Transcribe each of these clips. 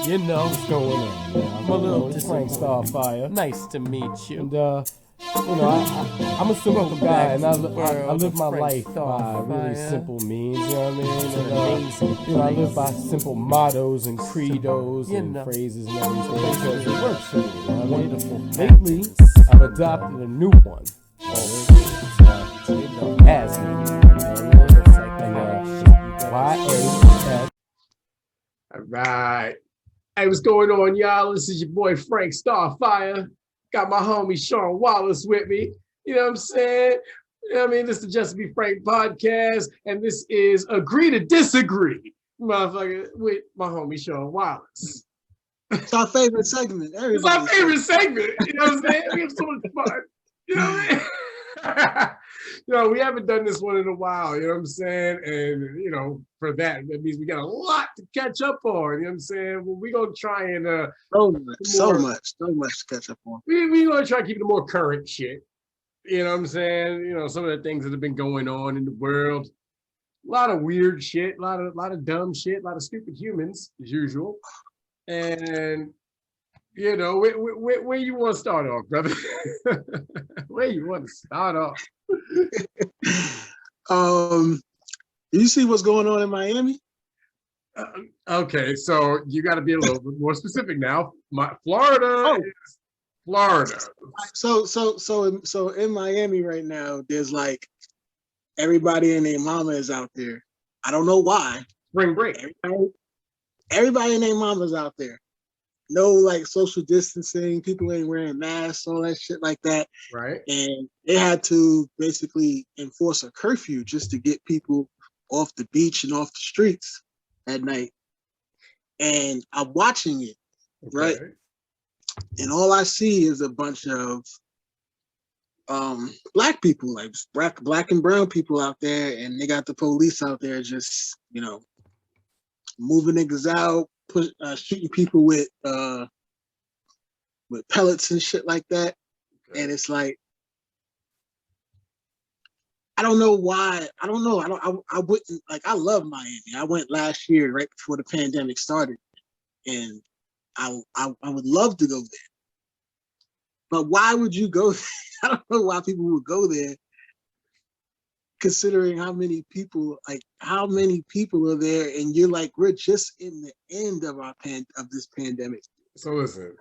You know, What's going on, man? I'm a little Frank Starfire. nice to meet you. And, I'm a simple guy, and I live my life by really simple means, you know what I mean? And, I live by simple mottos and credos and phrases and everything because it works for me, you know what I mean? Lately, I've adopted a new one. Asthma. Y-A-S. All right. Hey, what's going on, y'all? This is your boy Frank Starfire. Got my homie Shaun Wallace with me. You know what I'm saying? You know what I mean? This is the Just Be Frank podcast, and this is Agree to Disagree, motherfucker, with my homie Shaun Wallace. It's our favorite segment. It's our favorite segment. You know what I'm saying? We have so much fun. You know what I mean? We haven't done this one in a while, you know what I'm saying? And, for that means we got a lot to catch up on, you know what I'm saying? Well, we're going to try and... so much to catch up on. We're going to try to keep it the more current shit. You know what I'm saying? Some of the things that have been going on in the world. A lot of weird shit, a lot of dumb shit, a lot of stupid humans, as usual. And... where you want to start off, brother? Where you want to start off? Do you see what's going on in Miami? Okay, so you got to be a little bit more specific now. Florida is Florida. So in Miami right now, there's like everybody and their mama is out there. I don't know why. Spring break. Everybody and their mama's out there. No, like social distancing, people ain't wearing masks, all that shit like that. Right. And they had to basically enforce a curfew just to get people off the beach and off the streets at night. And I'm watching it, right? And all I see is a bunch of black people, like black and brown people out there, and they got the police out there just, moving niggas out, shooting people with pellets and shit like that. Okay. And it's like, I don't know why. I don't know. I wouldn't, like, I love Miami. I went last year right before the pandemic started, and I would love to go there. But why would you go there? I don't know why people would go there, considering how many people are there, and you're like, we're just in the end of this pandemic. So listen,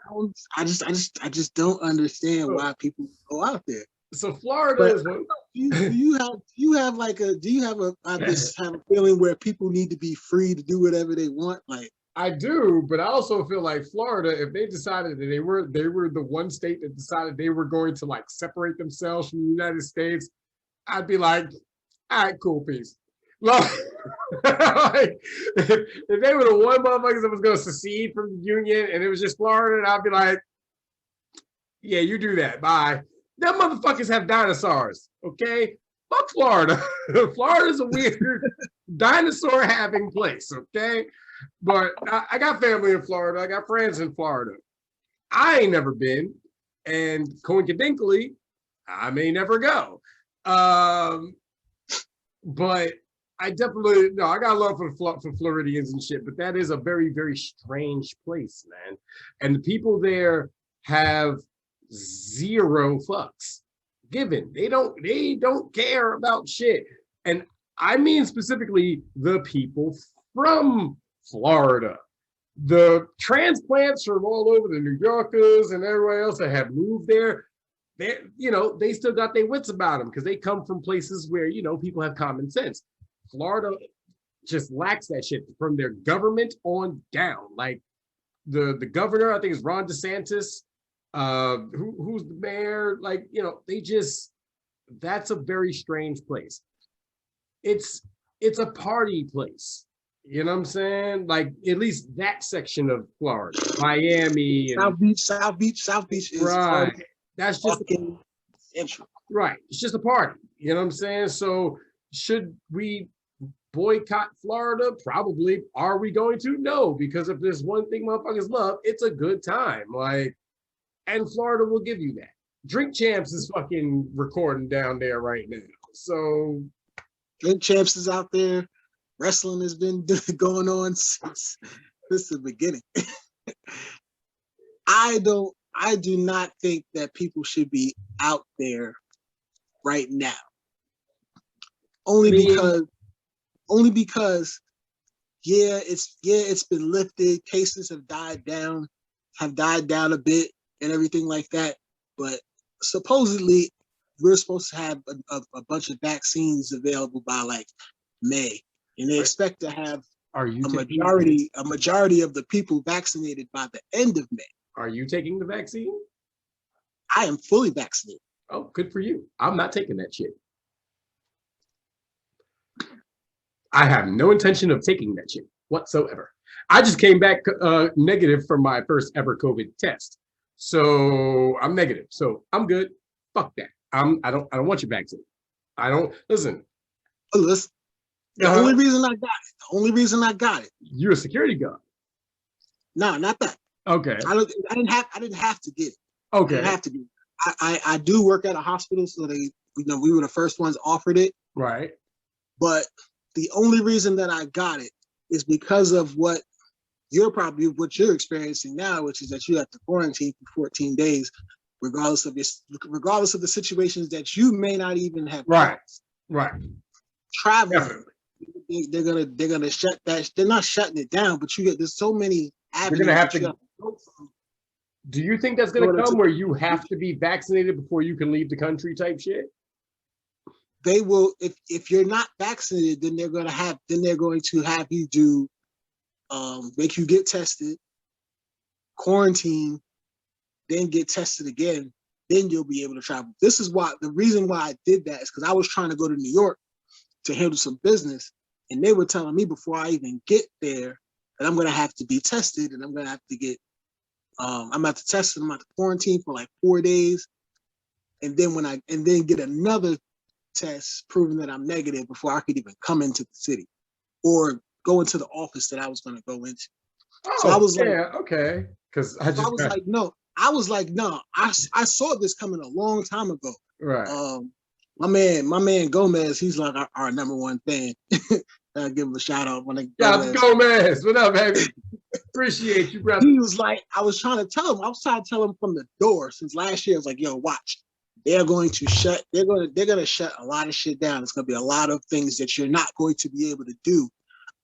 I just don't understand why people go out there. So Florida is what do you have a feeling where people need to be free to do whatever they want? Like, I do, but I also feel like Florida, if they decided that they were the one state that decided they were going to like separate themselves from the United States, I'd be like, all right, cool, peace. Like, if they were the one motherfuckers that was going to secede from the Union and it was just Florida, and I'd be like, yeah, you do that, bye. Them motherfuckers have dinosaurs, okay? Fuck Florida. Florida's a weird dinosaur having place, okay? But I got family in Florida. I got friends in Florida. I ain't never been, and coincidentally, I may never go. But I definitely, I got love for Floridians and shit, but that is a very, very strange place, man. And the people there have zero fucks given. They don't care about shit. And I mean specifically the people from Florida. The transplants from all over, the New Yorkers and everybody else that have moved there, they still got their wits about them because they come from places where, people have common sense. Florida just lacks that shit from their government on down. Like the governor, I think is Ron DeSantis, who's the mayor, like, that's a very strange place. It's a party place. You know what I'm saying? Like, at least that section of Florida, Miami. And South Beach is right. That's just right. It's just a party. You know what I'm saying? So should we boycott Florida? Probably. Are we going to? No, because if there's one thing motherfuckers love, it's a good time. Like, and Florida will give you that. Drink Champs is fucking recording down there right now. So Drink Champs is out there. Wrestling has been going on since the beginning. I do not think that people should be out there right now. Only because it's been lifted, cases have died down a bit and everything like that. But supposedly we're supposed to have a bunch of vaccines available by like May, and they expect to have a majority of the people vaccinated by the end of May. Are you taking the vaccine? I am fully vaccinated. Oh, good for you. I'm not taking that shit. I have no intention of taking that shit whatsoever. I just came back negative from my first ever COVID test. So I'm negative. So I'm good. Fuck that. I don't want your vaccine. I don't listen. Listen. The only reason I got it. You're a security guard. No, not that. Okay. I didn't have to get it. Okay. I didn't have to get it. I do work at a hospital, so we were the first ones offered it. Right. But the only reason that I got it is because of what you're experiencing now, which is that you have to quarantine for 14 days, regardless of the situations that you may not even have. Right. Right. Traveling. They're gonna shut that. They're not shutting it down, but there's so many avenues. You're gonna have to go from. Do you think that's gonna come where you have to be vaccinated before you can leave the country type shit? They will, if you're not vaccinated, then they're going to have you do, make you get tested, quarantine, then get tested again, then you'll be able to travel. This is the reason why I did that is because I was trying to go to New York to handle some business, and they were telling me before I even get there that I'm going to have to be tested, and I'm going to have to get, I'm going to have to test, and I'm going to have to quarantine for like 4 days, and then get another test proving that I'm negative before I could even come into the city or go into the office that I was going to go into. Oh, so I was okay. Because I was like, no. I saw this coming a long time ago. Right. My man Gomez, he's like our number one fan. I'll give him a shout out when Gomez. What up, baby? Appreciate you, brother. He was like, I was trying to tell him from the door since last year. I was like, yo, watch. They're going to shut a lot of shit down. It's going to be a lot of things that you're not going to be able to do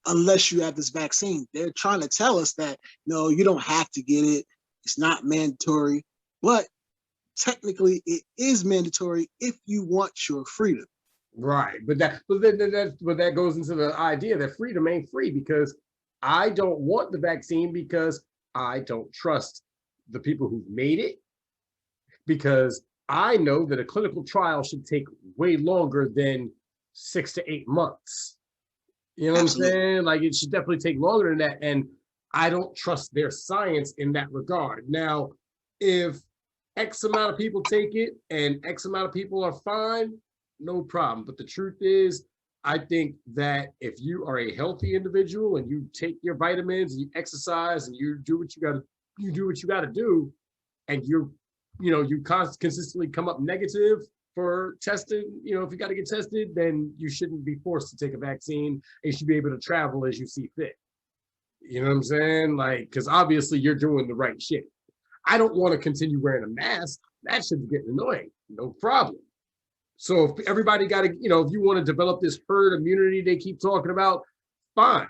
unless you have this vaccine. They're trying to tell us that, no, you don't have to get it. It's not mandatory, but technically it is mandatory if you want your freedom. Right. But that goes into the idea that freedom ain't free, because I don't want the vaccine because I don't trust the people who've made it, because I know that a clinical trial should take way longer than 6 to 8 months. You know what Absolutely. I'm saying? Like, it should definitely take longer than that. And I don't trust their science in that regard. Now, if X amount of people take it and X amount of people are fine, no problem. But the truth is, I think that if you are a healthy individual and you take your vitamins and you exercise and you do what you got to do, and you consistently come up negative for testing, if you got to get tested, then you shouldn't be forced to take a vaccine. You should be able to travel as you see fit. You know what I'm saying? Like, because obviously you're doing the right shit. I don't want to continue wearing a mask. That shit's getting annoying. No problem. So if everybody got to, if you want to develop this herd immunity they keep talking about, fine.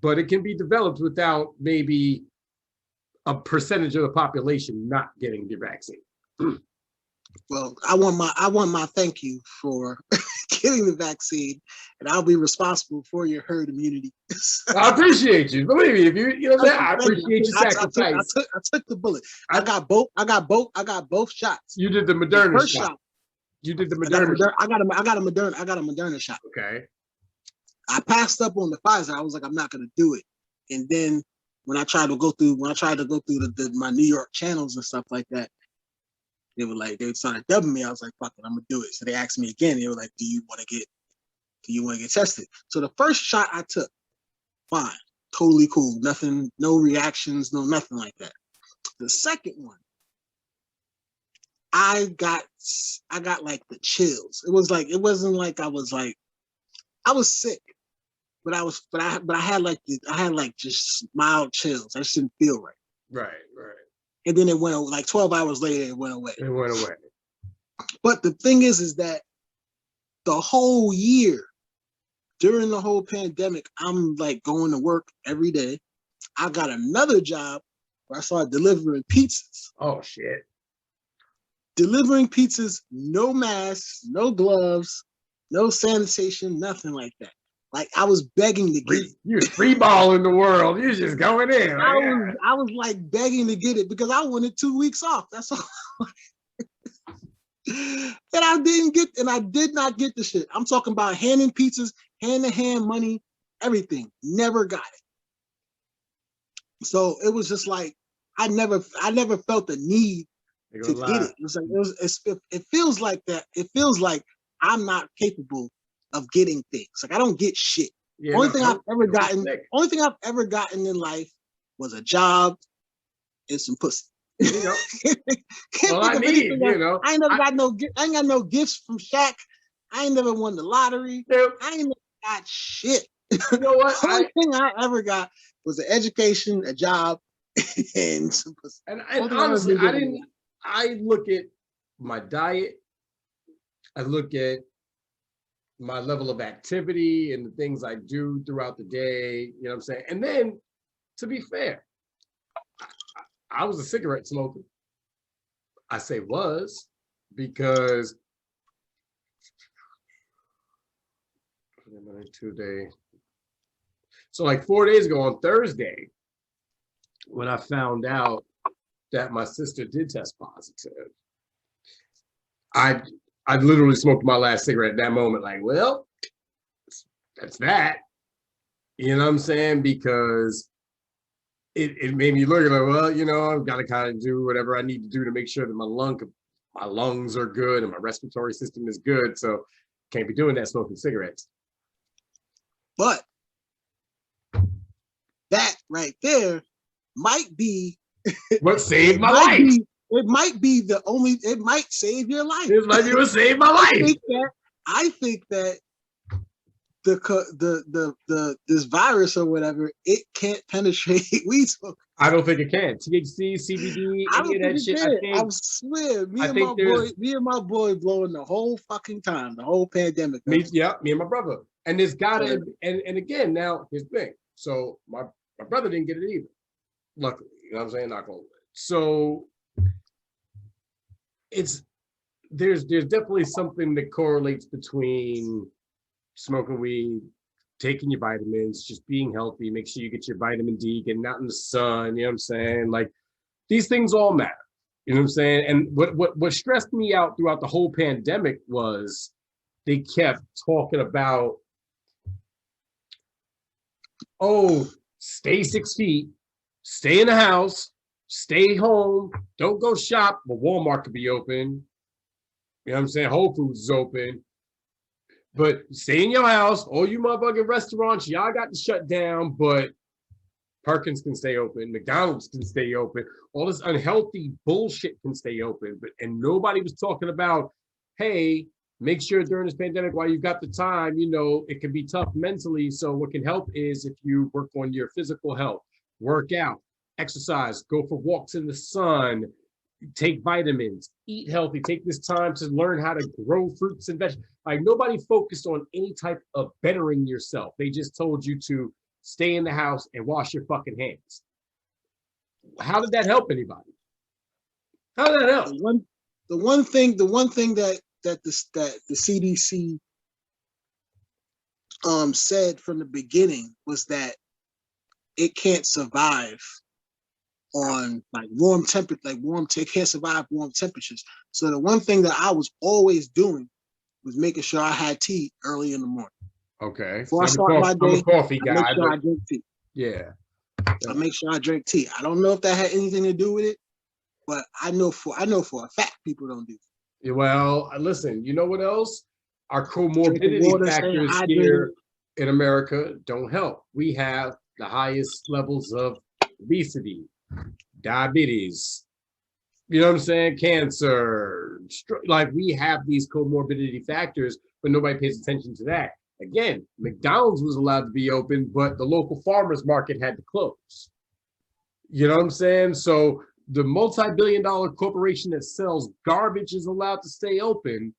But it can be developed without maybe a percentage of the population not getting the vaccine. Well, I want my thank you for getting the vaccine, and I'll be responsible for your herd immunity. I appreciate you. Believe me, if I appreciate your sacrifice. I took the bullet. I got both shots. You did the Moderna first shot. You did the Moderna shot. I got a Moderna shot. Okay. I passed up on the Pfizer. I was like, I'm not gonna do it. And then when I tried to go through my New York channels and stuff like that, they started dubbing me. I was like, fuck it, I'm gonna do it. So they asked me again. They were like, do you want to get tested? So the first shot I took, fine, totally cool, nothing, no reactions, no nothing like that. The second one, I got like the chills. It wasn't like I was sick, but I had like just mild chills. I just didn't feel right. Right. and then it went like 12 hours later, it went away. It went away. But the thing is that the whole year, during the whole pandemic, I'm like going to work every day. I got another job where I started delivering pizzas. Oh shit. Delivering pizzas, no masks, no gloves, no sanitation, nothing like that. Like I was begging to get it. You was free balling the world. You was just going in. Like, I was like begging to get it because I wanted 2 weeks off. That's all. And I did not get the shit. I'm talking about handing pizzas, hand-to-hand money, everything. Never got it. So it was just like I never felt the need to get it. It was like it feels like that. It feels like I'm not capable of getting things. Like I don't get shit. yeah, Only thing I've ever gotten in life was a job and some pussy. You know, Can't well, think of anything else. you know, I ain't never got no. I ain't got no gifts from Shaq. I ain't never won the lottery. Nope. I ain't never got shit. You know what? The only thing I ever got was an education, a job, and some pussy. And honestly, I look at my diet. I look at my level of activity and the things I do throughout the day. You know what I'm saying? And then, to be fair, I was a cigarette smoker. I say was because 2 days. So like 4 days ago on Thursday, when I found out that my sister did test positive, I literally smoked my last cigarette at that moment. Like, well, that's that. You know what I'm saying? Because it made me look at it, well, you know, I've got to kind of do whatever I need to do to make sure that my lungs are good and my respiratory system is good. So can't be doing that smoking cigarettes. But that right there might be what saved my life. It might be the only. It might save your life. It might be what saved my life. I think that this virus or whatever, it can't penetrate weed smoke. I don't think it can. THC, CBD, any of that shit. I swear, me and my boy blowing the whole fucking time, the whole pandemic. Me and my brother. And there's gotta and again, now here's the thing. So my brother didn't get it either. Luckily, you know what I'm saying? Knock on wood. So there's definitely something that correlates between smoking weed, taking your vitamins, just being healthy, make sure you get your vitamin D, getting out in the sun, you know what I'm saying? Like these things all matter, you know what I'm saying? And what stressed me out throughout the whole pandemic was they kept talking about, oh, stay 6 feet, stay in the house, stay home, don't go shop, but Walmart could be open. You know what I'm saying? Whole Foods is open. But stay in your house. All you motherfucking restaurants, y'all got to shut down, but Perkins can stay open. McDonald's can stay open. All this unhealthy bullshit can stay open. And nobody was talking about, hey, make sure during this pandemic, while you've got the time, you know, it can be tough mentally. So what can help is if you work on your physical health, work out, exercise, go for walks in the sun, take vitamins, eat healthy, take this time to learn how to grow fruits and vegetables. Like nobody focused on any type of bettering yourself. They just told you to stay in the house and wash your fucking hands. How did that help anybody? How did that help? The one thing that the CDC said from the beginning was that it can't survive on like it can't survive warm temperatures. So the one thing that I was always doing was making sure I had tea early in the morning. Okay. Before I start my day, I'm a coffee guy. I make sure I drink tea. Yeah. I make sure I drink tea. I don't know if that had anything to do with it, but I know for a fact people don't do it. Well, listen, you know what else? Our comorbidity factors here in America don't help. We have the highest levels of obesity, diabetes, you know what I'm saying? Cancer, like we have these comorbidity factors, but nobody pays attention to that. Again, McDonald's was allowed to be open, but the local farmers market had to close. You know what I'm saying? So the multi-billion-dollar corporation that sells garbage is allowed to stay open,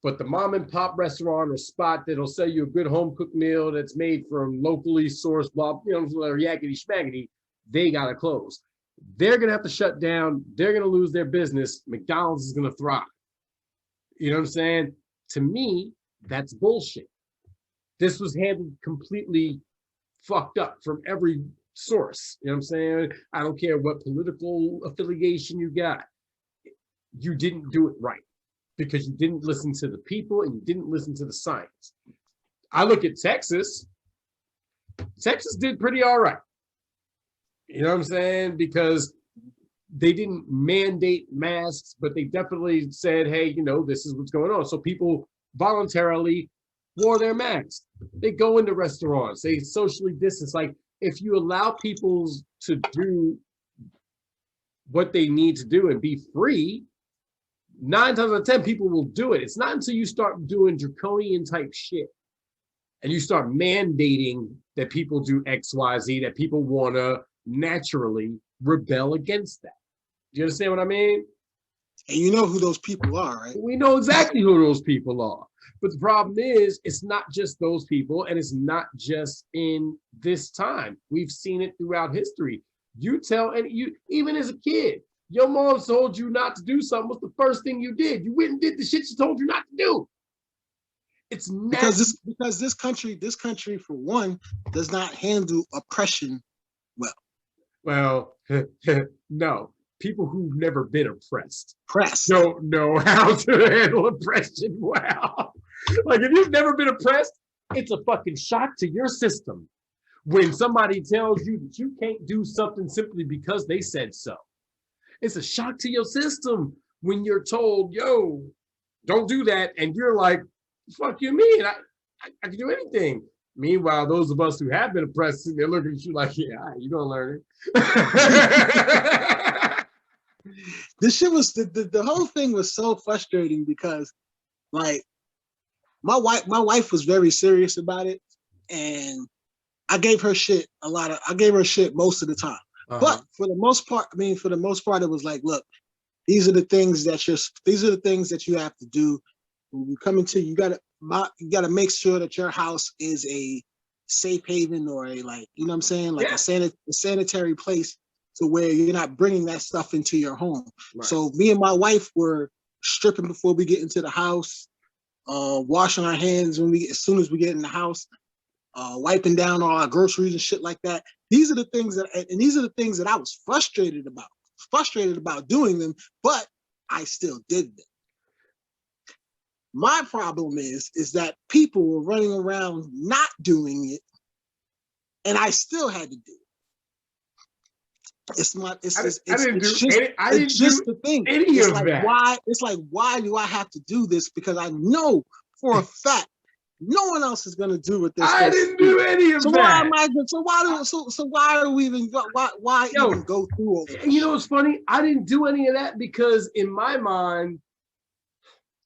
but the mom and pop restaurant or spot that'll sell you a good home cooked meal that's made from locally sourced, blah, yakety schmaggety, they gotta close. They're gonna have to shut down. They're gonna lose their business. McDonald's is gonna thrive. You know what I'm saying? To me, that's bullshit. This was handled completely fucked up from every source. You know what I'm saying? I don't care what political affiliation you got. You didn't do it right because you didn't listen to the people and you didn't listen to the science. I look at Texas. Texas did pretty all right. You know what I'm saying? Because they didn't mandate masks, but they definitely said, hey, you know, this is what's going on. So people voluntarily wore their masks. They go into restaurants, they socially distance. Like, if you allow people to do what they need to do and be free, 9 times out of 10 people will do it. It's not until you start doing draconian type shit and you start mandating that people do X, Y, Z, that people want to naturally rebel against that. Do you understand what I mean? And you know who those people are, right? We know exactly who those people are. But the problem is, it's not just those people, and it's not just in this time. We've seen it throughout history. You tell, and you, even as a kid, your mom told you not to do something. What's the first thing you did? You went and did the shit she told you not to do. It's because this country for one does not handle oppression well. Well, no. People who've never been oppressed Press. don't know how to handle oppression well. Like, if you've never been oppressed, it's a fucking shock to your system when somebody tells you that you can't do something simply because they said so. It's a shock to your system when you're told, yo, don't do that. And you're like, fuck you mean? I can do anything. Meanwhile, those of us who have been oppressed, they're looking at you like, yeah, all right, you're gonna learn it. This shit was the whole thing was so frustrating because, like, my wife was very serious about it, and I gave her shit most of the time. But for the most part, it was like, look, these are the things that you have to do when you come into. You gotta make sure that your house is a safe haven or a, like, you know what I'm saying, like a sanitary place, to where you're not bringing that stuff into your home. Right. So me and my wife were stripping before we get into the house, washing our hands as soon as we get in the house, wiping down all our groceries and shit like that. These are the things that I was frustrated about doing them, but I still did them. My problem is that people were running around not doing it, and I still had to do it. It's just the thing. It's like, why do I have to do this? Because I know for a fact no one else is gonna do what this. I didn't do any of that. So why do we even even go through all this? You know what's funny? I didn't do any of that because in my mind,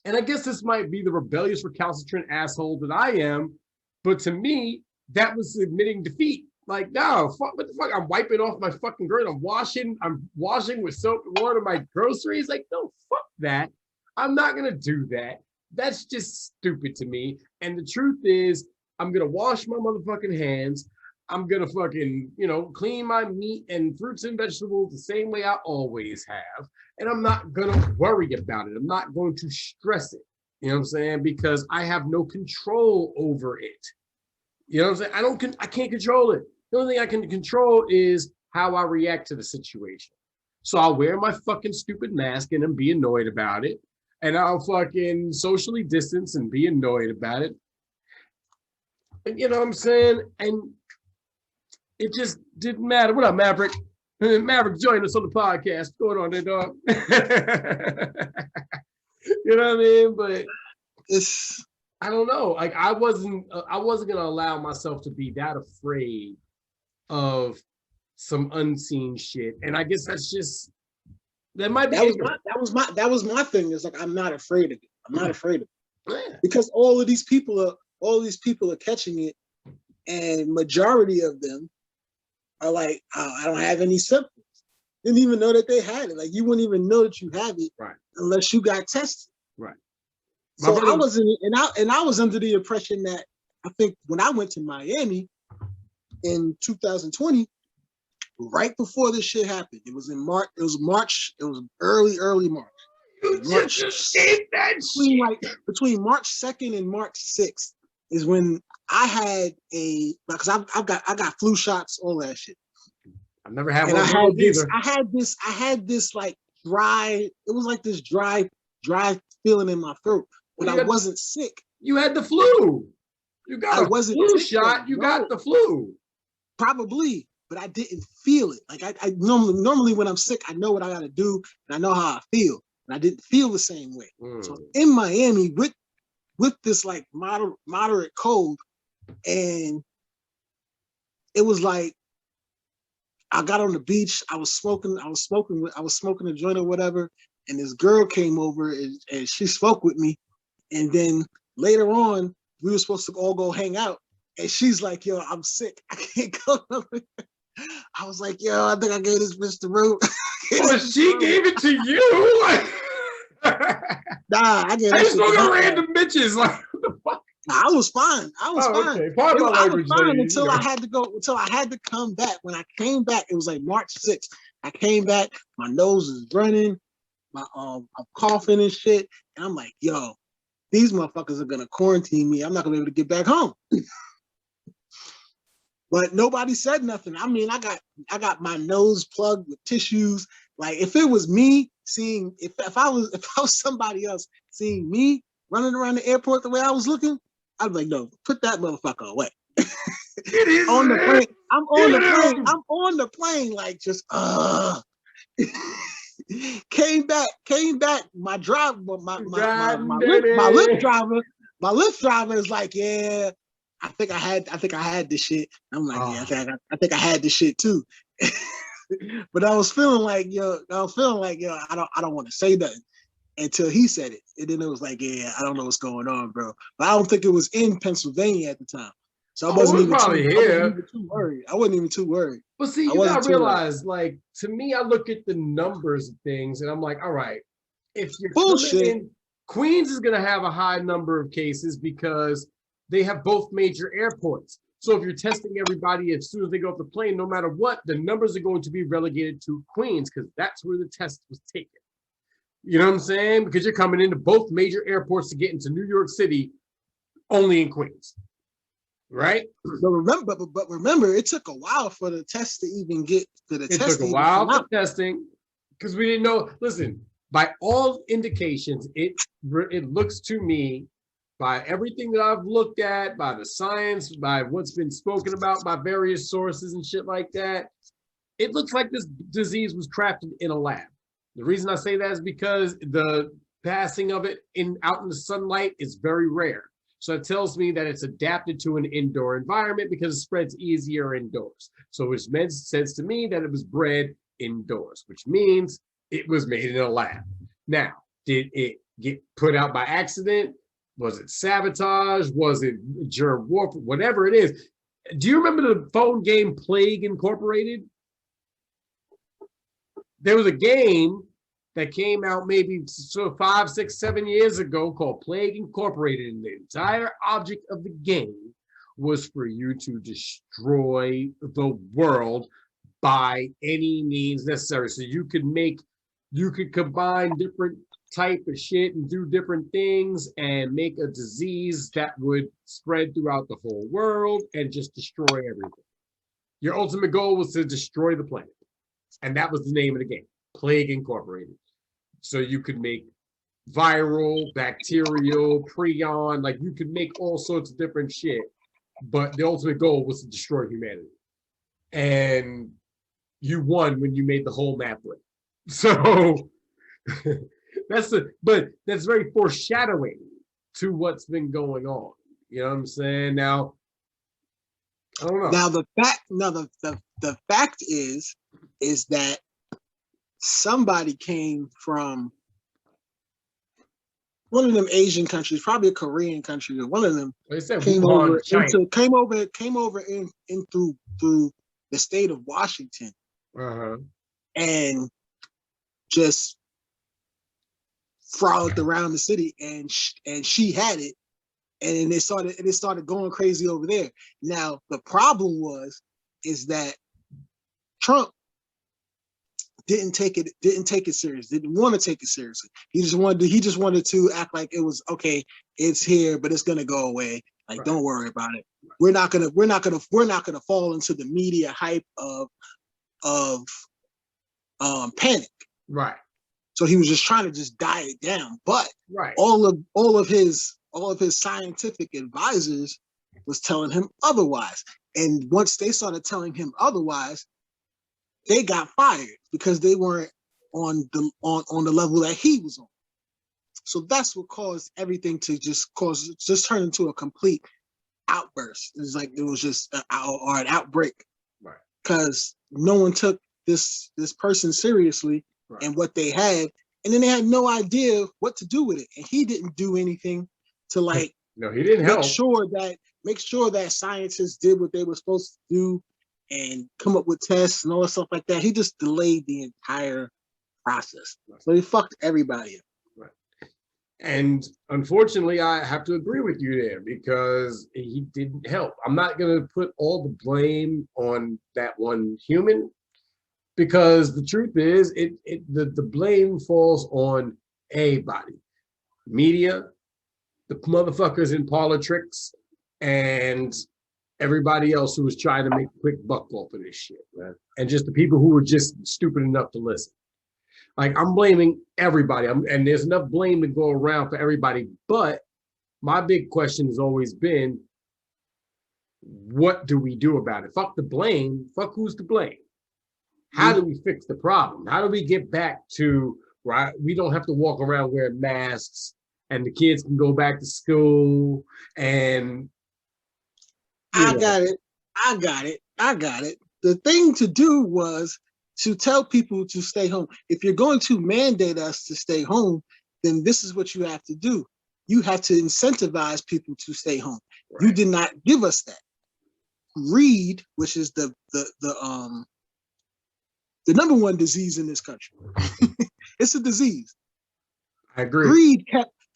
and I guess this might be the rebellious recalcitrant asshole that I am, but to me, that was admitting defeat. Like, no, fuck, what the fuck? I'm wiping off my fucking girl. I'm washing with soap and water my groceries. Like, no, fuck that. I'm not gonna do that. That's just stupid to me. And the truth is, I'm gonna wash my motherfucking hands. I'm gonna fucking, clean my meat and fruits and vegetables the same way I always have. And I'm not gonna worry about it. I'm not going to stress it. You know what I'm saying? Because I have no control over it. You know what I'm saying? I can't control it. The only thing I can control is how I react to the situation. So I'll wear my fucking stupid mask and be annoyed about it. And I'll fucking socially distance and be annoyed about it. And you know what I'm saying? And it just didn't matter. What up, Maverick? Maverick joined us on the podcast. What's going on there, dog? You know what I mean? But I don't know. Like, I wasn't gonna allow myself to be that afraid of some unseen shit. And I guess that might be that was my thing. Is like, I'm not afraid of it. I'm not afraid of it. Yeah. Because all these people are catching it, and majority of them are like, I don't have any symptoms. didn't even know that they had it. Like you wouldn't even know that you have it Right. unless you got tested. Right. So I wasn't, and I was under the impression that I think when I went to Miami in 2020, right before this shit happened, it was in March. It was March. It was early March. You just escaped that shit. Between March 2nd and March 6th is when I had because I got flu shots, all that shit. I've never had And one of those either. I had this like dry. It was like this dry feeling in my throat, but I wasn't sick. You had the flu. You got a flu shot. You got the flu. Probably, but I didn't feel it. Like I normally when I'm sick, I know what I got to do and I know how I feel, and I didn't feel the same way. So in Miami with this like moderate cold, and it was like I got on the beach. I was smoking a joint or whatever, and this girl came over and she spoke with me, and then later on we were supposed to all go hang out, and she's like, "Yo, I'm sick. I can't go." I was like, "Yo, I think I gave this bitch the root." Oh, she gave it to you? Nah, I gave. I just look at random bitches. Like, what the fuck? I was fine. I was fine. Okay. I was fine until I had to go. Until I had to come back. When I came back, it was like March 6th. I came back. My nose is running. I'm coughing and shit. And I'm like, yo, these motherfuckers are gonna quarantine me. I'm not gonna be able to get back home. But nobody said nothing. I mean, I got my nose plugged with tissues. Like if it was me seeing, if I was somebody else seeing me running around the airport the way I was looking, I'd be like, no, put that motherfucker away. It is on the plane. I'm on the plane. I'm on the plane, like just came back. My driver, my Lyft driver is like, yeah, I think I had this shit. I'm like, yeah, I think I had this shit too. But I was feeling like, yo, I don't want to say nothing until he said it. And then it was like, yeah, I don't know what's going on, bro. But I don't think it was in Pennsylvania at the time. So I wasn't even too worried. I wasn't even too worried. But see, you gotta realize, like, to me, I look at the numbers of things and I'm like, all right, if you're bullshit, Queens is gonna have a high number of cases because they have both major airports. So if you're testing everybody as soon as they go off the plane, no matter what, the numbers are going to be relegated to Queens because that's where the test was taken. You know what I'm saying? Because you're coming into both major airports to get into New York City, only in Queens, right? But remember, it took a while for the test to even get to the test. It took a while for testing because we didn't know. Listen, by all indications, it looks to me, by everything that I've looked at, by the science, by what's been spoken about by various sources and shit like that, it looks like this disease was crafted in a lab. The reason I say that is because the passing of it out in the sunlight is very rare. So it tells me that it's adapted to an indoor environment because it spreads easier indoors. So which makes sense to me that it was bred indoors, which means it was made in a lab. Now, did it get put out by accident? Was it sabotage? Was it germ warfare? Whatever it is. Do you remember the phone game Plague Incorporated? There was a game that came out maybe 5, 6, 7 years ago called Plague Incorporated, and the entire object of the game was for you to destroy the world by any means necessary. So you could combine different type of shit and do different things and make a disease that would spread throughout the whole world and just destroy everything. Your ultimate goal was to destroy the planet. And that was the name of the game, Plague Incorporated. So you could make viral, bacterial, prion, like you could make all sorts of different shit. But the ultimate goal was to destroy humanity. And you won when you made the whole map work. So but that's very foreshadowing to what's been going on. You know what I'm saying? Now, I don't know. Now the fact is that somebody came from one of them Asian countries, probably a Korean country, or one of them came over in through the state of Washington. and just frolicked around the city, and she had it, and it started going crazy over there. Now the problem is that Trump didn't take it serious, didn't want to take it seriously. He just wanted to act like it was okay, it's here, but it's gonna go away. Like, right. Don't worry about it. We're not gonna fall into the media hype of panic. Right. So he was just trying to just die it down. But right. all of his scientific advisors was telling him otherwise. And once they started telling him otherwise, they got fired because they weren't on the level that he was on. So that's what caused everything to just turn into a complete outburst. It's like it was just an outbreak, right? Because no one took this person seriously, right, and what they had, and then they had no idea what to do with it. And he didn't do anything to like. No, he didn't help. Make sure that scientists did what they were supposed to do and come up with tests and all that stuff like that. He just delayed the entire process. So he fucked everybody up. Right. And unfortunately, I have to agree with you there because he didn't help. I'm not going to put all the blame on that one human because the truth is the blame falls on everybody. Media, the motherfuckers in politics, and everybody else who was trying to make a quick buck off of this shit, man. And just the people who were just stupid enough to listen. Like, I'm blaming everybody. And there's enough blame to go around for everybody. But my big question has always been, what do we do about it? Fuck the blame. Fuck who's to blame. How do we fix the problem? How do we get back to, right? We don't have to walk around wearing masks and the kids can go back to school and I got it. The thing to do was to tell people to stay home. If you're going to mandate us to stay home, then this is what you have to do. You have to incentivize people to stay home. Right. You did not give us that. Greed, which is the number one disease in this country. It's a disease. I agree.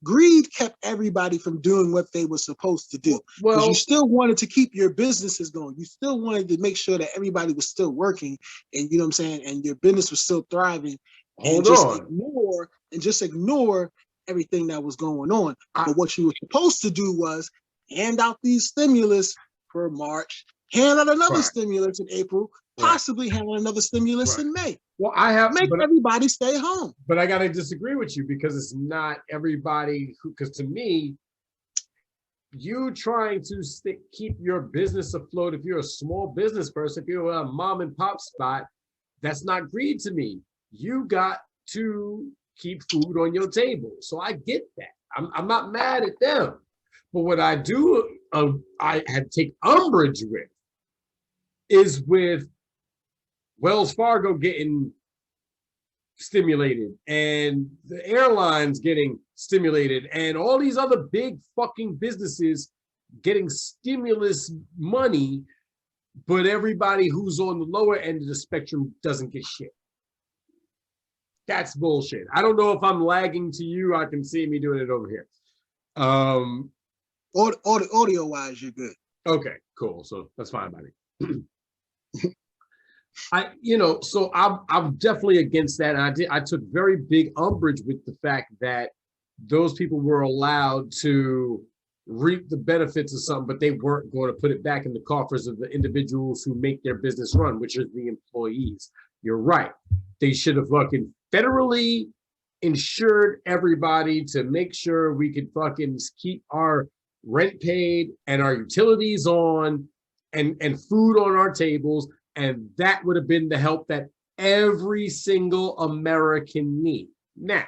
Greed kept everybody from doing what they were supposed to do. Well, you still wanted to keep your businesses going. You still wanted to make sure that everybody was still working, and you know what I'm saying, and your business was still thriving. Just ignore everything that was going on. But what you were supposed to do was hand out these stimulus for March, hand out another stimulus in April, possibly hand out another stimulus in May. Well, everybody stay home. But I got to disagree with you because it's not everybody because to me, you trying to keep your business afloat, if you're a small business person, if you're a mom and pop spot, that's not greed to me. You got to keep food on your table. So I get that. I'm not mad at them. But what I do, I had to take umbrage with is with Wells Fargo getting stimulated and the airlines getting stimulated and all these other big fucking businesses getting stimulus money, but everybody who's on the lower end of the spectrum doesn't get shit. That's bullshit. I don't know if I'm lagging to you. I can see me doing it over here. Audio wise, you're good. Okay, cool. So that's fine by me. So I'm definitely against that. And I took very big umbrage with the fact that those people were allowed to reap the benefits of something, but they weren't going to put it back in the coffers of the individuals who make their business run, which are the employees. You're right. They should have fucking federally insured everybody to make sure we could fucking keep our rent paid and our utilities on and food on our tables. And that would have been the help that every single American needs. Now,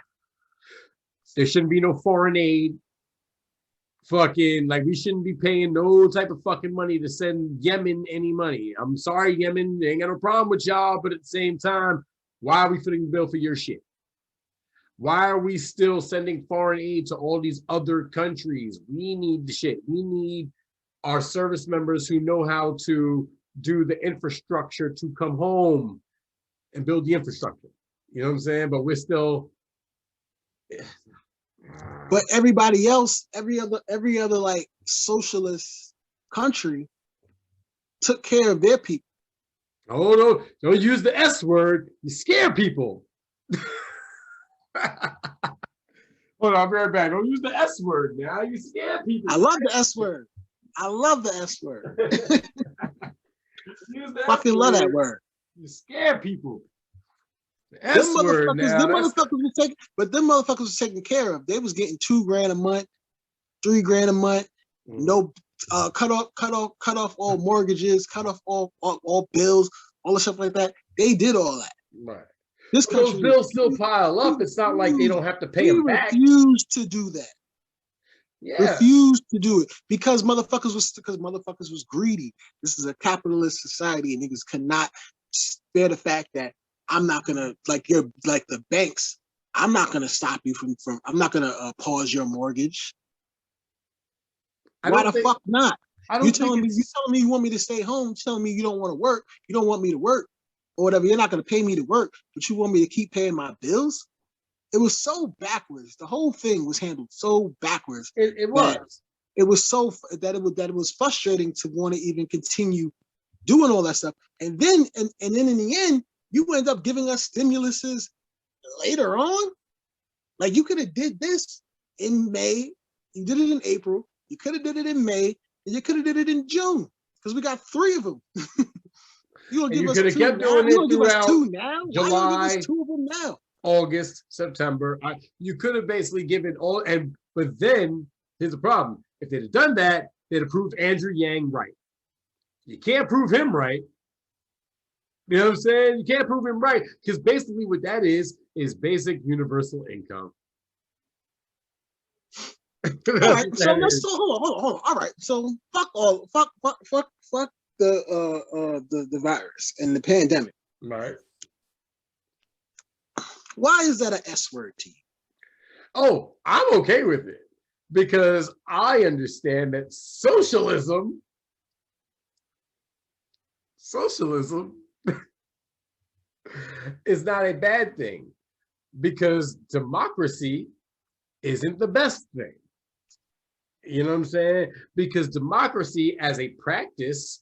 there shouldn't be no foreign aid. Fucking, like, we shouldn't be paying no type of fucking money to send Yemen any money. I'm sorry, Yemen, ain't got no problem with y'all, but at the same time, why are we footing the bill for your shit? Why are we still sending foreign aid to all these other countries? We need the shit. We need our service members who know how to do the infrastructure to come home and build the infrastructure. You know what I'm saying? But we're still. But everybody else, every other like socialist country took care of their people. Oh no! Don't use the S word. You scare people. Hold on, I'll be right back. Don't use the S word now. You scare people. I love the S word. I love the S word. Use the Fucking S love word. that word. You scare people. The S word now. Them motherfuckers was taking, but them motherfuckers was taken care of. They was getting $2,000 a month, $3,000 a month. No, cut off all mortgages, cut off all bills, all the stuff like that. They did all that. Right. This But those country bills still pile up. It's not like they don't have to pay them back. Refused to do that. Yeah. Refused to do it because motherfuckers was greedy. This is a capitalist society, and niggas cannot spare the fact that I'm not gonna like the banks. I'm not gonna stop you from. I'm not gonna pause your mortgage. Why the fuck not? You telling me you want me to stay home? Telling me you don't want to work? You don't want me to work or whatever? You're not gonna pay me to work, but you want me to keep paying my bills? It was so backwards. The whole thing was handled so backwards. It was. It was so that it was frustrating to want to even continue doing all that stuff. And then in the end, you end up giving us stimuluses later on. Like you could have did this in May. You did it in April. You could have did it in May, and you could have did it in June because we got 3 of them. You could have kept doing it throughout July. Why you give us 2 of them now? August, September. You could have basically given all, but then here's the problem. If they'd have done that, they'd have proved Andrew Yang right. You can't prove him right. You know what I'm saying? You can't prove him right because basically what that is basic universal income. All right, so let's hold on. All right, so fuck the virus and the pandemic. Right. Why is that an S word to you? Oh, I'm okay with it because I understand that socialism is not a bad thing because democracy isn't the best thing. You know what I'm saying? Because democracy as a practice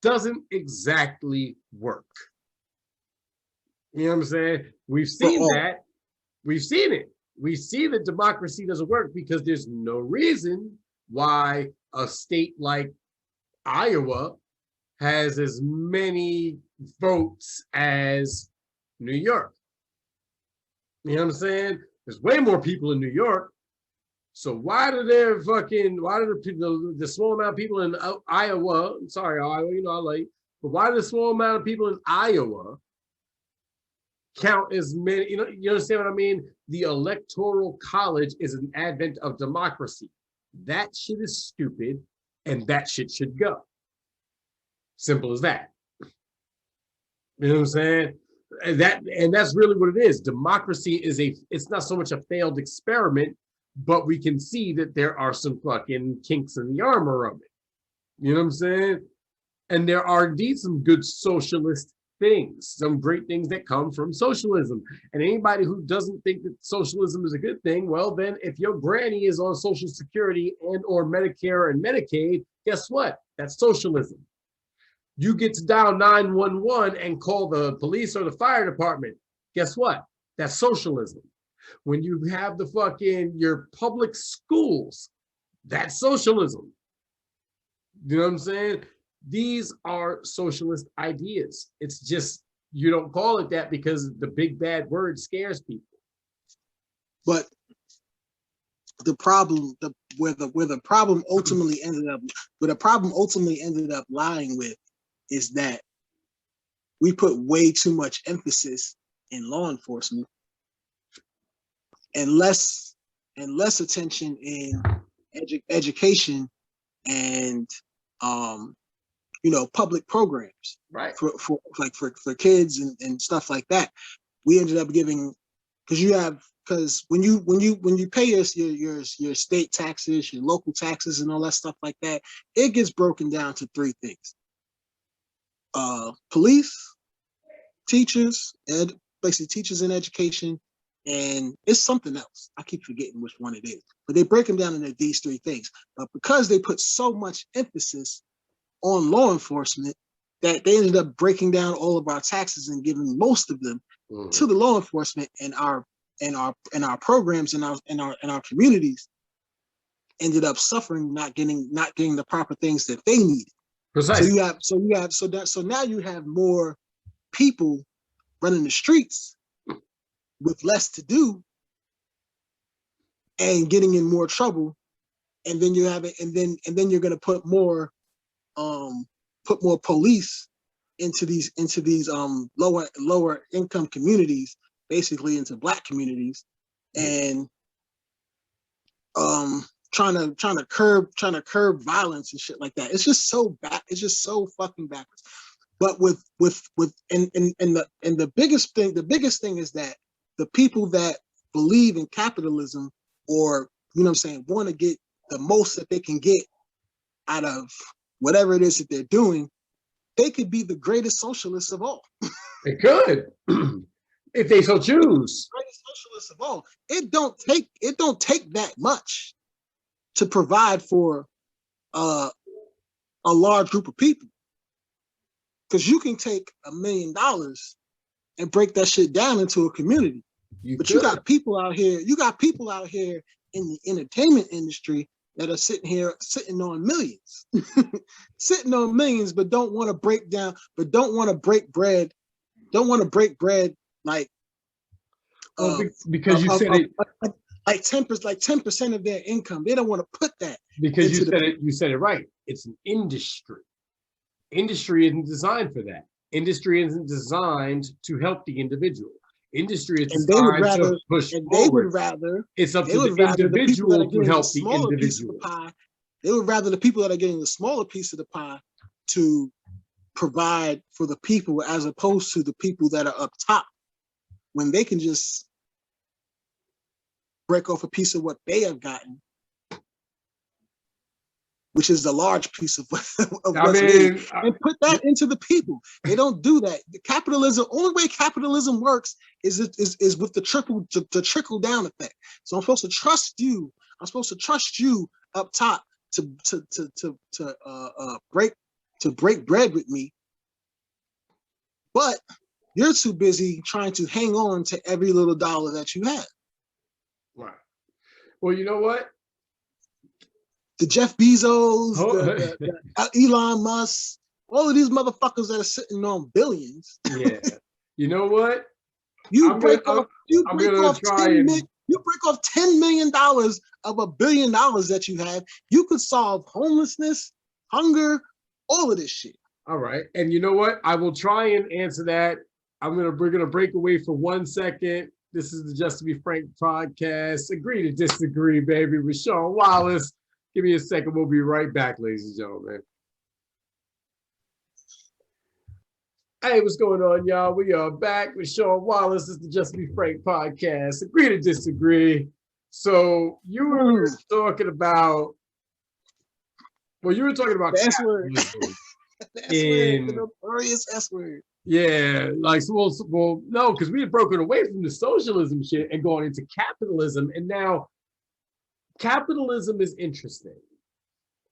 doesn't exactly work. You know what I'm saying? We've seen that. We've seen it. We see that democracy doesn't work because there's no reason why a state like Iowa has as many votes as New York. You know what I'm saying? There's way more people in New York. So why do the small amount of people in Iowa, I'm sorry, Iowa, you know, I like, but why do the small amount of people in Iowa count as many, you understand what I mean? The electoral college is an advent of democracy. That shit is stupid and that shit should go. Simple as that. You know what I'm saying? And that's really what it is. Democracy it's not so much a failed experiment, but we can see that there are some fucking kinks in the armor of it. You know what I'm saying? And there are indeed some good socialist things, some great things that come from socialism. And anybody who doesn't think that socialism is a good thing, well, then if your granny is on Social Security and or Medicare and Medicaid, guess what? That's socialism. You get to dial 911 and call the police or the fire department. Guess what? That's socialism. When you have your public schools, that's socialism. You know what I'm saying? These are socialist ideas. It's just, you don't call it that because the big bad word scares people. But the problem, where the problem ultimately ended up lying with is that we put way too much emphasis in law enforcement and less attention in education and public programs, right? For kids and stuff like that. We ended up giving, because when you pay your state taxes, your local taxes, and all that stuff like that, it gets broken down to 3 things: police, teachers, basically teachers in education, and it's something else. I keep forgetting which one it is, but they break them down into these three things. But because they put so much emphasis on law enforcement, that they ended up breaking down all of our taxes and giving most of them to the law enforcement, and our programs in our communities ended up suffering, not getting the proper things that they needed. Precisely. So now you have more people running the streets with less to do and getting in more trouble, and then you have it, and then you're going to put more police into these lower income communities, basically into Black communities, and trying to curb violence and shit like that. It's just so bad. It's just so fucking backwards. But the biggest thing is that the people that believe in capitalism, or want to get the most that they can get out of whatever it is that they're doing, they could be the greatest socialists of all. They could, if they so choose. Greatest socialists of all. It don't take that much to provide for a large group of people, because you can take $1 million and break that shit down into a community. You got people out here. You got people out here in the entertainment industry that are sitting on millions, but don't want to break down, don't want to break bread like because you said it. Like 10% of their income. They don't want to put that. Because you said it right. It's an industry. Industry isn't designed for that. Industry isn't designed to help the individual. Industry is designed to push forward. It's up to the individual to help the individual. They would rather the people that are getting the smaller piece of the pie to provide for the people, as opposed to the people that are up top, when they can just break off a piece of what they have gotten, which is a large piece of what's and put that into the people. They don't do that. The capitalism, only way capitalism works is with the trickle down effect. So I'm supposed to trust you. I'm supposed to trust you up top to break bread with me, but you're too busy trying to hang on to every little dollar that you have. Right. Well, you know what? The Jeff Bezos, the Elon Musk, all of these motherfuckers that are sitting on billions. Yeah. You know what? You break off $10 million of $1 billion that you have. You could solve homelessness, hunger, all of this shit. All right. And you know what? I will try and answer that. We're gonna break away for 1 second. This is the Just to Be Frank podcast. Agree to disagree, baby, with Shaun Wallace. Give me a second. We'll be right back, ladies and gentlemen. Hey, what's going on, y'all? We are back with Shaun Wallace. This is the Just to Be Frank podcast. Agree to disagree. So you were talking about, the S word. The notorious S word. Yeah, like, no, because we had broken away from the socialism shit and going into capitalism, and now capitalism is interesting.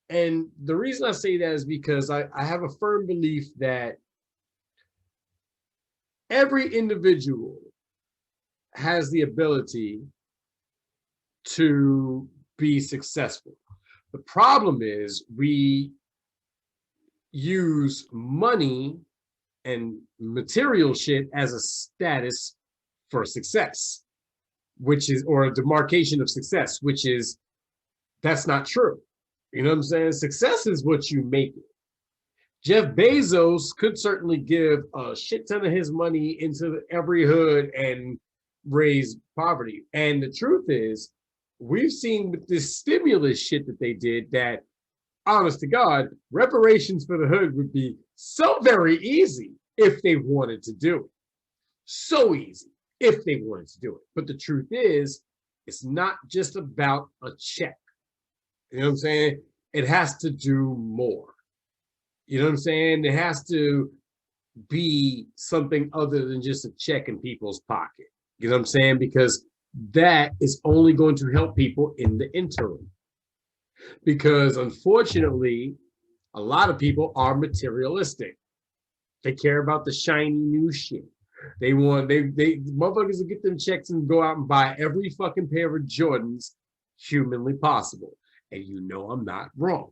And the reason I say that is because I have a firm belief that every individual has the ability to be successful. The problem is we use money and material shit as a status for success, or a demarcation of success, that's not true. You know what I'm saying? Success is what you make it. Jeff Bezos could certainly give a shit ton of his money into every hood and raise poverty. And the truth is, we've seen with this stimulus shit that they did that, honest to God, reparations for the hood would be so very easy if they wanted to do it. So easy if they wanted to do it. But the truth is, it's not just about a check. You know what I'm saying? It has to do more. You know what I'm saying? It has to be something other than just a check in people's pocket. You know what I'm saying? Because that is only going to help people in the interim. Because unfortunately, a lot of people are materialistic. They care about the shiny new shit. They motherfuckers will get them checks and go out and buy every fucking pair of Jordans humanly possible. And you know I'm not wrong.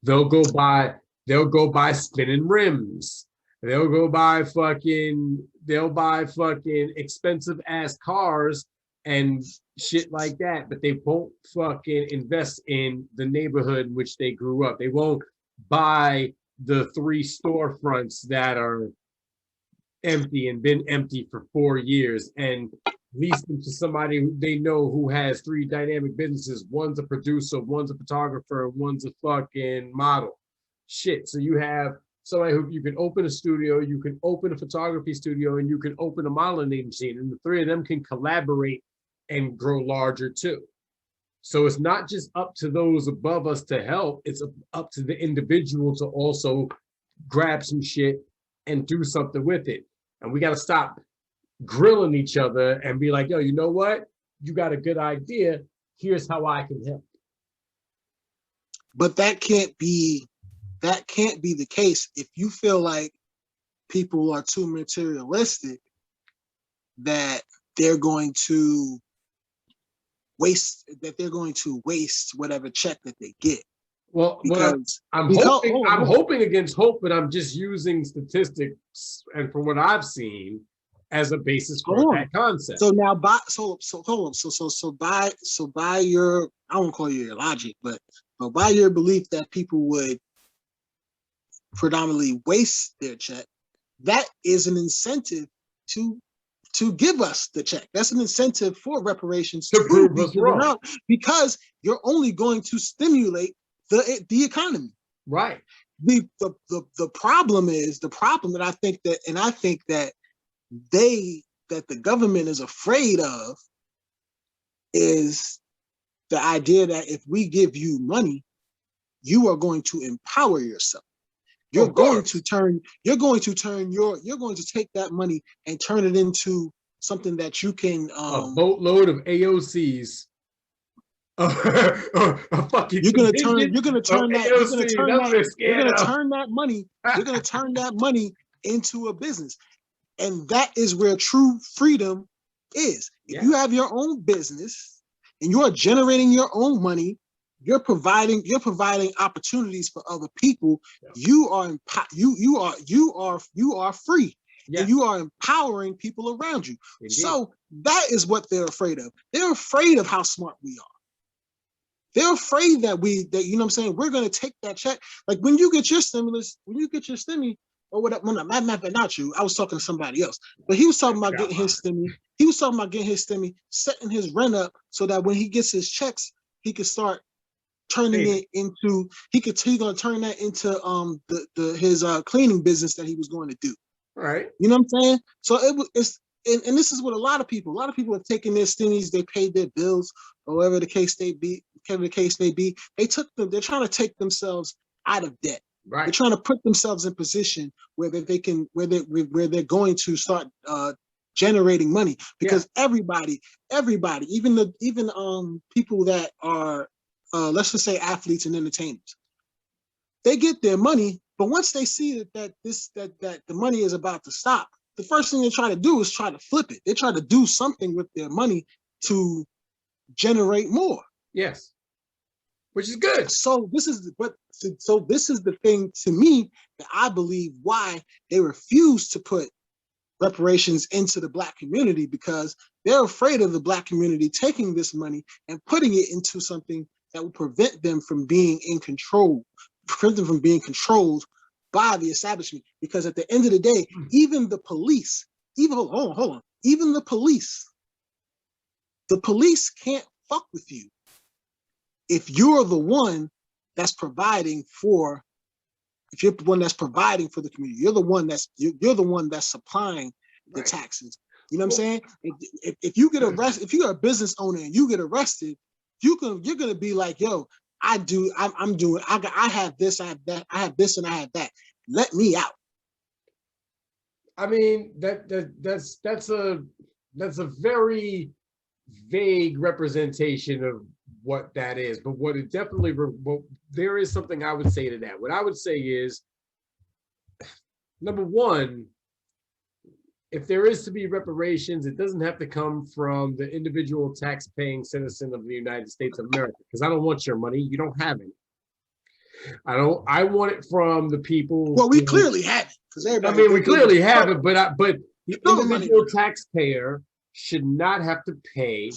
They'll go buy spinning rims. They'll buy fucking expensive ass cars and shit like that, but they won't fucking invest in the neighborhood in which they grew up. They won't buy the 3 storefronts that are empty and been empty for 4 years and lease them to somebody who they know who has 3 dynamic businesses. One's a producer, one's a photographer, one's a fucking model. Shit. So you have somebody who you can open a studio, you can open a photography studio, and you can open a modeling agency, and the 3 of them can collaborate and grow larger too. So it's not just up to those above us to help, it's up to the individual to also grab some shit and do something with it. And we got to stop grilling each other and be like, yo, you know what? You got a good idea. Here's how I can help. But that can't be the case if you feel like people are too materialistic, that they're going to waste whatever check that they get. Well, because I'm hoping against hope, but I'm just using statistics and from what I've seen as a basis for that concept. So now buy your, I won't call you your logic, but by your belief that people would predominantly waste their check, that is an incentive to give us the check. That's an incentive for reparations to prove us wrong, because you're only going to stimulate the economy. Right. The problem that I think that the government is afraid of is the idea that if we give you money, you are going to empower yourself. You're going to take that money and turn it into something that you can a boatload of AOCs. You're gonna turn that money into a business. And that is where true freedom is. If you have your own business and you are generating your own money, you're providing opportunities for other people. You are free, and you are empowering people around you. Indeed. So that is what they're afraid of. They're afraid of how smart we are. They're afraid that you know what I'm saying, we're going to take that check. Like when you get your stimulus, or whatever, not you, I was talking to somebody else, but he was talking about getting his stimmy. He was talking about getting his stimmy, setting his rent up so that when he gets his checks, he could start turning it into, he's going to turn that into his cleaning business that he was going to do. Right. You know what I'm saying? So it's and this is what a lot of people have taken their stimmies, they paid their bills, or whatever the case may be. They're trying to take themselves out of debt. Right. They're trying to put themselves in position where they're going to start generating money, because everybody, even people that are let's just say athletes and entertainers, they get their money, but once they see that the money is about to stop, the first thing they try to do is try to flip it. They try to do something with their money to generate more. Yes. Which is good. So this is the thing to me that I believe why they refuse to put reparations into the Black community, because they're afraid of the Black community taking this money and putting it into something that will prevent them from being in control, prevent them from being controlled by the establishment. Because at the end of the day, even the police, even the police can't fuck with you if you're the one that's providing for, the community. You're the one that's supplying the taxes. You know what I'm saying? If you get arrested, if you're a business owner and you get arrested, you're gonna be like, yo, I have this, I have that, I have this, and I have that. Let me out. I mean, that's a very vague representation of what that is. But what it definitely, there is something I would say to that. What I would say is, number one, if there is to be reparations, it doesn't have to come from the individual tax-paying citizen of the United States of America, because I don't want your money. You don't have it. I want it from the people. Well, we clearly have it, because everybody. I mean, we clearly have it, but the individual taxpayer should not have to pay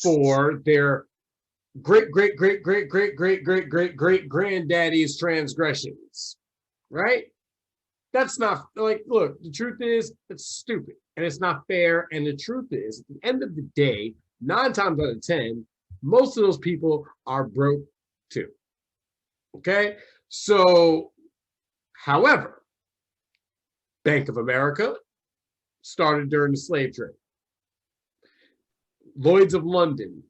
for their great granddaddy's transgressions, right? That's not, like, look, the truth is, it's stupid and it's not fair. And the truth is, at the end of the day, 9 times out of 10, most of those people are broke too. Okay? So, however, Bank of America started during the slave trade. Lloyd's of London,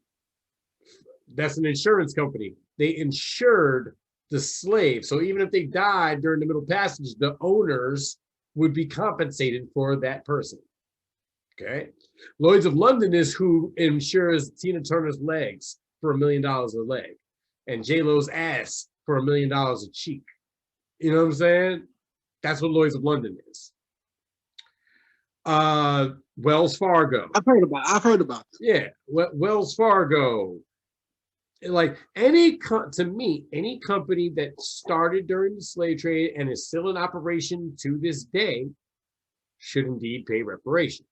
that's an insurance company. They insured the slave. So even if they died during the Middle Passage, the owners would be compensated for that person. Okay. Lloyd's of London is who insures Tina Turner's legs for $1 million a leg, and J-Lo's ass for $1 million a cheek. You know what I'm saying? That's what Lloyd's of London is. Wells Fargo. I've heard about it. Yeah, Wells Fargo. Like any company that started during the slave trade and is still in operation to this day should indeed pay reparations.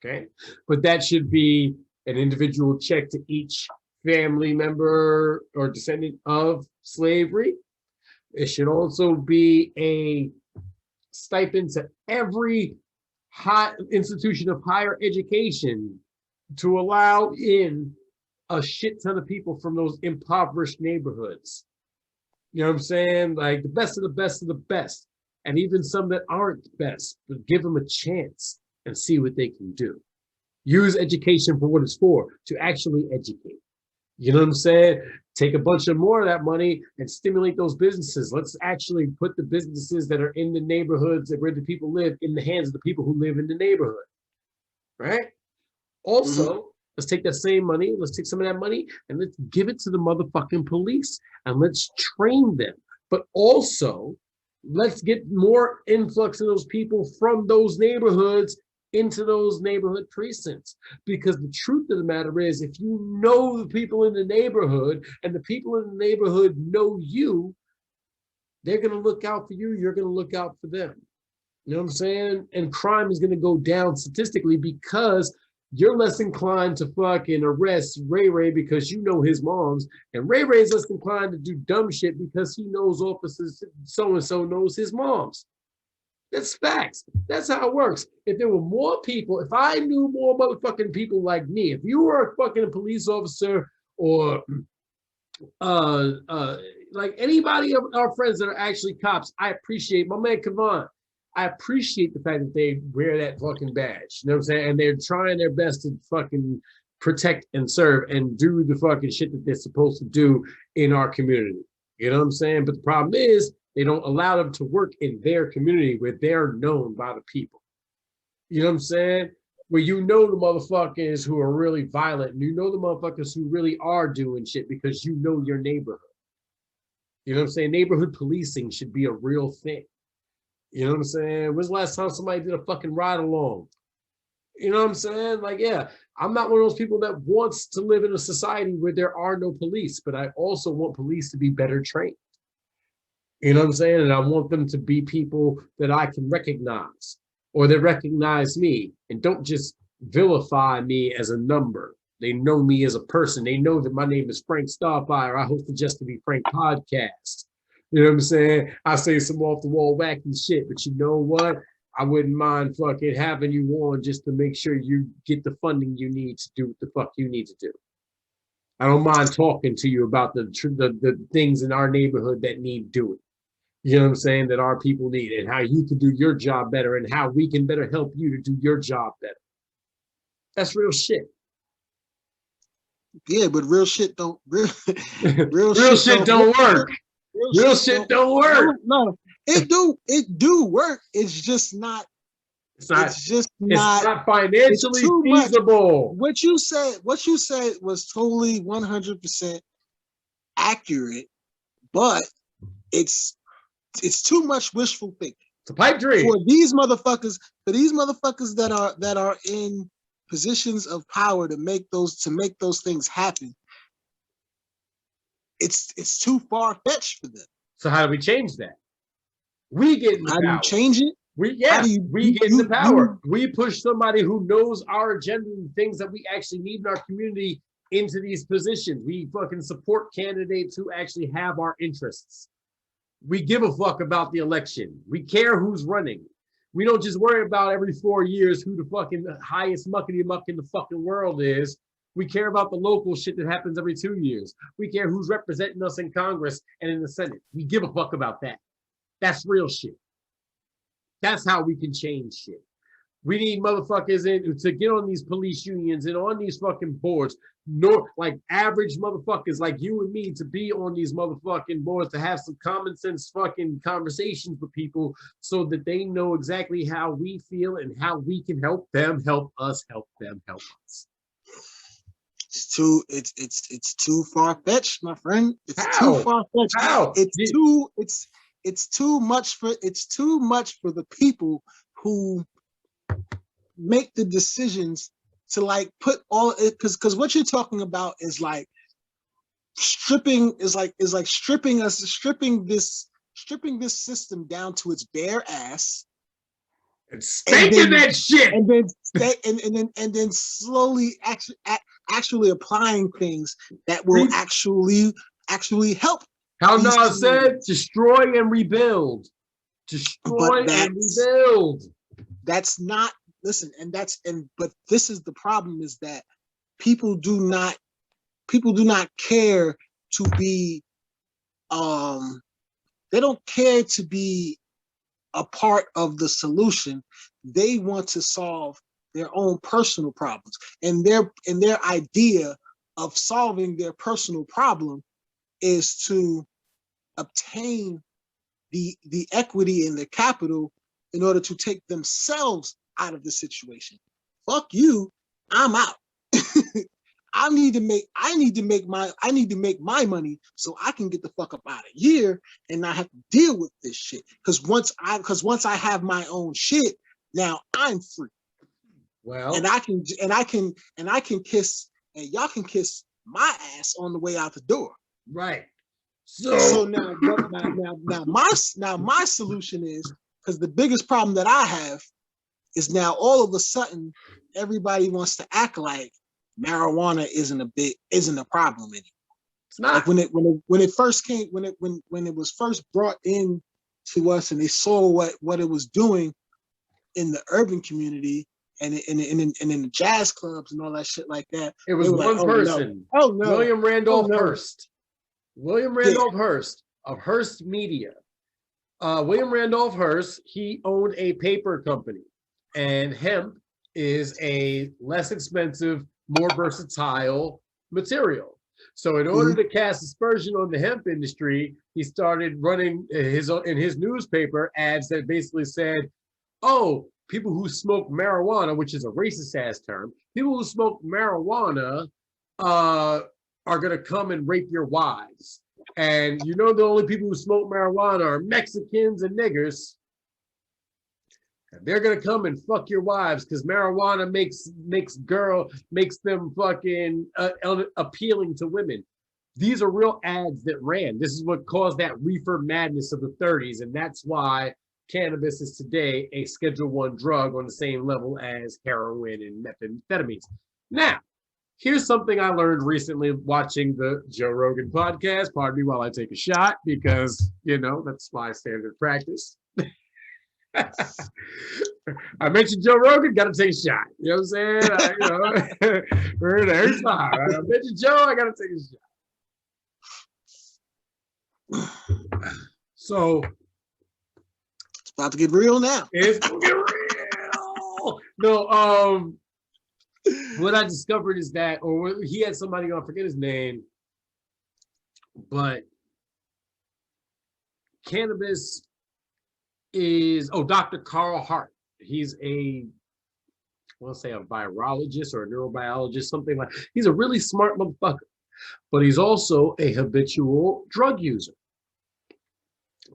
Okay, but that should be an individual check to each family member or descendant of slavery. It should also be a stipend to every institution of higher education to allow in a shit ton of people from those impoverished neighborhoods. You know what I'm saying? Like the best of the best of the best. And even some that aren't the best, but give them a chance and see what they can do. Use education for what it's for, to actually educate. You know what I'm saying? Take a bunch of more of that money and stimulate those businesses. Let's actually put the businesses that are in the neighborhoods where the people live in the hands of the people who live in the neighborhood, right? Also, let's take that same money, let's take some of that money and let's give it to the motherfucking police and let's train them. But also, let's get more influx of those people from those neighborhoods into those neighborhood precincts. Because the truth of the matter is, if you know the people in the neighborhood and the people in the neighborhood know you, they're going to look out for you, you're going to look out for them. You know what I'm saying? And crime is going to go down statistically because you're less inclined to fucking arrest Ray Ray because you know his moms, and Ray Ray's less inclined to do dumb shit because he knows officers so-and-so knows his moms. That's facts. That's how it works. If there were more people, if I knew more motherfucking people like me, if you were a fucking police officer or like anybody of our friends that are actually cops, I appreciate my man Kavan. I appreciate the fact that they wear that fucking badge. You know what I'm saying? And they're trying their best to fucking protect and serve and do the fucking shit that they're supposed to do in our community. You know what I'm saying? But the problem is they don't allow them to work in their community where they're known by the people. You know what I'm saying? Where you know the motherfuckers who are really violent and you know the motherfuckers who really are doing shit because you know your neighborhood. You know what I'm saying? Neighborhood policing should be a real thing. You know what I'm saying? When's the last time somebody did a fucking ride along? You know what I'm saying? Like, yeah, I'm not one of those people that wants to live in a society where there are no police, but I also want police to be better trained. You know what I'm saying? And I want them to be people that I can recognize or that recognize me and don't just vilify me as a number. They know me as a person. They know that my name is Frank Starfire. I host the Just to Be Frank podcast. You know what I'm saying? I say some off the wall wacky shit, but you know what? I wouldn't mind fucking having you on just to make sure you get the funding you need to do what the fuck you need to do. I don't mind talking to you about the things in our neighborhood that need doing. You know what I'm saying? That our people need and how you can do your job better and how we can better help you to do your job better. That's real shit. Yeah, but real shit don't real shit don't work. Real shit don't work. No, it do work. It's just not it's just not. It's not financially too feasible. Much. What you said was totally 100% accurate, but it's too much wishful thinking. It's a pipe dream for these motherfuckers. that are in positions of power to make those things happen. It's too far fetched for them. So how do we change that? We get in the How power. do you change it? We get in the power. We push somebody who knows our agenda and things that we actually need in our community into these positions. We fucking support candidates who actually have our interests. We give a fuck about the election. We care who's running. We don't just worry about every 4 years who the fucking highest muckety muck in the fucking world is. We care about the local shit that happens every 2 years. We care who's representing us in Congress and in the Senate. We give a fuck about that. That's real shit. That's how we can change shit. We need motherfuckers in to get on these police unions and on these fucking boards. No, like average motherfuckers like you and me to be on these motherfucking boards, to have some common sense fucking conversations with people so that they know exactly how we feel and how we can help them, help us, help them, help us. It's too far fetched, my friend. It's How? too far fetched. How? It's too much for the people who make the decisions to like put all it, because what you're talking about is like stripping this system down to its bare ass and stinking that shit and then slowly actually applying things that will actually help. How Nadal said, destroy and rebuild. Destroy and rebuild. That's not, listen, but this is the problem, is that people do not care to be, they don't care to be a part of the solution. They want to solve their own personal problems. And their idea of solving their personal problem is to obtain the equity and the capital in order to take themselves out of the situation. Fuck you, I'm out. I need to make my money so I can get the fuck up out of here and not have to deal with this shit. Because once I have my own shit, now I'm free. Well, and I can kiss, and y'all can kiss my ass on the way out the door. Right. So now my solution is, because the biggest problem that I have is now all of a sudden everybody wants to act like marijuana isn't a problem anymore. It's not. Like when it was first brought in to us and they saw what it was doing in the urban community and in the jazz clubs and all that shit like that. It was one person. Oh no. William Randolph Hearst. William Randolph Hearst of Hearst Media. William Randolph Hearst, he owned a paper company, and hemp is a less expensive, more versatile material. So in order to cast aspersion on the hemp industry, he started running in his newspaper ads that basically said, oh, people who smoke marijuana, which is a racist ass term, people who smoke marijuana are gonna come and rape your wives. And you know the only people who smoke marijuana are Mexicans and niggers. And they're gonna come and fuck your wives because marijuana makes them fucking appealing to women. These are real ads that ran. This is what caused that reefer madness of the 30s, and that's why cannabis is today a Schedule I drug on the same level as heroin and methamphetamines. Now, here's something I learned recently watching the Joe Rogan podcast. Pardon me while I take a shot, because, you know, that's my standard practice. I mentioned Joe Rogan, got to take a shot. You know what I'm saying? Every time I mentioned Joe, I got to take a shot. So it's about to get real now. It's gonna get real. No, what I discovered is that, or he had somebody, I forget his name, but cannabis is, Dr. Carl Hart. he's let's say a virologist or a neurobiologist, something like. He's a really smart motherfucker, but he's also a habitual drug user,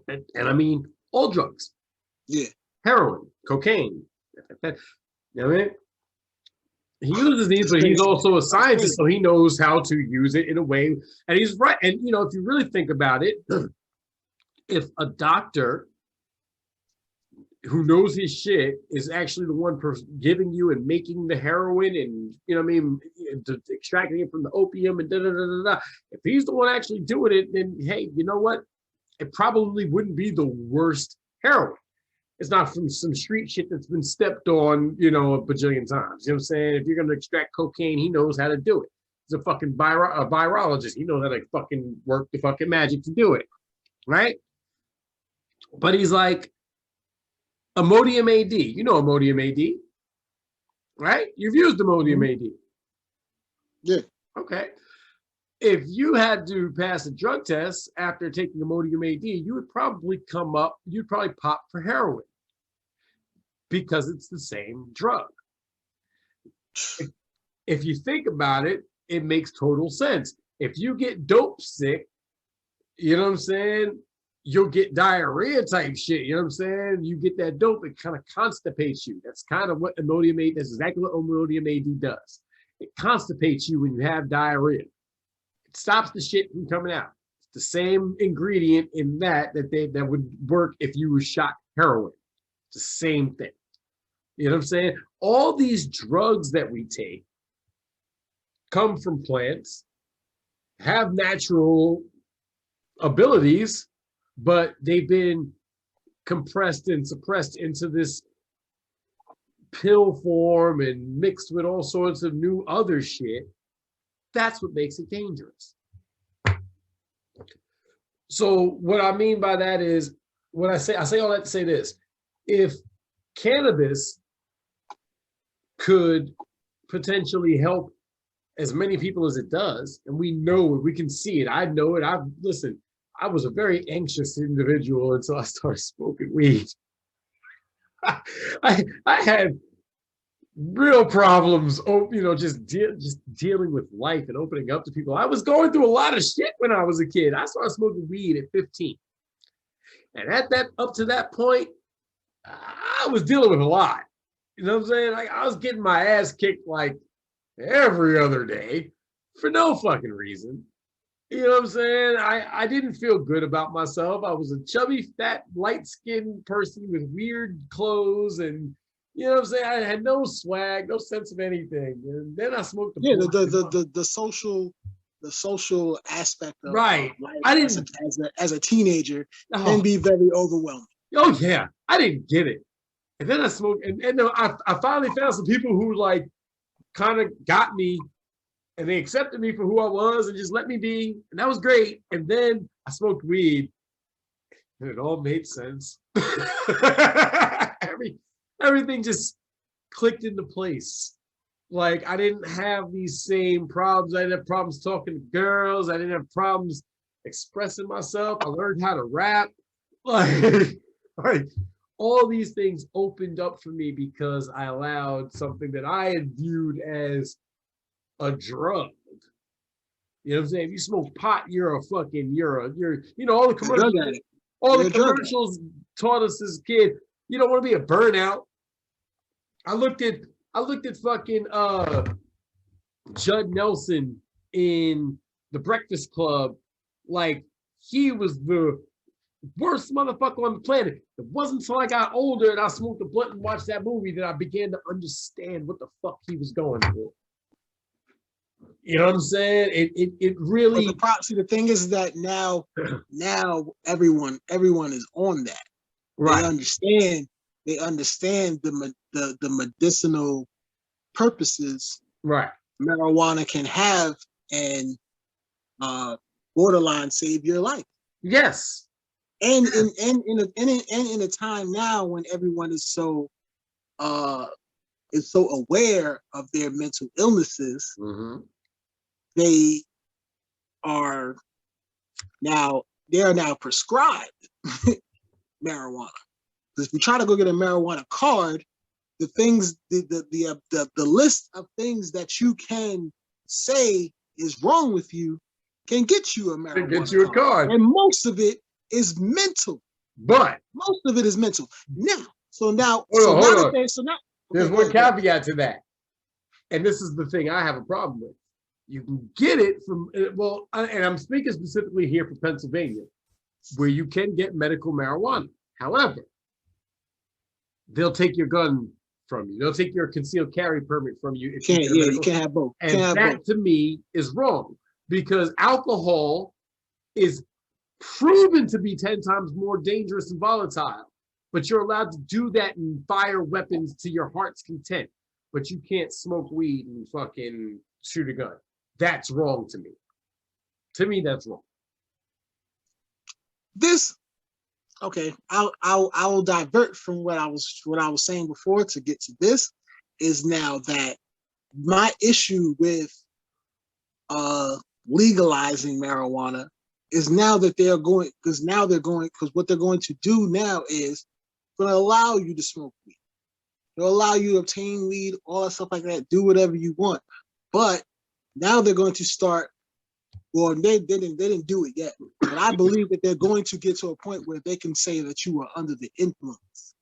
and I mean all drugs. Yeah. Heroin, cocaine. You know what I mean? He uses these, but he's also a scientist, so he knows how to use it in a way. And he's right. And you know, if you really think about it, if a doctor who knows his shit is actually the one giving you and making the heroin and, you know what I mean, extracting it from the opium and da-da-da-da-da. If he's the one actually doing it, then, hey, you know what? It probably wouldn't be the worst heroin. It's not from some street shit that's been stepped on, you know, a bajillion times. You know what I'm saying? If you're going to extract cocaine, he knows how to do it. He's a fucking virologist. He knows how to fucking work the fucking magic to do it, right? But he's like, Imodium AD. You know Imodium AD, right? You've used Imodium AD. Yeah. Okay. If you had to pass a drug test after taking Imodium AD, you would probably you'd probably pop for heroin because it's the same drug. If you think about it, it makes total sense. If you get dope sick, you know what I'm saying? You'll get diarrhea type shit. You know what I'm saying? You get that dope, it kind of constipates you. That's kind of what Imodium AD, that's exactly what Imodium AD does. It constipates you when you have diarrhea. It stops the shit from coming out. It's the same ingredient in that would work if you were shot heroin. It's the same thing. You know what I'm saying? All these drugs that we take come from plants, have natural abilities, but they've been compressed and suppressed into this pill form and mixed with all sorts of new other shit. That's what makes it dangerous. So what I mean by that is, I say all that to say this: if cannabis could potentially help as many people as it does, and we know it, we can see it. I know it. I was a very anxious individual until I started smoking weed. I had real problems, you know, just dealing with life and opening up to people. I was going through a lot of shit when I was a kid. I started smoking weed at 15. And up to that point, I was dealing with a lot. You know what I'm saying? Like, I was getting my ass kicked like every other day for no fucking reason. You know what I'm saying? I didn't feel good about myself. I was a chubby, fat, light-skinned person with weird clothes, and you know what I'm saying? I had no swag, no sense of anything. And then I smoked the social aspect of right. Life I didn't as a teenager can be very overwhelming. Oh yeah, I didn't get it. And then I smoked, and I finally found some people who like kind of got me. And they accepted me for who I was and just let me be. And that was great. And then I smoked weed and it all made sense. Everything just clicked into place. Like, I didn't have these same problems. I didn't have problems talking to girls. I didn't have problems expressing myself. I learned how to rap. Like all these things opened up for me because I allowed something that I had viewed as a drug. You know what I'm saying? If you smoke pot, you're you know, all the commercials taught us as a kid, you don't want to be a burnout. I looked at fucking Judd Nelson in The Breakfast Club like he was the worst motherfucker on the planet. It wasn't until I got older and I smoked a blunt and watched that movie that I began to understand what the fuck he was going for. You know what I'm saying? It really. See, the thing is that now everyone is on that. Right. They understand the medicinal purposes. Right. Marijuana can have and borderline save your life. Yes. And in a time now when everyone is so aware of their mental illnesses. Mm-hmm. They are now prescribed marijuana. Because if you try to go get a marijuana card, the things, the list of things that you can say is wrong with you can get you a marijuana get you a card. And most of it is mental. But most of it is mental. Now, hold on. There's one caveat to that. And this is the thing I have a problem with. You can get it from, well, and I'm speaking specifically here for Pennsylvania, where you can get medical marijuana. However, they'll take your gun from you. They'll take your concealed carry permit from you. If you can't have both. And that to me is wrong, because alcohol is proven to be 10 times more dangerous and volatile, but you're allowed to do that and fire weapons to your heart's content, but you can't smoke weed and fucking shoot a gun. That's wrong to me. To me, that's wrong. Okay, I'll divert from what I was saying before to get to this. Is now that my issue with legalizing marijuana is now that because what they're going to do now is going to allow you to smoke weed. They'll allow you to obtain weed, all that stuff like that, do whatever you want. But now they're going to start, well, they didn't do it yet, but I believe that they're going to get to a point where they can say that you are under the influence.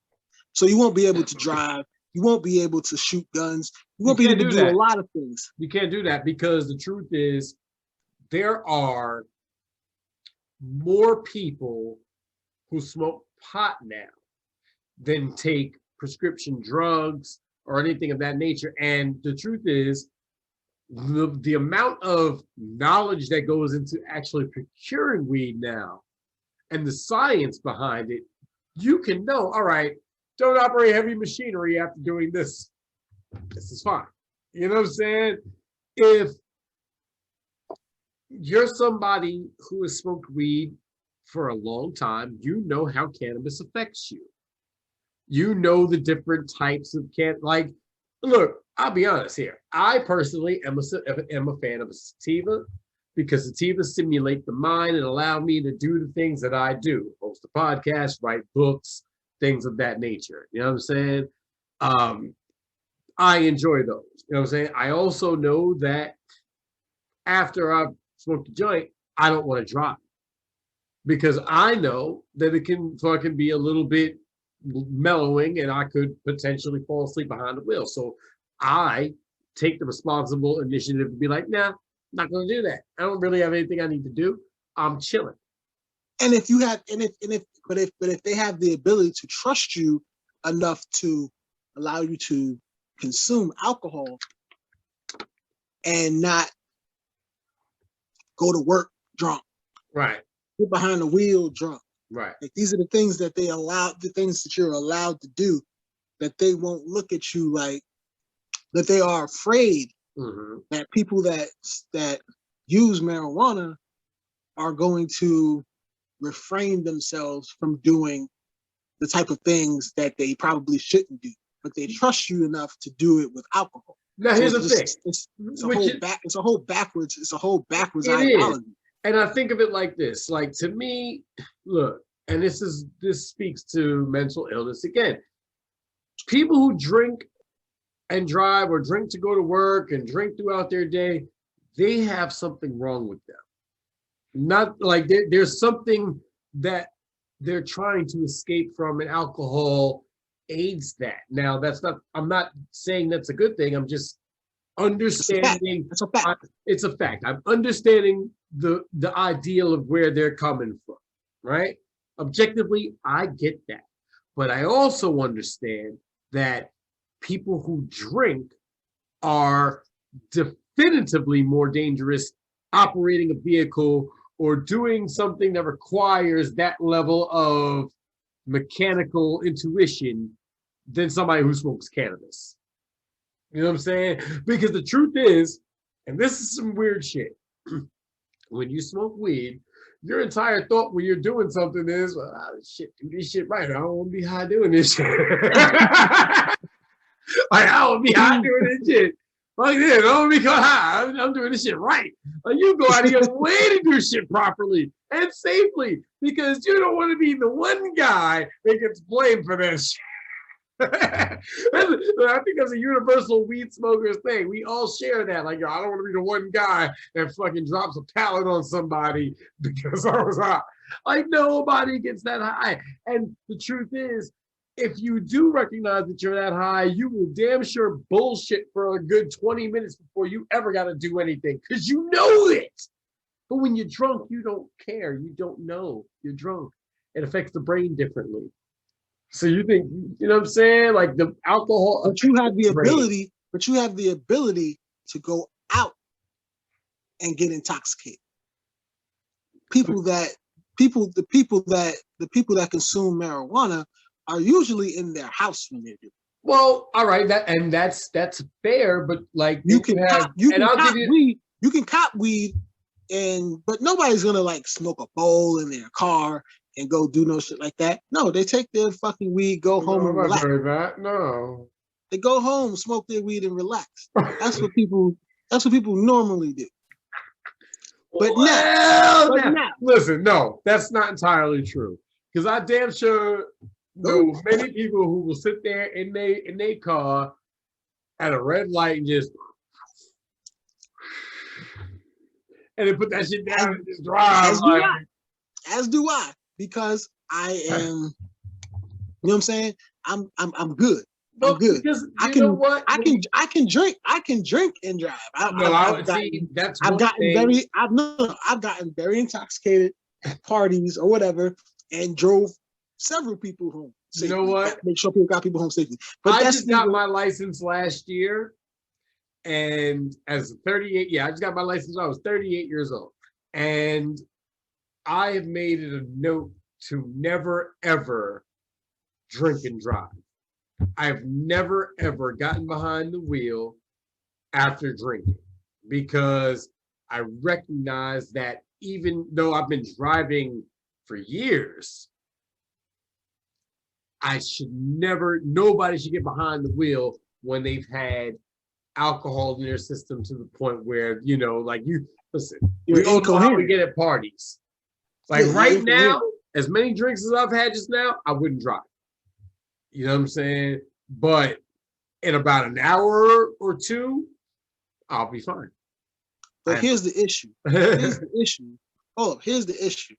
So you won't be able to drive, you won't be able to shoot guns, you won't be able to do a lot of things. You can't do that, because the truth is there are more people who smoke pot now than take prescription drugs or anything of that nature. And the truth is, the amount of knowledge that goes into actually procuring weed now and the science behind it, you can know, all right, don't operate heavy machinery after doing this. This is fine. You know what I'm saying? If you're somebody who has smoked weed for a long time, you know how cannabis affects you. You know the different types of like, look, I'll be honest here. I personally am a fan of a sativa, because sativas stimulate the mind and allow me to do the things that I do. Host a podcast, write books, things of that nature. You know what I'm saying? I enjoy those. You know what I'm saying? I also know that after I've smoked a joint, I don't want to drive, because I know that it can fucking be a little bit mellowing and I could potentially fall asleep behind the wheel. So I take the responsible initiative to be like, nah, I'm not going to do that. I don't really have anything I need to do. I'm chilling. And if they have the ability to trust you enough to allow you to consume alcohol and not go to work drunk, right? Get behind the wheel drunk, right? Like, these are the things that the things that you're allowed to do, that they won't look at you like that. They are afraid that people that use marijuana are going to refrain themselves from doing the type of things that they probably shouldn't do, but they trust you enough to do it with alcohol. Now, here's the thing. It's a whole backwards ideology. And I think of it like this. Like, to me, look, and this speaks to mental illness again. People who drink and drive, or drink to go to work and drink throughout their day, they have something wrong with them. Not like there's something that they're trying to escape from, and alcohol aids that. Now, I'm not saying that's a good thing. I'm just understanding. It's a fact. It's a fact. I'm understanding the ideal of where they're coming from, right? Objectively, I get that. But I also understand that people who drink are definitively more dangerous operating a vehicle or doing something that requires that level of mechanical intuition than somebody who smokes cannabis. You know what I'm saying? Because the truth is, and this is some weird shit, when you smoke weed, your entire thought when you're doing something is, well, shit, do this shit right. I don't want to be high doing this shit. Like, I don't want to be high doing this shit. Like this, I don't want to be caught high. I'm doing this shit right. Like, you go out of your way to do shit properly and safely, because you don't want to be the one guy that gets blamed for this shit. I think that's a universal weed smokers thing. We all share that. Like, yo, I don't want to be the one guy that fucking drops a pallet on somebody because I was high. Like, nobody gets that high. And the truth is, if you do recognize that you're that high, you will damn sure bullshit for a good 20 minutes before you ever got to do anything because you know it. But when you're drunk, you don't care. You don't know you're drunk. It affects the brain differently. So you think, you know what I'm saying? Like the alcohol. But you have the ability, to go out and get intoxicated. The people that consume marijuana are usually in their house when they do. Well, all right, that's fair, but like you can cop weed, but nobody's gonna like smoke a bowl in their car and go do no shit like that. No, they take their fucking weed, go home and relax. No, they go home, smoke their weed, and relax. That's what people normally do. But now, listen, no, that's not entirely true. Because I damn sure know many people who will sit there in their car at a red light and just then put that shit down and just drive. As do I, because I am. You know what I'm saying? I'm good. I'm good. Because know what? I can drink and drive. I've gotten very intoxicated at parties or whatever, and drove several people home safely. You know what? Make sure people got people home safely. But I just got my license last year, and as 38, I just got my license when I was 38 years old, and I have made it a note to never ever drink and drive. I've never ever gotten behind the wheel after drinking because I recognize that even though I've been driving for years, nobody should get behind the wheel when they've had alcohol in their system to the point where, you know, like we all know how we get at parties. Like right now, as many drinks as I've had just now, I wouldn't drive. You know what I'm saying? But in about an hour or two, I'll be fine. But here's the issue. Here's the issue. Here's the issue.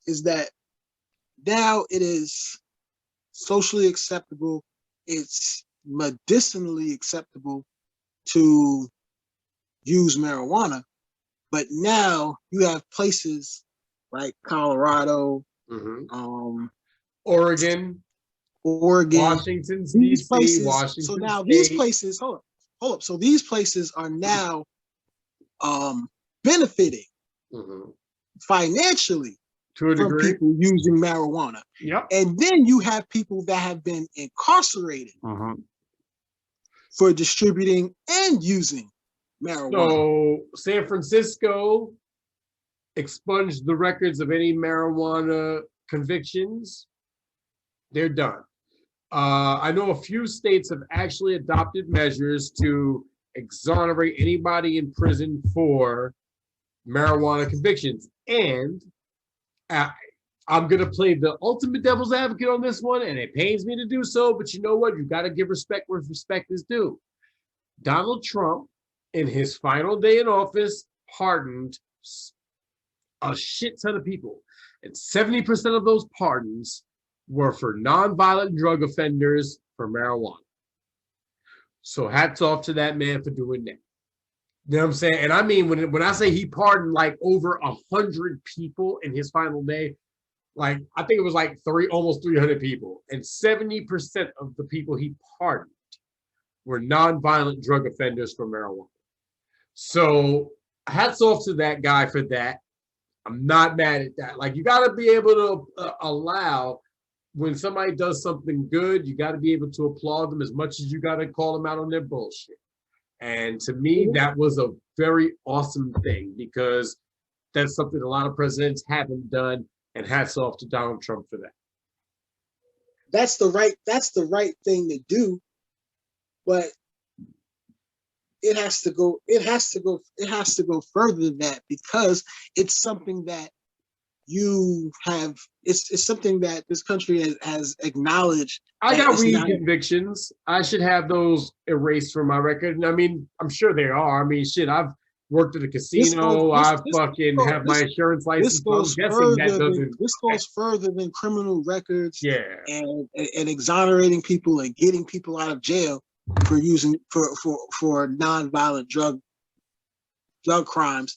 Is that now it is socially acceptable. It's medicinally acceptable to use marijuana. But now you have places like Colorado, Oregon, Washington, these places. Washington so now State. These places, hold up. So these places are now benefiting financially to a degree from people using marijuana. Yep. And then you have people that have been incarcerated for distributing and using marijuana. So San Francisco expunged the records of any marijuana convictions. They're done. I know a few states have actually adopted measures to exonerate anybody in prison for marijuana convictions. And I'm going to play the ultimate devil's advocate on this one, and it pains me to do so, but you know what? You got to give respect where respect is due. Donald Trump, in his final day in office, pardoned a shit ton of people. And 70% of those pardons were for nonviolent drug offenders for marijuana. So hats off to that man for doing that. You know what I'm saying? And I mean, when I say he pardoned like over 100 people in his final day, like I think it was like almost 300 people, and 70% of the people he pardoned were nonviolent drug offenders for marijuana. So hats off to that guy for that. I'm not mad at that. Like you got to be able to allow when somebody does something good, you got to be able to applaud them as much as you got to call them out on their bullshit. And to me, that was a very awesome thing because that's something a lot of presidents haven't done. And hats off to Donald Trump for that. That's the right thing to do, but it has to go further than that because it's something that you have it's something that this country has acknowledged. I got weed convictions. I should have those erased from my record. I mean, I'm sure they are. I mean, shit, I've worked at a casino. Have my insurance license. This goes further than criminal records. Yeah, and exonerating people and getting people out of jail for using for nonviolent drug crimes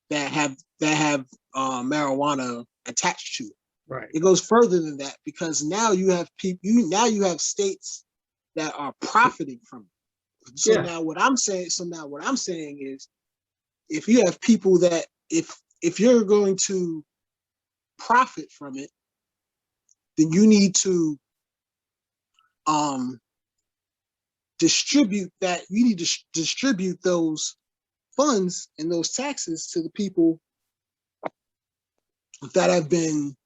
that have marijuana attached to it. Right. It goes further than that because now you have states that are profiting from it. So now what I'm saying is, if you have people that if you're going to profit from it, then you need to distribute that. You need to distribute those funds and those taxes to the people that have been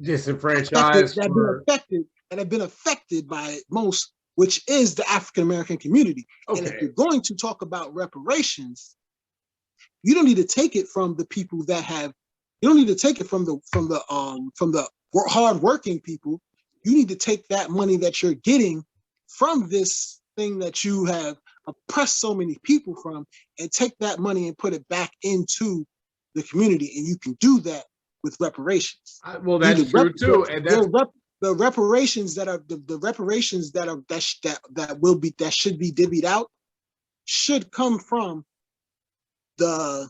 disenfranchised, that have been affected by it most, which is the African American community. Okay. And if you're going to talk about reparations, you don't need to take it from the people that have. You don't need to take it from the hardworking people. You need to take that money that you're getting from this thing that you have oppressed so many people from, and take that money and put it back into the community. And you can do that with reparations. Well, that's true too. And that's the reparations that should be divvied out should come from the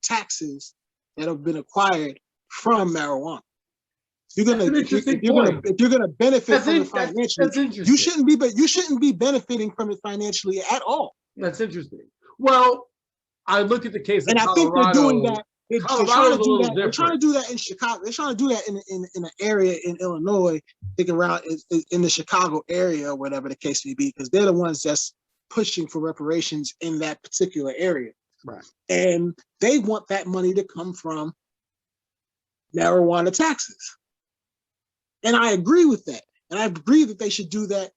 taxes that have been acquired from marijuana. If you're gonna benefit from it financially, you shouldn't be benefiting from it financially at all. That's interesting. Well, I look at the case of Colorado. I think they're doing that. They're trying to do that in Chicago. They're trying to do that in an area in Illinois, thinking around in the Chicago area or whatever the case may be, because they're the ones that's pushing for reparations in that particular area. Right. And they want that money to come from marijuana taxes. And I agree with that. And I agree that they should do that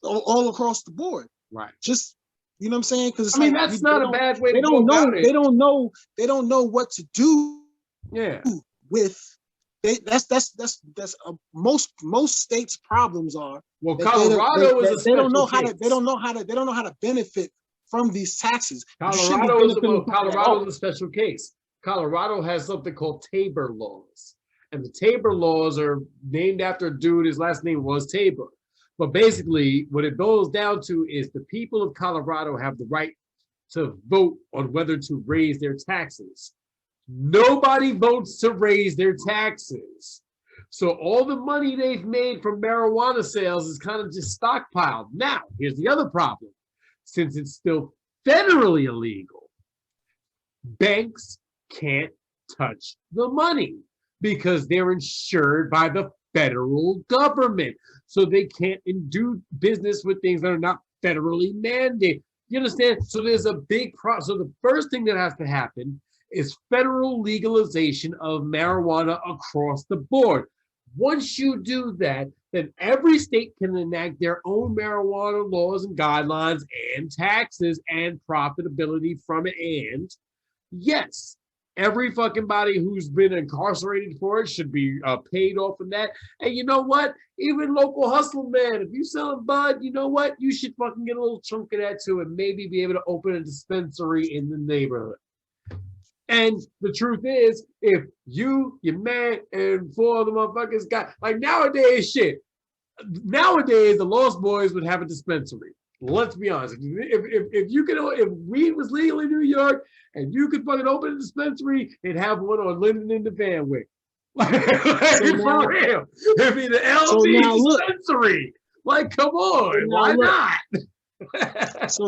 all across the board. Right. Just, you know what I'm saying? Because that's not a bad way to go about it. They don't know what to do. Yeah. With most states' problems are. Well, Colorado is a they don't know how to benefit from these taxes. Colorado is a special case. Colorado has something called Tabor Laws. And the Tabor Laws are named after a dude, his last name was Tabor. But basically, what it boils down to is the people of Colorado have the right to vote on whether to raise their taxes. Nobody votes to raise their taxes. So all the money they've made from marijuana sales is kind of just stockpiled. Now, here's the other problem. Since it's still federally illegal, banks can't touch the money because they're insured by the federal government. So they can't do business with things that are not federally mandated. You understand? So there's a big problem. So the first thing that has to happen is federal legalization of marijuana across the board. Once you do that, then every state can enact their own marijuana laws and guidelines and taxes and profitability from it. And yes, every fucking body who's been incarcerated for it should be paid off of that. And you know what? Even local hustle, man, if you selling bud, you know what? You should fucking get a little chunk of that too and maybe be able to open a dispensary in the neighborhood. And the truth is, if you, your man, and 4 other motherfuckers got, like nowadays, the Lost Boys would have a dispensary. Let's be honest. If weed was legal in New York and you could fucking open a dispensary, they'd have one on Linden in the Vanwick. Like, for real. It'd be the LB dispensary. Like, come on, why not? So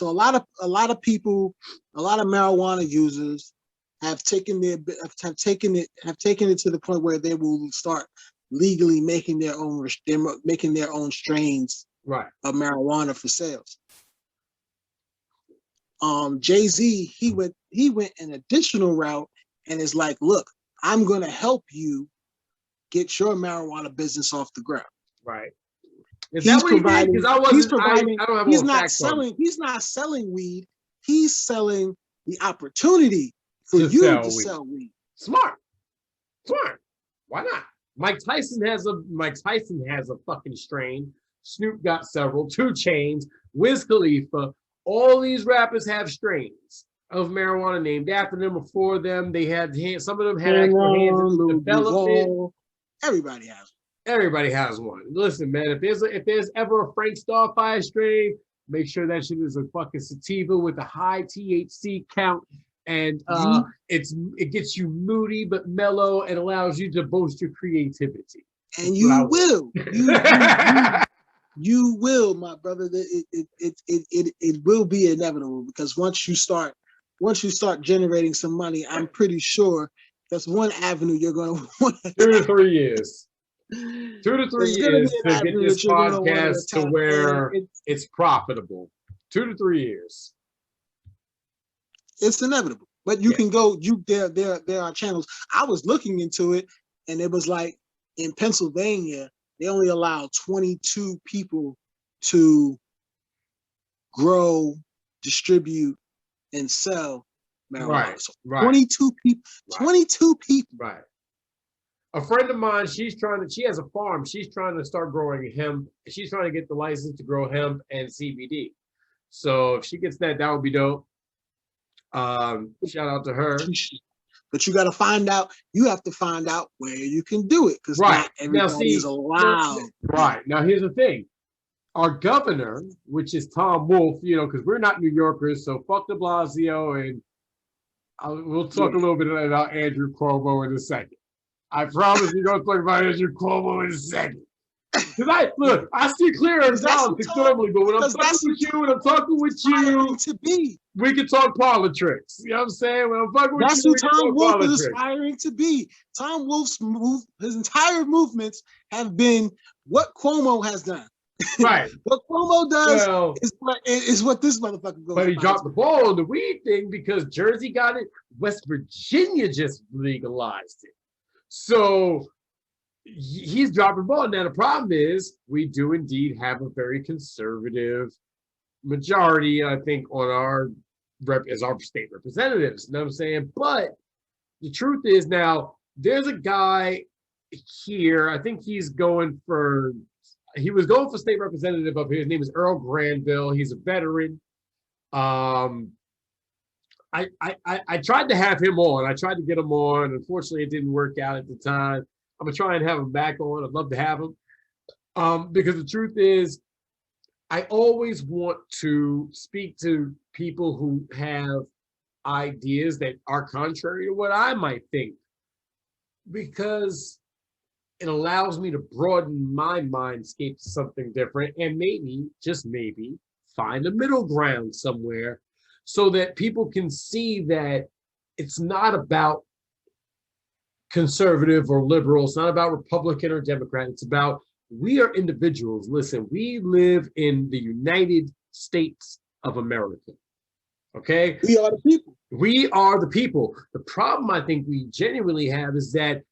a lot of people, a lot of marijuana users have taken it to the point where they will start legally making their own strains of marijuana for sales. Jay-Z, he went an additional route and is like, look, I'm going to help you get your marijuana business off the ground. Right. Is that what he did? Because I don't have he's not selling weed. He's selling the opportunity for To you sell to weed. sell weed. Smart. Why not? Mike Tyson has a fucking strain. Snoop got several. 2 Chainz, Wiz Khalifa. All these rappers have strains of marijuana named after them or for them. They had some of them had actual hands in the development. Everybody has one. Everybody has one. Listen, man, if there's ever a Frank Starfire strain, make sure that shit is a fucking sativa with a high THC count. And it gets you moody but mellow and allows you to boast your creativity. And you will. You will, my brother. It will be inevitable, because once you start generating some money, I'm pretty sure that's one avenue you're going to want. 2 to 3 years. 2 to 3 years to get this podcast to where it's profitable. 2 to 3 years. It's inevitable, but you can go. There are channels. I was looking into it, and it was like in Pennsylvania, they only allow 22 people to grow, distribute, and sell marijuana. Right, So right. 22 people. Right. 22 people. Right. A friend of mine, she has a farm. She's trying to start growing hemp. She's trying to get the license to grow hemp and CBD. So if she gets that would be dope. Shout out to her. But you got to find out. You have to find out where you can do it, because not everybody is allowed. Right. Now here's the thing. Our governor, which is Tom Wolf, because we're not New Yorkers, so fuck de Blasio, and we'll talk a little bit about Andrew Cuomo in a second. I promise we're going to talk about Andrew Cuomo in a second. Because I see clear as politics normally, but when I'm talking with you, we can talk politics. You know what I'm saying? When I'm fucking with that's you, who Tom Wolf is aspiring to be. Tom Wolf's his entire movements have been what Cuomo has done. Right. What Cuomo does is what this motherfucker goes. But he dropped the ball on the weed thing because Jersey got it. West Virginia just legalized it. So he's dropping the ball. Now the problem is we do indeed have a very conservative majority, I think, on our as our state representatives. You know what I'm saying? But the truth is, now there's a guy here. I think he was going for state representative up here. His name is Earl Granville. He's a veteran. I tried to have him on. I tried to get him on. Unfortunately, it didn't work out at the time. I'm gonna try and have him back on. I'd love to have him. Because the truth is, I always want to speak to people who have ideas that are contrary to what I might think, because it allows me to broaden my mindscape to something different, and maybe, just maybe, find a middle ground somewhere so that people can see that it's not about conservative or liberal. It's not about Republican or Democrat. It's about, we are individuals. Listen, we live in the United States of America. Okay? We are the people. We are the people. The problem I think we genuinely have is that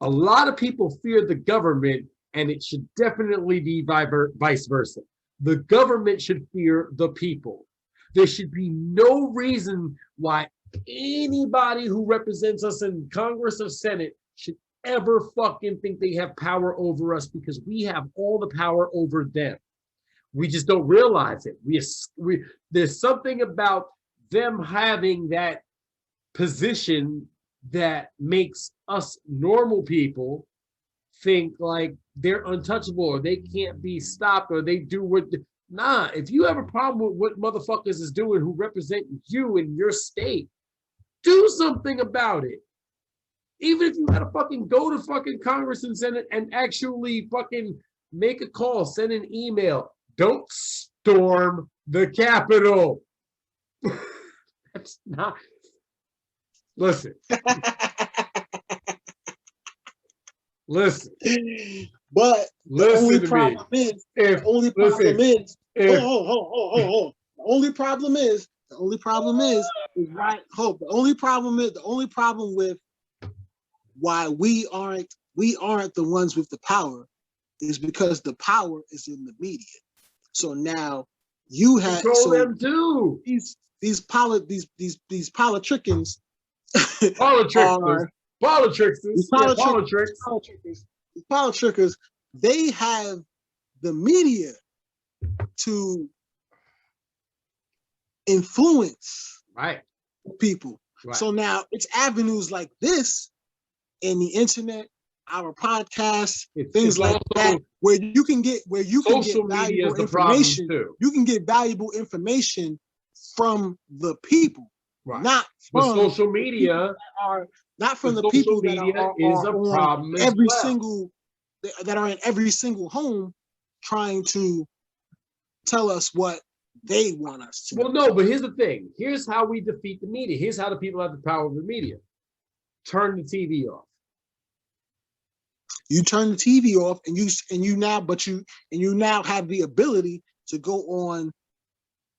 a lot of people fear the government, and it should definitely be vice versa. The government should fear the people. There should be no reason why anybody who represents us in Congress or Senate should ever fucking think they have power over us, because we have all the power over them. We just don't realize it. There's something about them having that position that makes us normal people think like they're untouchable, or they can't be stopped, or they do what. Nah, if you have a problem with what motherfuckers is doing who represent you in your state, do something about it. Even if you gotta fucking go to fucking Congress and Senate and actually fucking make a call, send an email. Don't storm the Capitol. That's not. Listen. Listen. But the only problem is, the only problem with why we aren't the ones with the power is because the power is in the media. So now you have them too. These politicians Politricksters. These politrickers, they have the media to influence people. Right. So now it's avenues like this in the internet, our podcasts, things like that, where you can get valuable information. You can get valuable information from the people, not from social media. Not from the people that are on that are in every single home trying to tell us what they want us to. Well, no, but here's the thing. Here's how we defeat the media. Here's how the people have the power of the media. Turn the TV off. You turn the TV off, and you now have the ability to go on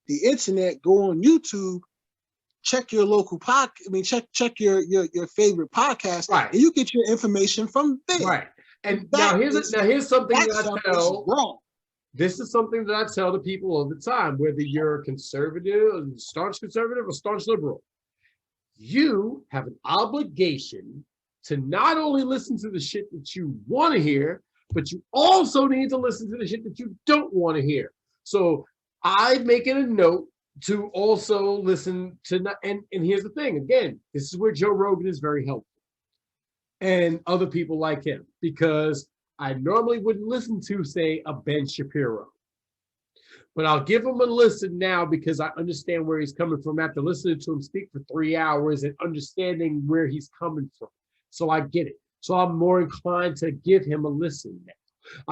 the internet, go on YouTube, check your local check your favorite podcast, and you get your information from there. Right. And here's something that I tell. Wrong. This is something that I tell the people all the time, whether you're a conservative, staunch conservative, or staunch liberal. You have an obligation to not only listen to the shit that you want to hear, but you also need to listen to the shit that you don't want to hear. So I make it a note to also listen to, and here's the thing, again, this is where Joe Rogan is very helpful and other people like him, because I normally wouldn't listen to, say, a Ben Shapiro, but I'll give him a listen now because I understand where he's coming from after listening to him speak for 3 hours and understanding where he's coming from. So I get it. So I'm more inclined to give him a listen now.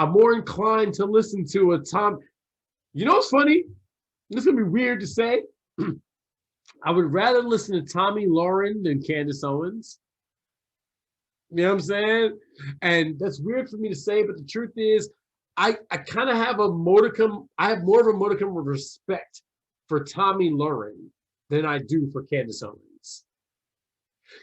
I'm more inclined to listen to a Tom. You know what's funny? This is going to be weird to say. I would rather listen to Tommy Lauren than Candace Owens. You know what I'm saying? And that's weird for me to say, but the truth is, I kind of have I have more of a modicum of respect for Tommy Lauren than I do for Candace Owens.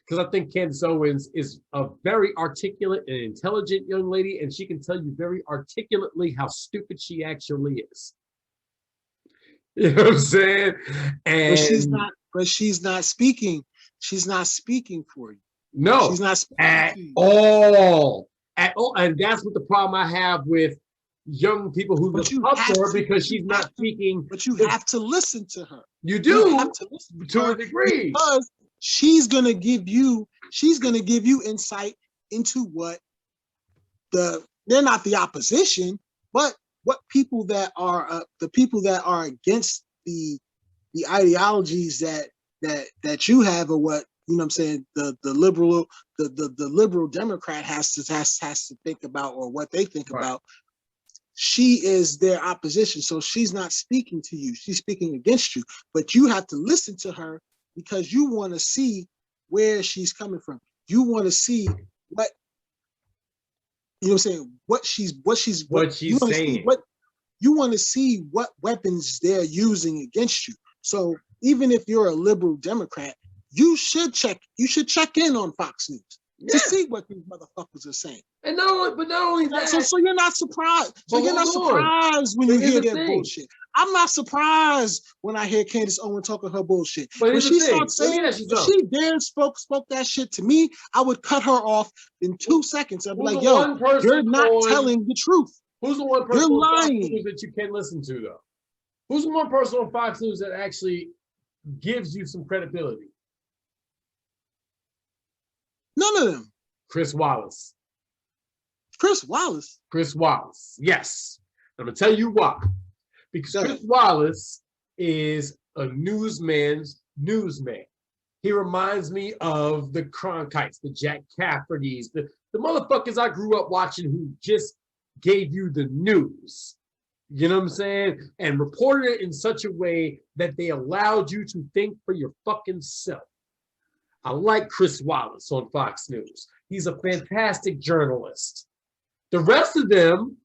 Because I think Candace Owens is a very articulate and intelligent young lady, and she can tell you very articulately how stupid she actually is. You know what I'm saying? And but she's not speaking. She's not speaking for you. No, she's not speaking at all. At all. And that's what the problem I have with young people who look up to her, because she's not speaking. But you have to listen to her. You do, you have to listen to a degree. Because she's gonna give you insight into what they're not the opposition, but what people that are the people that are against the ideologies that you have, or what, you know what I'm saying, the liberal Democrat has to think about, or what they think about. She is their opposition, so she's not speaking to you. She's speaking against you, but you have to listen to her because you want to see where she's coming from. You want to see what, you know what I'm saying, what she's saying. You want to see what weapons they're using against you. So even if you're a liberal Democrat, you should check in on Fox News to see what these motherfuckers are saying. And not only that. So you're not surprised. So you're not surprised when you hear their bullshit. I'm not surprised when I hear Candace Owens talking her bullshit. But when she starts saying, if she dared spoke that shit to me, I would cut her off in 2 seconds. I'd be like, yo, you're not telling the truth. Who's the one person on Fox News that you can listen to, though? Who's the one person on Fox News that actually gives you some credibility? None of them. Chris Wallace. Chris Wallace? Chris Wallace, yes. I'm going to tell you why. Because Chris Wallace is a newsman's newsman. He reminds me of the Cronkites, the Jack Caffertys, the motherfuckers I grew up watching who just gave you the news. You know what I'm saying? And reported it in such a way that they allowed you to think for your fucking self. I like Chris Wallace on Fox News. He's a fantastic journalist. The rest of them,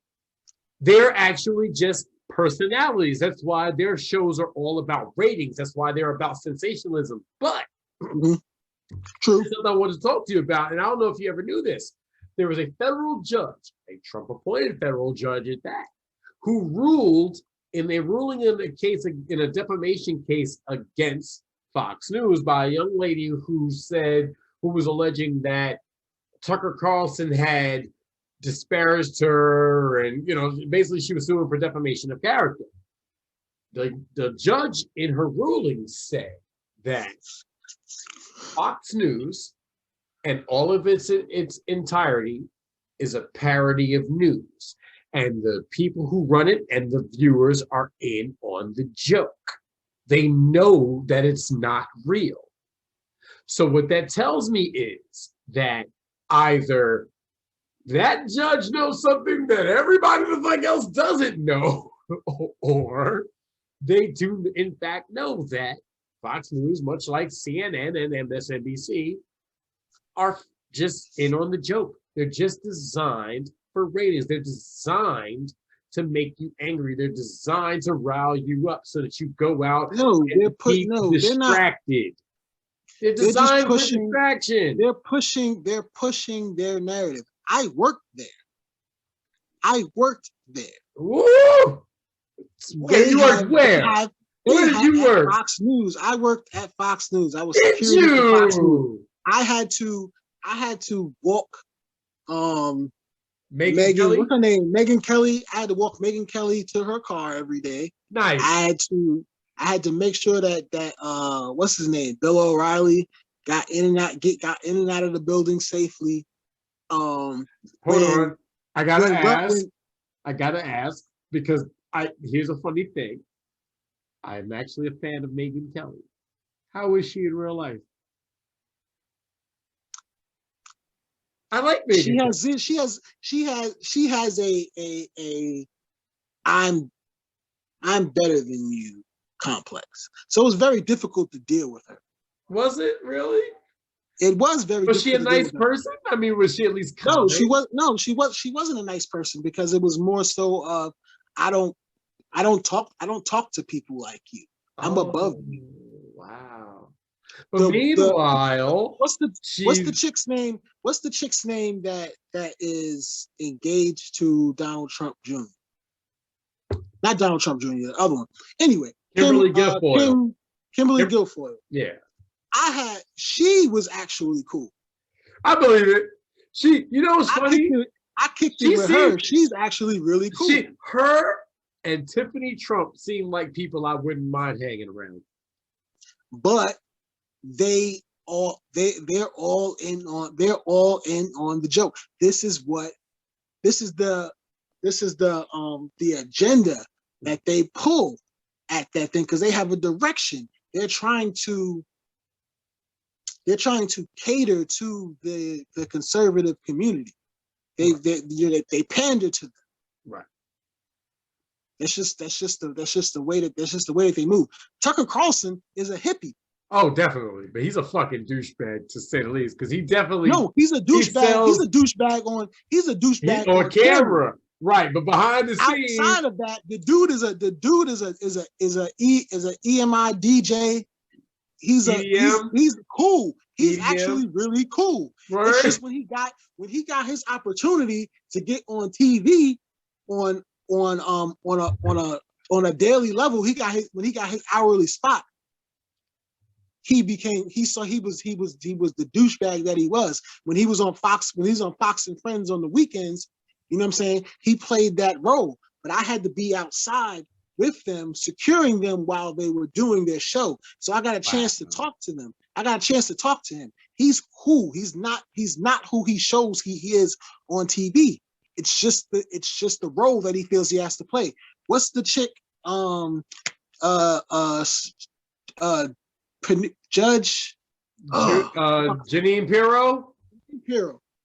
they're actually just personalities. That's why their shows are all about ratings. That's why they're about sensationalism. But true, something I wanted to talk to you about, and I don't know if you ever knew this. There was a federal judge, a Trump-appointed federal judge at that, who ruled in a ruling in a defamation case against Fox News by a young lady who said, who was alleging that Tucker Carlson had disparaged her, and basically she was suing for defamation of character. The judge in her ruling said that Fox News and all of its entirety is a parody of news, and the people who run it and the viewers are in on the joke. They know that it's not real. So what that tells me is that either that judge knows something that everybody else doesn't know, or they do in fact know that Fox News, much like CNN and MSNBC, are just in on the joke. They're just designed for ratings. They're designed to make you angry. They're designed to rile you up so that you go out and be distracted. They're designed for distraction. They're pushing their narrative. I worked there. Woo! You worked where? Where did you work? Fox News. I worked at Fox News. I was security for Fox News. I had to walk Megan, what's her name? Megan Kelly. I had to walk Megan Kelly to her car every day. Nice. I had to make sure that what's his name? Bill O'Reilly got in and out of the building safely. Hold on. I gotta ask because here's a funny thing. I'm actually a fan of Megan Kelly. How is she in real life? I like Megan. She has a I'm better than you complex. So it was very difficult to deal with her. Was it really? It was very. Was she a nice person? I mean, was she at least kind? No, she wasn't a nice person because it was more so of I don't talk to people like you. I'm above you. Wow. But meanwhile, what's the chick's name? What's the chick's name that is engaged to Donald Trump Jr.? Not Donald Trump Jr., the other one. Anyway, Kimberly Guilfoyle. Kimberly Guilfoyle. Yeah. She was actually cool. I believe it. What's funny? I kicked it with her. She's actually really cool. Her and Tiffany Trump seem like people I wouldn't mind hanging around. But they're all in on the joke. This is the agenda that they pull at that thing because they have a direction. They're trying to cater to the conservative community. They pander to them. Right. That's just the way that they move. Tucker Carlson is a hippie. Oh, definitely, but he's a fucking douchebag to say the least. Because he's a douchebag. He's a douchebag on camera. Right, but behind the scenes, outside of that, the dude is a EMI DJ. He's cool. He's actually really cool. Right. It's just when he got his opportunity to get on TV on a daily level, when he got his hourly spot, he was the douchebag that he was. When he was on Fox and Friends on the weekends, you know what I'm saying? He played that role. But I had to be outside with them, securing them while they were doing their show. So I got a chance to talk to them. I got a chance to talk to him. He's cool. He's not who he shows he is on TV. It's just the role that he feels he has to play. What's the chick? Judge Jeanine Pirro.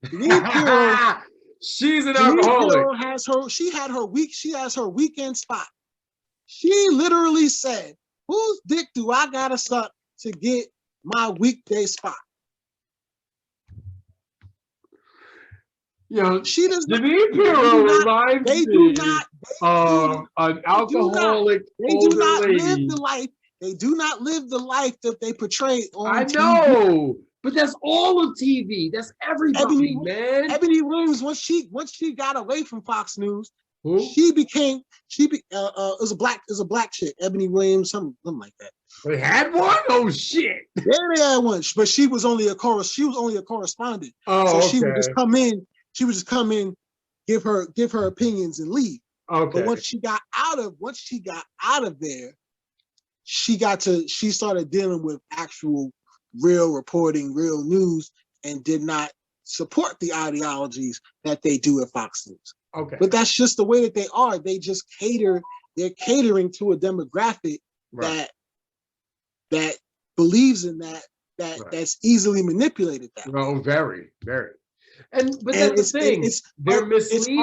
Jeanine Pirro. She's an alcoholic. She has her weekend spot. She literally said, "Whose dick do I gotta suck to get my weekday spot?" She does. Jeanine Pirro reminds me of an alcoholic older lady. They do not live the life that they portray on TV. I know, but that's all of TV. That's everybody, man. Ebony Williams, once she got away from Fox News, Who? It was a black chick, Ebony Williams, something like that. They had one? Oh shit. Yeah, they had one, but she was only a correspondent. Oh, so okay. She would just come in, give her opinions and leave. Okay. But once she got out of there, she started dealing with actual real reporting, real news, and did not support the ideologies that they do at Fox News. Okay. But that's just the way that they are. They just they're catering to a demographic Right. that believes in that's easily manipulated that way. Oh, very, very. But that's the thing. They're misleading.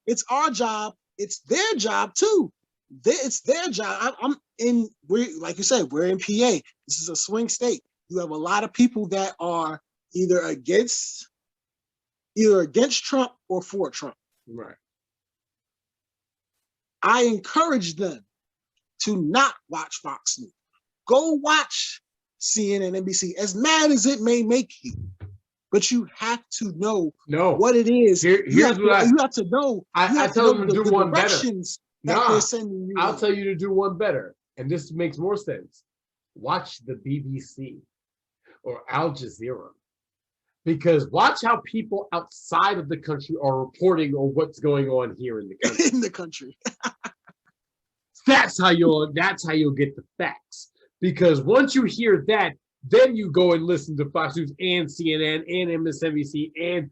It's our job. It's their job too. It's their job. Like you said, we're in PA. This is a swing state. You have a lot of people that are either against Trump or for Trump. Right. I encourage them to not watch Fox News. Go watch CNN, NBC, as mad as it may make you. But you have to know what it is. You have to know. I tell them to do one better. They're sending you. I'll tell you to do one better. And this makes more sense. Watch the BBC or Al Jazeera. Because watch how people outside of the country are reporting on what's going on here in the country. In the country. That's how you'll get the facts. Because once you hear that, then you go and listen to Fox News and CNN and MSNBC and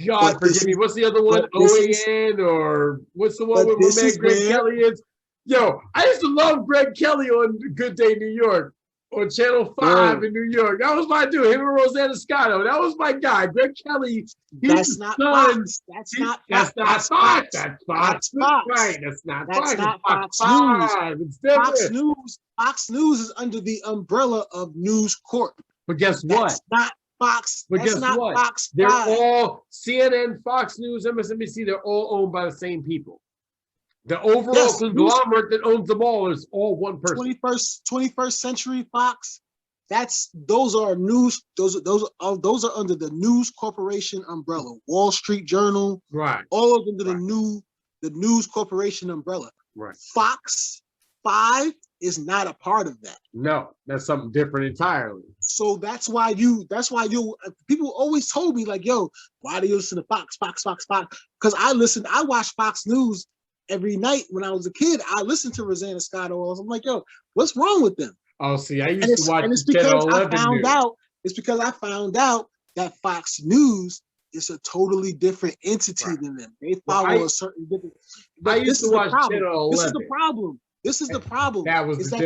God forgive me, what's the other one? OAN or what's the one with my man Greg Kelly is? Yo, I used to love Greg Kelly on Good Day New York on Channel 5 in New York. That was my dude, him and Rosanna Scotto. That was my guy. Greg Kelly. That's not Fox. That's not Fox. That's Fox. That's Fox. Right. That's not Fox. That's not Fox News. It's different. Fox News is under the umbrella of News Corp. But guess what? That's not Fox. But That's guess not what? Fox. They're all CNN, Fox News, MSNBC. They're all owned by the same people. The overall conglomerate that owns them all is all one person. 21st Century Fox. Those are news. Those are under the News Corporation umbrella. Wall Street Journal. Right. All of them under the News Corporation umbrella. Right. Fox 5 is not a part of that. No, that's something different entirely. So that's why people always told me like, yo, why do you listen to Fox? Because I watched Fox News every night when I was a kid. I listened to Rosanna Scotto. I'm like, yo, what's wrong with them? Oh, see, I used to watch and it's Channel because 11 It's because I found out that Fox News is a totally different entity than them. They follow a certain different. I used to watch Channel 11. This is the problem. This is the problem.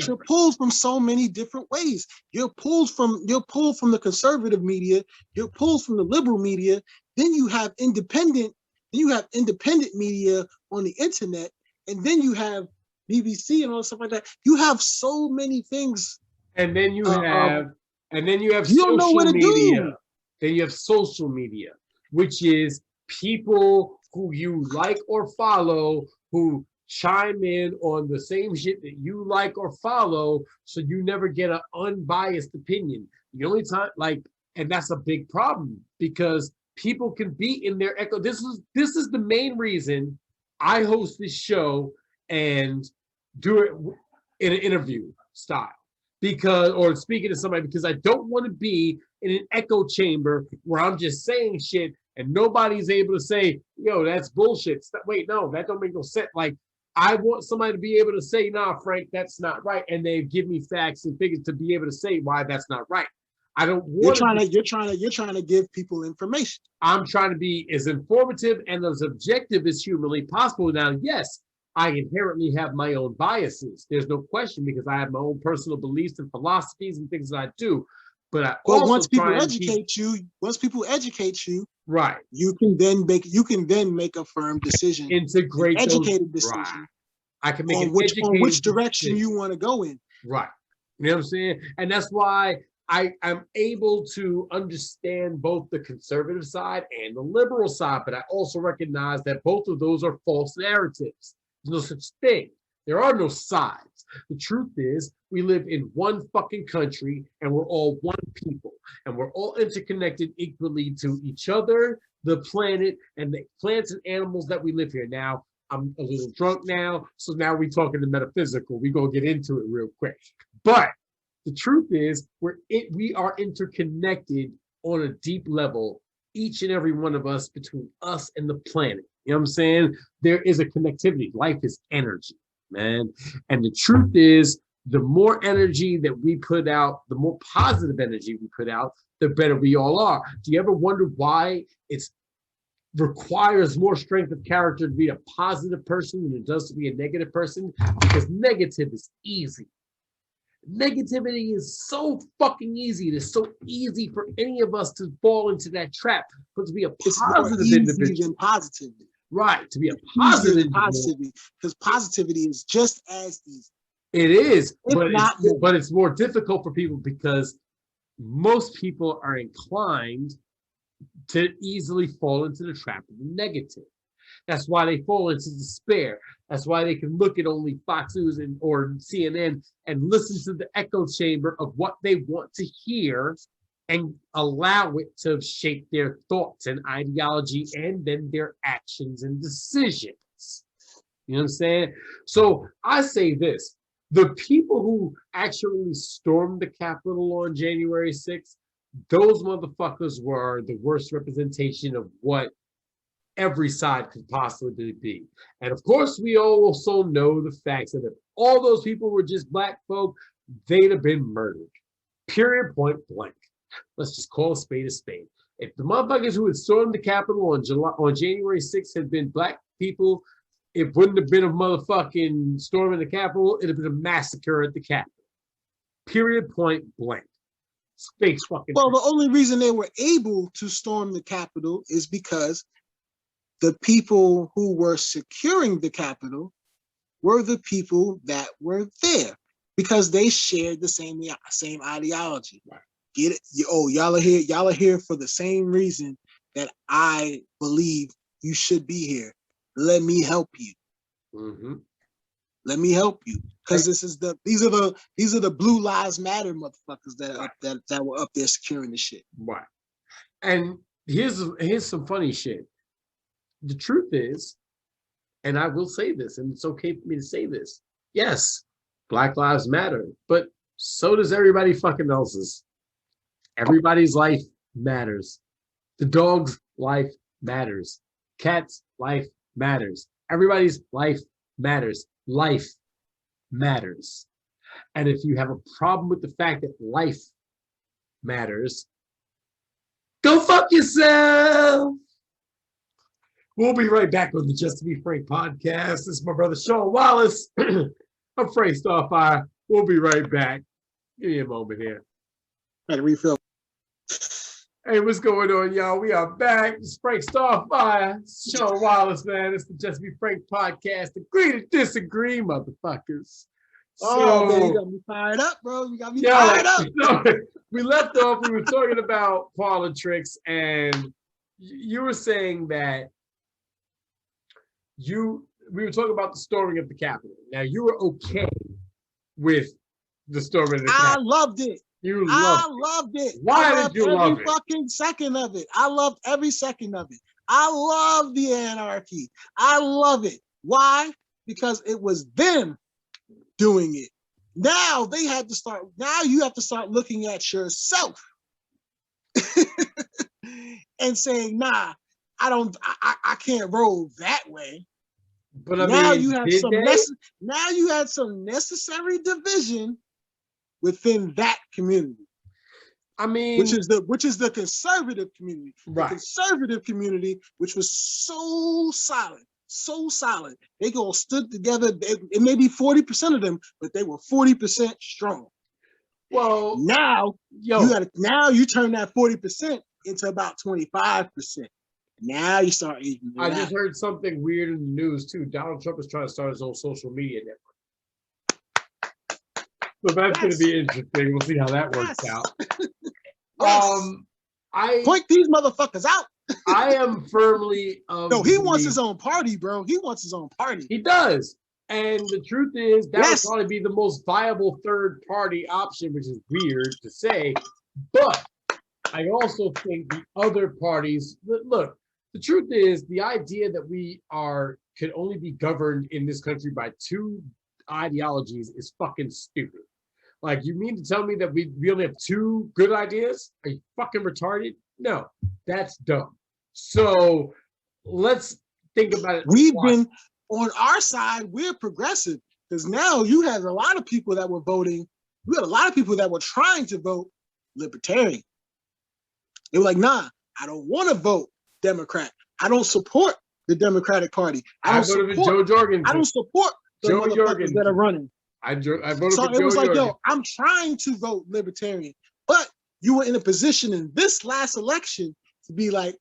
You're pulled from so many different ways. You're pulled from the conservative media. You're pulled from the liberal media. Then you have independent media on the internet, and then you have BBC and all stuff like that. You have so many things. And then you have you don't know what to do. Then you have social media, which is people who you like or follow who chime in on the same shit that you like or follow, so you never get an unbiased opinion. The only time, and that's a big problem because people can be in their echo. This is the main reason I host this show and do it in an interview style, or speaking to somebody, because I don't want to be in an echo chamber where I'm just saying shit and nobody's able to say, yo, that's bullshit. Wait, no, that don't make no sense. Like, I want somebody to be able to say, nah, Frank, that's not right. And they give me facts and figures to be able to say why that's not right. I don't want you're trying to give people information. I'm trying to be as informative and as objective as humanly possible. Now, yes, I inherently have my own biases. There's no question, because I have my own personal beliefs and philosophies and things that I do. But once people educate you, right, you can then make a firm decision, integrate an educated decision. Right. I can make on which direction you want to go in. Right. You know what I'm saying? And that's why I'm able to understand both the conservative side and the liberal side, but I also recognize that both of those are false narratives. There's no such thing. There are no sides. The truth is, we live in one fucking country and we're all one people, and we're all interconnected equally to each other, the planet, and the plants and animals that we live here. Now, I'm a little drunk now, so now we talking the metaphysical. We gonna get into it real quick. But the truth is, we are interconnected on a deep level, each and every one of us, between us and the planet. You know what I'm saying? There is a connectivity. Life is energy, man. And the truth is, the more energy that we put out, the more positive energy we put out, the better we all are. Do you ever wonder why it requires more strength of character to be a positive person than it does to be a negative person? Because negative is easy. Negativity is so fucking easy. It is so easy for any of us to fall into that trap. But to be a positive individual, than positivity. Right? To be a positive positivity, because positivity is just as easy. It is, if but it's more difficult for people because most people are inclined to easily fall into the trap of the negative. That's why they fall into despair. That's why they can look at only Fox News or CNN and listen to the echo chamber of what they want to hear and allow it to shape their thoughts and ideology and then their actions and decisions. You know what I'm saying? So I say this. The people who actually stormed the Capitol on January 6th, those motherfuckers were the worst representation of what every side could possibly be. And of course, we also know the facts that if all those people were just black folk, they'd have been murdered. Period, point blank. Let's just call a spade a spade. If the motherfuckers who had stormed the Capitol on January 6th had been black people, it wouldn't have been a motherfucking storm in the Capitol. It'd have been a massacre at the Capitol. Period, point blank. Space fucking. Well, the only reason they were able to storm the Capitol is because the people who were securing the Capitol were the people that were there because they shared the same ideology. Right. Get it? Oh, y'all are here for the same reason that I believe you should be here. Let me help you. Mm-hmm. Let me help you, because these are the Blue Lives Matter motherfuckers that were up there securing the shit. Right. And here's some funny shit. The truth is, and I will say this, and it's okay for me to say this. Yes, Black Lives Matter, but so does everybody fucking else's. Everybody's life matters. The dog's life matters. Cat's life matters. Everybody's life matters. Life matters. And if you have a problem with the fact that life matters, go fuck yourself. We'll be right back on the Just to Be Frank podcast. This is my brother Shaun Wallace. I'm Frank Starfire. We'll be right back. Give me a moment here. Had to refill. Hey, what's going on, y'all? We are back. It's Frank Starfire. Shaun Wallace, man. It's the Just Be Frank podcast. Agree to disagree, motherfuckers. Oh, man, you got me fired up, bro. You got me fired up. No, we left off. We were talking about parlor tricks, and you were saying that we were talking about the storming of the Capitol. Now, you were okay with the storming of the Capitol. I loved it. I loved it. Why did you love it? Every fucking second of it. I loved every second of it. I love the anarchy. I love it. Why? Because it was them doing it. Now they had to start. Now you have to start looking at yourself and saying, "Nah, I can't roll that way." But I now mean, you have now you had some necessary division within that community. I mean, which is the conservative community. Right. The conservative community, which was so solid. They all stood together. It may be 40% of them, but they were 40% strong. Well, now you turn that 40% into about 25%. Now you start eating. I just heard something weird in the news too. Donald Trump is trying to start his own social media network. So that's going to be interesting. We'll see how that works out. Point these motherfuckers out. I am firmly. No, he wants his own party, bro. He wants his own party. He does. And the truth is, that would probably be the most viable third party option, which is weird to say. But I also think the other parties, look, the truth is the idea that we can only be governed in this country by two ideologies is fucking stupid. Like, you mean to tell me that we only have two good ideas? Are you fucking retarded? No, that's dumb. So let's think about it. We've been on our side, we're progressive, because now you had a lot of people that were voting. You had a lot of people that were trying to vote libertarian. They were like, nah, I don't want to vote Democrat. I don't support the Democratic Party. I voted for Joe Jorgensen. I don't support the Joe motherfuckers Jorgensen. that are running. I voted So for it Joe was like, Jorgensen. yo, I'm trying to vote libertarian, but you were in a position in this last election to be like,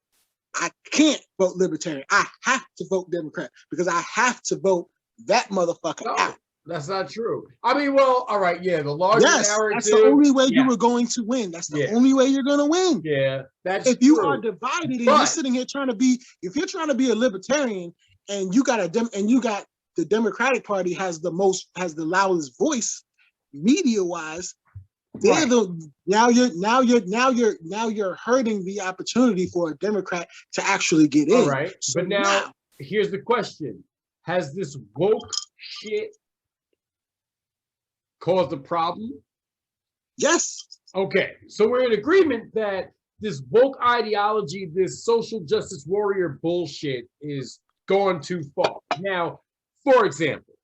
I can't vote libertarian. I have to vote Democrat because I have to vote that motherfucker out. That's not true. I mean, well, all right, yeah, the larger narrative. That's the only way you were going to win. That's the only way you're going to win. Yeah, that's if you are divided and but, you're sitting here trying to be, if you're trying to be a libertarian and you got the Democratic Party has the loudest voice, media wise, they're now you're hurting the opportunity for a Democrat to actually get in. All right, so but now here's the question: has this woke shit caused a problem? Yes. Okay, so we're in agreement that this woke ideology, this social justice warrior bullshit is going too far. Now, for example,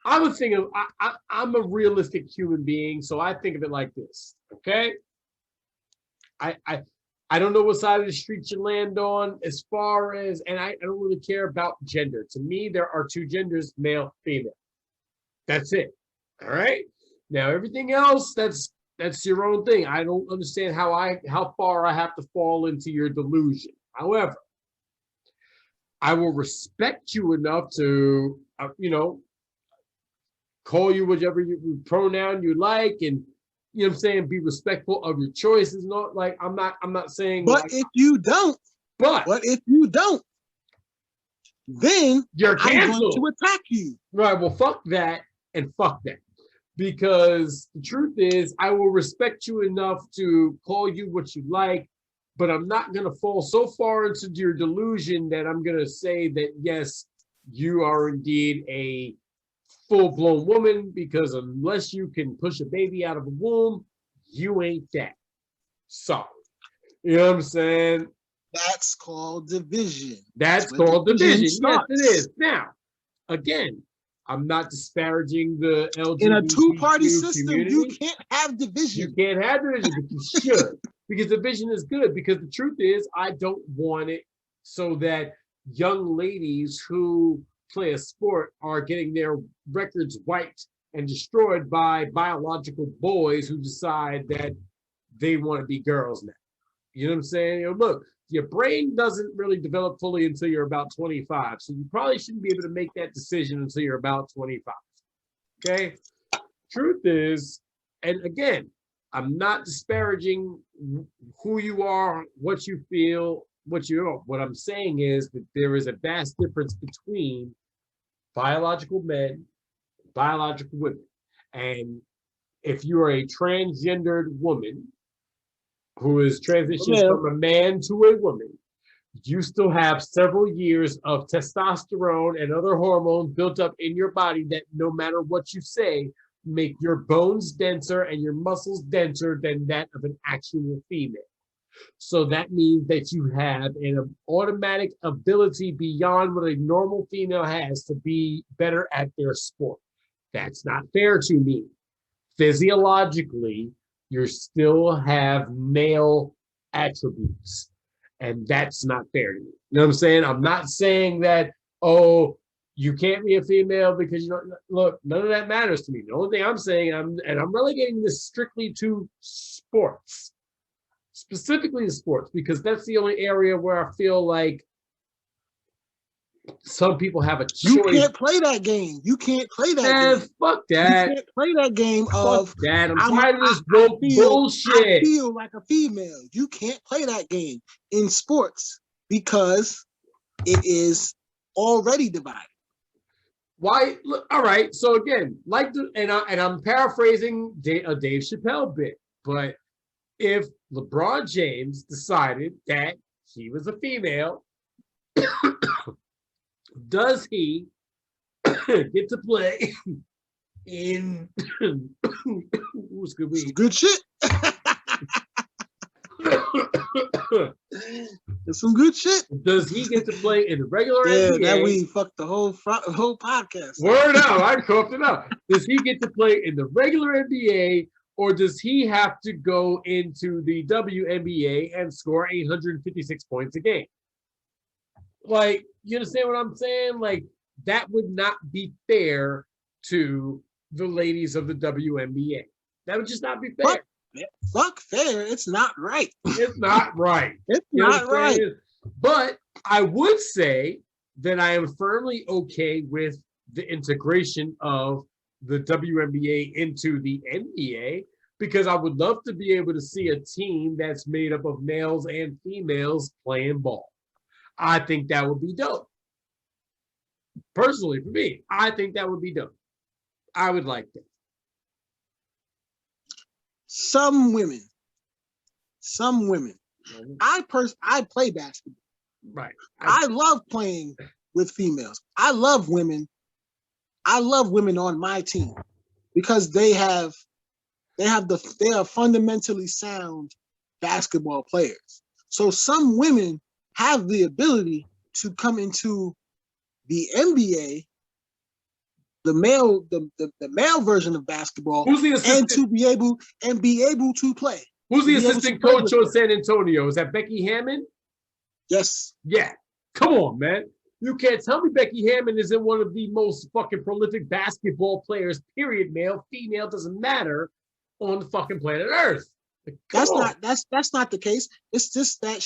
I was thinking, I'm a realistic human being, so I think of it like this, okay? I don't know what side of the street you land on as far as, and I don't really care about gender. To me, there are two genders, male, female. That's it. All right. Now everything else, that's your own thing. I don't understand how far I have to fall into your delusion. However, I will respect you enough to, call you whichever pronoun you like, and you know what I'm saying, be respectful of your choices. Not like I'm not saying. But if you don't, then you're canceled. I'm going to attack you. Right. Well, fuck that and fuck that. Because the truth is, I will respect you enough to call you what you like, but I'm not going to fall so far into your delusion that I'm going to say that, yes, you are indeed a full-blown woman, because unless you can push a baby out of a womb, you ain't that. Sorry. You know what I'm saying? That's called division. That's called division. Yes, it is. Now, again, I'm not disparaging the LGBTQ in a two-party system. Community. You can't have division. You can't have division, but you should, because division is good. Because the truth is, I don't want it so that young ladies who play a sport are getting their records wiped and destroyed by biological boys who decide that they want to be girls now. You know what I'm saying? Look, your brain doesn't really develop fully until you're about 25. So you probably shouldn't be able to make that decision until you're about 25. Okay? Truth is, and again, I'm not disparaging who you are, what you feel, what you are. What I'm saying is that there is a vast difference between biological men, biological women. And if you are a transgendered woman who is transitioned from a man to a woman, you still have several years of testosterone and other hormones built up in your body that, no matter what you say, make your bones denser and your muscles denser than that of an actual female. So that means that you have an automatic ability beyond what a normal female has to be better at their sport. That's not fair to me. Physiologically, you still have male attributes, and that's not fair to me. You know what I'm saying? I'm not saying that, oh, you can't be a female because, look, none of that matters to me. The only thing I'm saying, I'm relegating this strictly to sports. Specifically to sports, because that's the only area where I feel like some people have a choice. You can't play that game. You can't play that game. Fuck that. You can't play that game fuck that. I'm tired of this bullshit. I feel like a female. You can't play that game in sports because it is already divided. Why? Look, all right. So again, and I'm paraphrasing a Dave Chappelle bit, but if LeBron James decided that he was a female Does he get to play in who's gonna be Good shit. It's some good shit. Does he get to play in the regular Yeah, NBA? that we fucked the whole podcast. Word out, I coughed it up. Does he get to play in the regular NBA, or does he have to go into the WNBA and score 856 points a game? Like, you understand what I'm saying? Like, that would not be fair to the ladies of the WNBA. That would just not be fair. Fuck fair. It's not right. It's not right. It's not right. But I would say that I am firmly okay with the integration of the WNBA into the NBA, because I would love to be able to see a team that's made up of males and females playing ball. I think that would be dope. Personally, for me, I think that would be dope. I would like that. Some women. I play basketball. Right. I love playing with females. I love women. I love women on my team because they are fundamentally sound basketball players. So some women have the ability to come into the NBA, the male version of basketball, Who's the assistant? and be able to play. Who's the assistant coach on San Antonio? Is that Becky Hammond? Yes. Yeah. Come on, man. You can't tell me Becky Hammond isn't one of the most fucking prolific basketball players, period, male, female, doesn't matter, on the fucking planet Earth. That's not the case. It's just that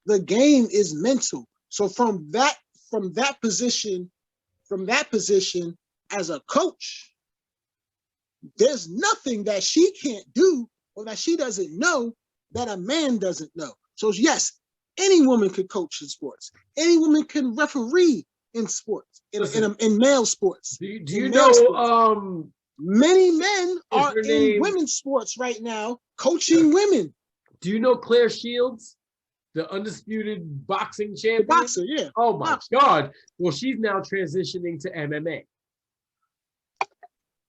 the game is mental. So from that position as a coach, there's nothing that she can't do or that she doesn't know that a man doesn't know. So yes, any woman could coach in sports. Any woman can referee in sports, in male sports. Do you know sports. Many men are in women's sports right now, coaching women. Do you know Claire Shields, the undisputed boxing champion? The boxer, yeah. Oh my God. Well, she's now transitioning to MMA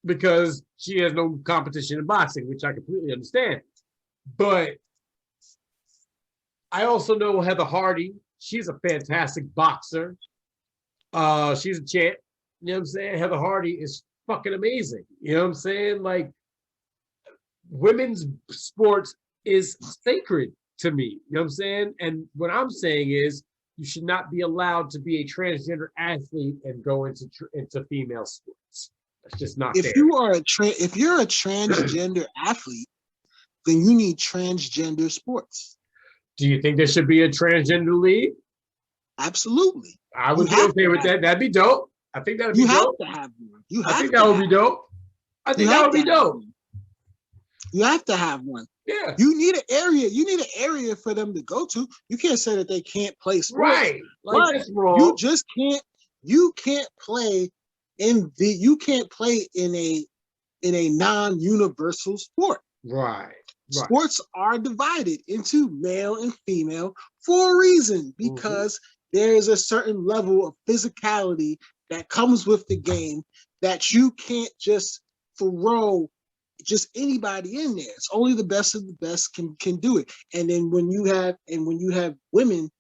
because she has no competition in boxing, which I completely understand. But I also know Heather Hardy. She's a fantastic boxer. She's a champ. You know what I'm saying? Heather Hardy is fucking amazing. You know what I'm saying? Like, women's sports is sacred to me. You know what I'm saying? And what I'm saying is you should not be allowed to be a transgender athlete and go into female sports. That's just not fair. If you're a transgender athlete, then you need transgender sports. Do you think there should be a transgender league? Absolutely. I would be okay with that. That'd be dope. I think that'd be dope. You have to have one. I think that would be dope. I think that would be dope. You have to have one. Yeah. You need an area. You need an area for them to go to. You can't say that they can't play sports. Right. Like, that's wrong. You just can't. You can't play in a non-universal sport. Right. Sports are divided into male and female for a reason, because there's a certain level of physicality that comes with the game that you can't just throw just anybody in there. It's only the best of the best can do it. And then when you have women,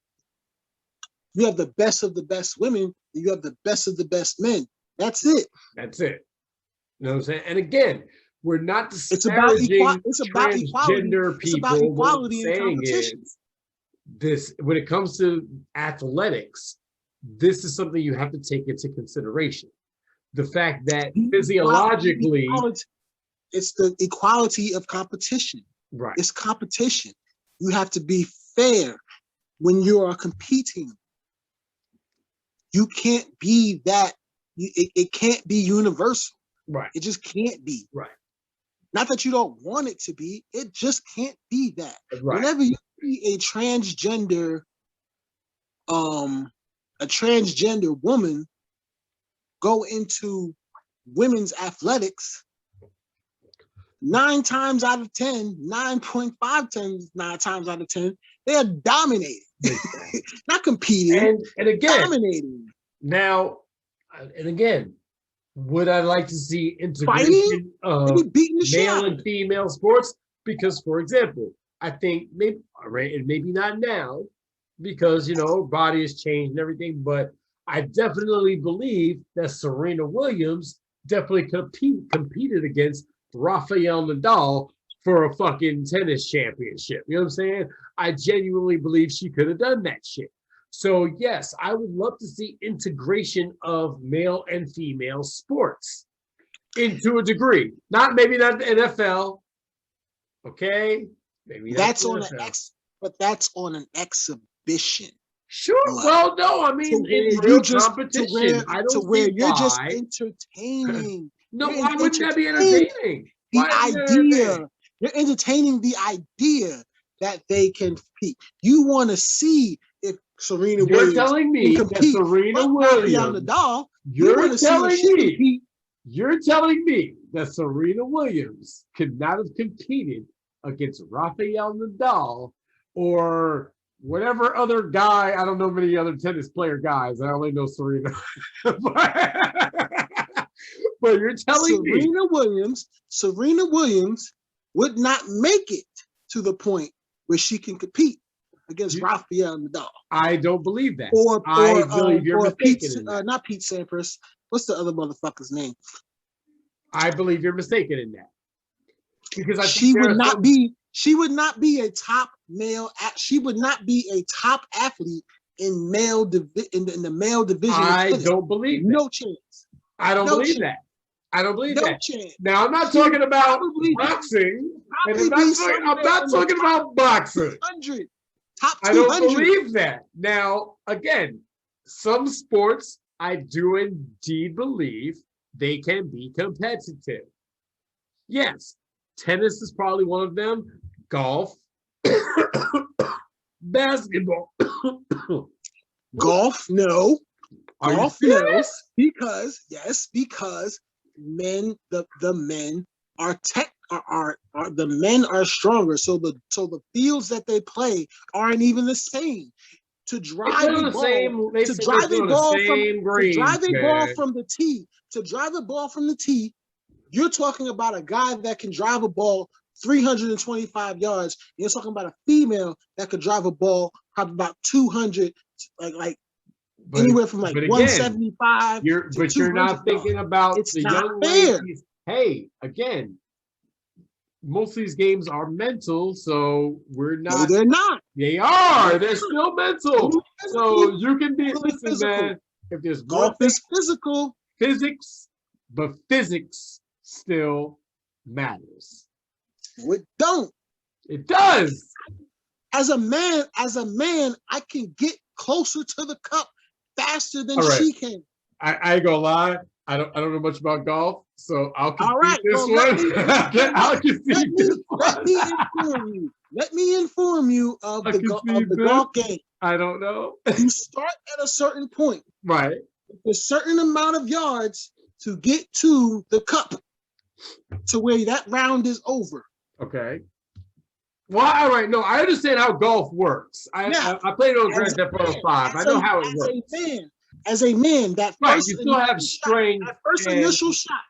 you have the best of the best women, you have the best of the best men. That's it. That's it. You know what I'm saying? And again, we're not disparaging transgender people. It's about equality and competition. This, when it comes to athletics, this is something you have to take into consideration. The fact that physiologically, it's the equality of competition. Right. It's competition. You have to be fair when you are competing. You can't be that. It can't be universal. Right. It just can't be. Right. Not that you don't want it to be. It just can't be that. Right. Whenever you see a transgender woman go into women's athletics, 9 times out of 10, 9.5 times, 9 times out of 10, they are dominating. Not competing. And again, dominating. Now, and again, would I like to see integration Fighting? of Beating the male shit. and female sports? Because, for example, I think maybe, and maybe not now, because, body has changed and everything, but I definitely believe that Serena Williams definitely competed against Rafael Nadal for a fucking tennis championship. You know what I'm saying? I genuinely believe she could have done that shit. So yes, I would love to see integration of male and female sports into a degree. Maybe not the NFL. Okay, maybe that's on but that's on an exhibition. Sure. Well, no, I mean in real competition. I don't see why. You're just entertaining. No, why wouldn't that be entertaining? You're entertaining the idea that they can compete. You want to see if Serena Williams telling me can compete. That Serena Williams. Nadal, You're telling me that Serena Williams could not have competed against Rafael Nadal or whatever other guy. I don't know many other tennis player guys. I only know Serena. But you're telling me Serena Williams would not make it to the point where she can compete against Rafael Nadal. I don't believe that. I believe you're mistaken. Not Pete Sampras. What's the other motherfucker's name? I believe you're mistaken in that. Because she would not be a top male. She would not be a top athlete in the male division. I don't believe that. No chance. I don't believe that. I don't believe that. Chance. Now I'm not talking about boxing. I'm not talking about boxing. Top 200. I don't believe that. Now, again, some sports I do indeed believe they can be competitive. Yes, tennis is probably one of them. Golf, basketball. Golf, no. Golf, no. Because men, the men are the men are stronger. So the fields that they play aren't even the same. To drive a ball from the tee, you're talking about a guy that can drive a ball 325 yards. You're talking about a female that could drive a ball probably about 200, anywhere from 175. But you're not thinking about the young ladies. Hey, again, most of these games are mental, so we're not. No, they're not. They are. They're still mental. So you can be. Listen, man. If there's golf is physical, but physics still matters. It don't. It does. As a man, I can get closer to the cup faster than she can. I ain't gonna lie. I don't know much about golf, so I'll concede this one. I'll concede this one. Let me inform you of the golf game. I don't know. You start at a certain point. Right. A certain amount of yards to get to the cup to where that round is over. Okay. Well, all right. No, I understand how golf works. I played on Grand Theft Auto 5. I know how it works. As a man, that first you still have strength. That first initial shot.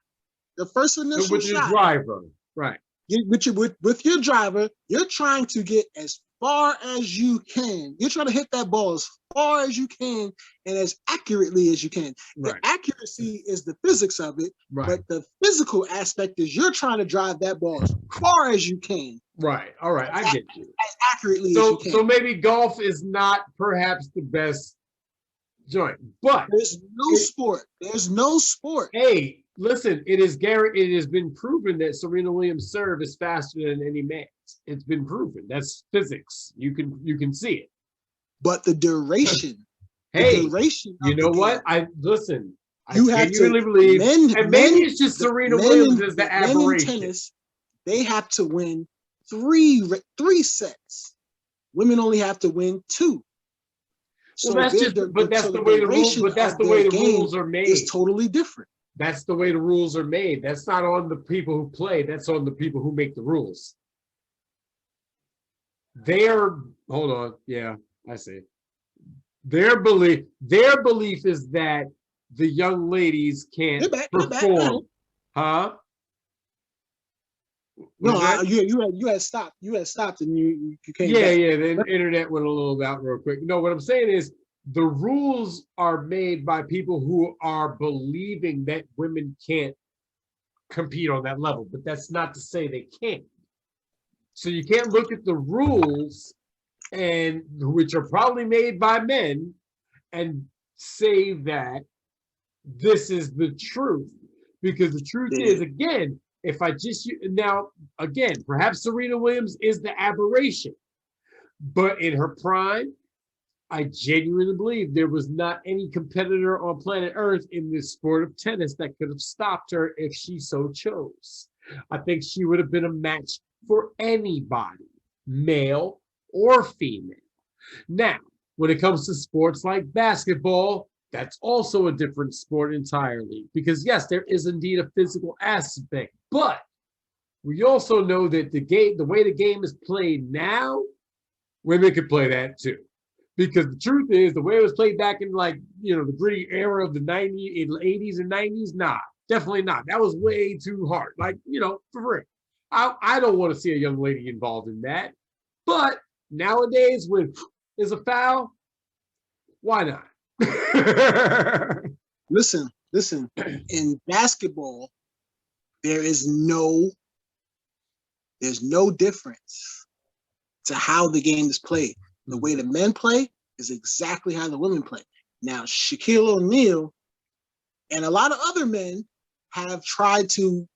The first initial shot. With your driver. Right. With your driver, you're trying to get as far as you can. You're trying to hit that ball as far as you can and as accurately as you can. Right. The accuracy is the physics of it, but the physical aspect is you're trying to drive that ball as far as you can. Right. All right. I get you. As accurately as you can. So maybe golf is not perhaps the best joint, but there's no sport. Hey, listen, it has been proven that Serena Williams' serve is faster than any man's. It's been proven. That's physics. You can see it. But the duration. You know what? I genuinely believe, and maybe it's just Serena Williams is the aberration. Men in tennis, they have to win three sets. Women only have to win 2. So that's the way the rules are made. It's totally different. That's the way the rules are made. That's not on the people who play. That's on the people who make the rules. Hold on. Yeah, I see. Their belief is that the young ladies can't perform. Huh? No, you had stopped. You had stopped and you came back. Yeah. The internet went a little out real quick. No, what I'm saying is the rules are made by people who are believing that women can't compete on that level, but that's not to say they can't. So you can't look at the rules, and which are probably made by men, and say that this is the truth, because the truth is, again, if I just now again, perhaps Serena Williams is the aberration, but in her prime, I genuinely believe there was not any competitor on planet Earth in this sport of tennis that could have stopped her if she so chose. I think she would have been a match for anybody, male or female. Now, when it comes to sports like basketball, that's also a different sport entirely, because yes, there is indeed a physical aspect, but we also know that the way the game is played now, women can play that too. Because the truth is, the way it was played back in the gritty era of the 90s, 80s and 90s, nah, definitely not. That was way too hard. For real. I don't want to see a young lady involved in that. But nowadays, when there's a foul, why not? Listen, in basketball, there's no difference to how the game is played. The way the men play is exactly how the women play. Now, Shaquille O'Neal and a lot of other men have tried to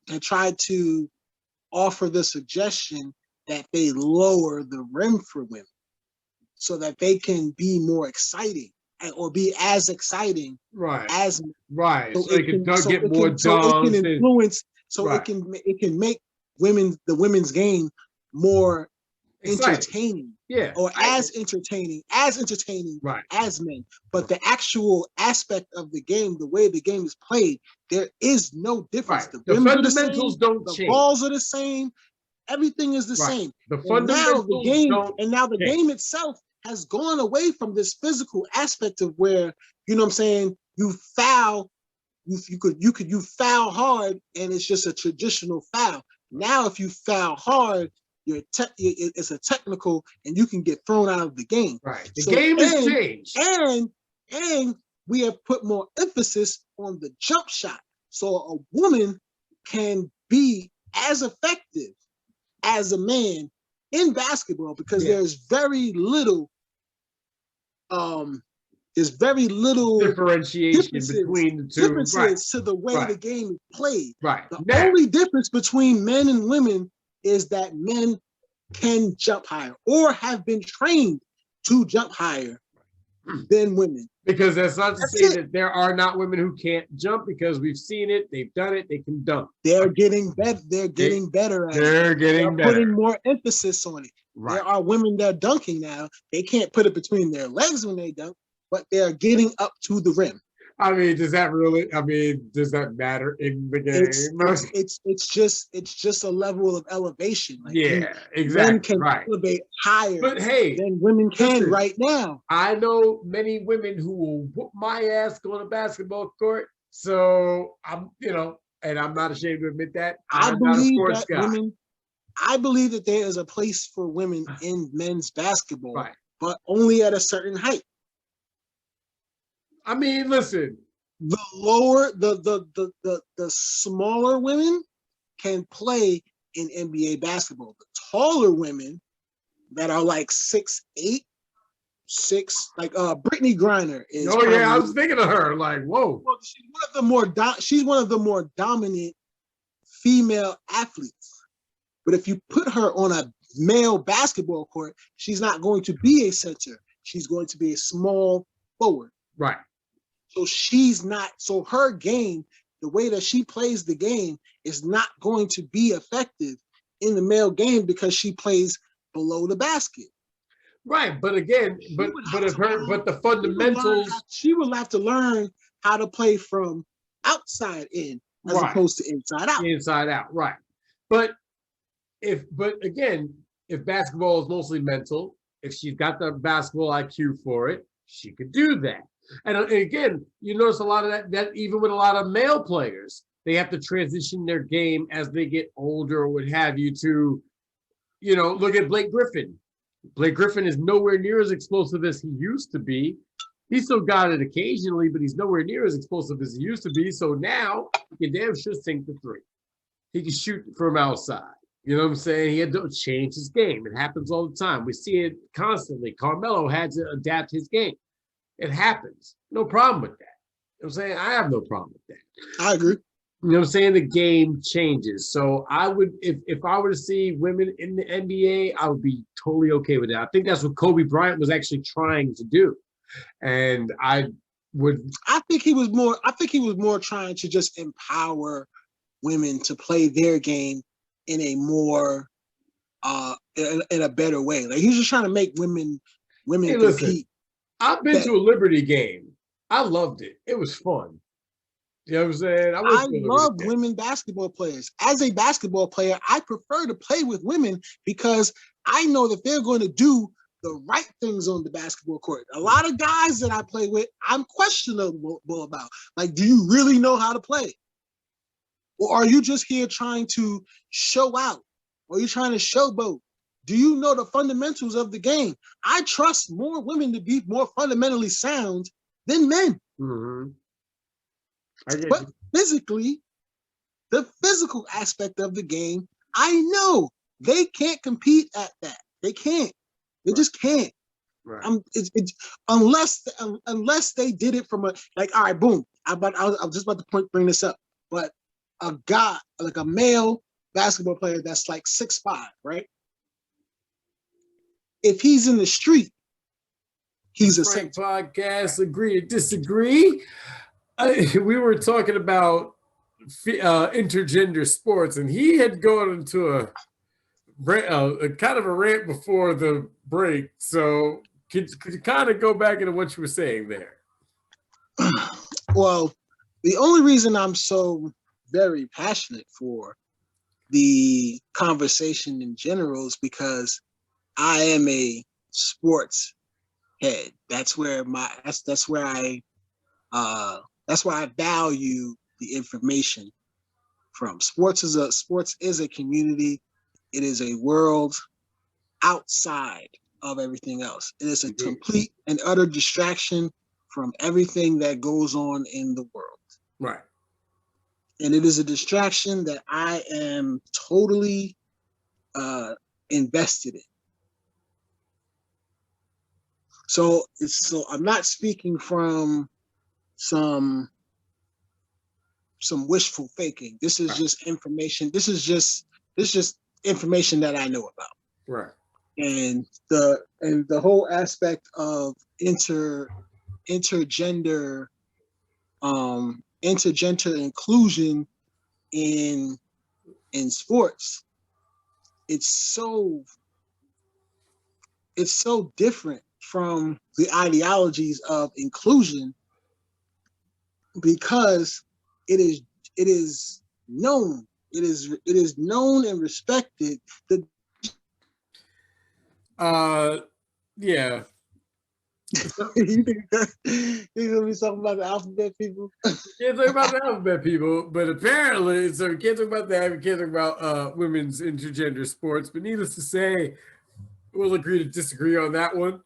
offer the suggestion that they lower the rim for women so that they can be more exciting or be as exciting as men. Right. So they can get more dunks. So it can influence. So it can make the women's game more entertaining. Yeah. Or as entertaining as men. But the actual aspect of the game, the way the game is played, there is no difference. Right. The fundamentals don't change. The balls are the same. Everything is the same. The fundamentals now the game itself has gone away from this physical aspect of where, you know what I'm saying, you foul, you foul hard and it's just a traditional foul. Now if you foul hard, it's a technical and you can get thrown out of the game. Right. The game has changed. And we have put more emphasis on the jump shot. So a woman can be as effective as a man in basketball because there's very little differentiation between the two. Differences to the way the game is played. Right. The only difference between men and women is that men can jump higher or have been trained to jump higher than women. Because that's not to say that there are not women who can't jump, because we've seen it, they've done it, they can dunk. They're getting better. They're getting better at it. They're putting more emphasis on it. Right. There are women that are dunking now. They can't put it between their legs when they dunk, but they're getting up to the rim. I mean, does that matter in the game? It's just a level of elevation. Like exactly. Men can elevate higher than women can right now. I know many women who will whoop my ass going to basketball court. So I'm not ashamed to admit that. I'm not a sports guy. I believe that there is a place for women in men's basketball, but only at a certain height. I mean, listen. The smaller women can play in NBA basketball. The taller women that are like 6'8", 6, like Brittany Griner is. Oh yeah, I was thinking of her. Like, whoa. Well, she's one of the more dominant female athletes. But if you put her on a male basketball court, she's not going to be a center. She's going to be a small forward. Right. So she's not, so her game, the way that she plays the game is not going to be effective in the male game because she plays below the basket. Right, but again, but the fundamentals. She will have to learn how to play from outside in as Right. opposed to inside out. Inside out, right. But again, if basketball is mostly mental, if she's got the basketball IQ for it, she could do that. And again, you notice a lot of that even with a lot of male players, they have to transition their game as they get older or what have you to, look at Blake Griffin. Blake Griffin is nowhere near as explosive as he used to be. He still got it occasionally, but he's nowhere near as explosive as he used to be. So now he can damn sure sink the three. He can shoot from outside. You know what I'm saying? He had to change his game. It happens all the time. We see it constantly. Carmelo had to adapt his game. It happens. No problem with that. You know what I'm saying? I have no problem with that. I agree. You know what I'm saying? The game changes. So I would, if I were to see women in the NBA, I would be totally okay with that. I think that's what Kobe Bryant was actually trying to do. And I think he was more trying to just empower women to play their game in a more in a better way. Like he's just trying to make women compete. Listen, I've been to a Liberty game. I loved it. It was fun. You know what I'm saying? I love women basketball players. As a basketball player, I prefer to play with women because I know that they're going to do the right things on the basketball court. A lot of guys that I play with, I'm questionable about. Like, do you really know how to play? Or are you just here trying to show out? Or are you trying to showboat? Do you know the fundamentals of the game? I trust more women to be more fundamentally sound than men. Mm-hmm. But physically, the physical aspect of the game, I know they can't compete at that. They can't. They just can't. Right. Unless they did it from all right, boom. I was just about to bring this up, but a guy, like a male basketball player that's like 6'5", right? If he's in the street, he's a Frank podcast. Agree to disagree. We were talking about intergender sports, and he had gone into a kind of a rant before the break. So could you kind of go back into what you were saying there? Well, the only reason I'm so very passionate for the conversation in general is because I am a sports head. That's where I value the information from. Sports is a community. It is a world outside of everything else. It is a complete and utter distraction from everything that goes on in the world. Right. And it is a distraction that I am totally invested in. So I'm not speaking from some wishful thinking. This is just information. This is just information that I know about. Right. And the whole aspect of intergender inclusion in sports, it's so different from the ideologies of inclusion because it is known and respected that yeah. you think you're gonna be talking about the alphabet people? Can't talk about the alphabet people, but apparently, so we can't talk about that. We can't talk about women's intergender sports. But needless to say, we'll agree to disagree on that one.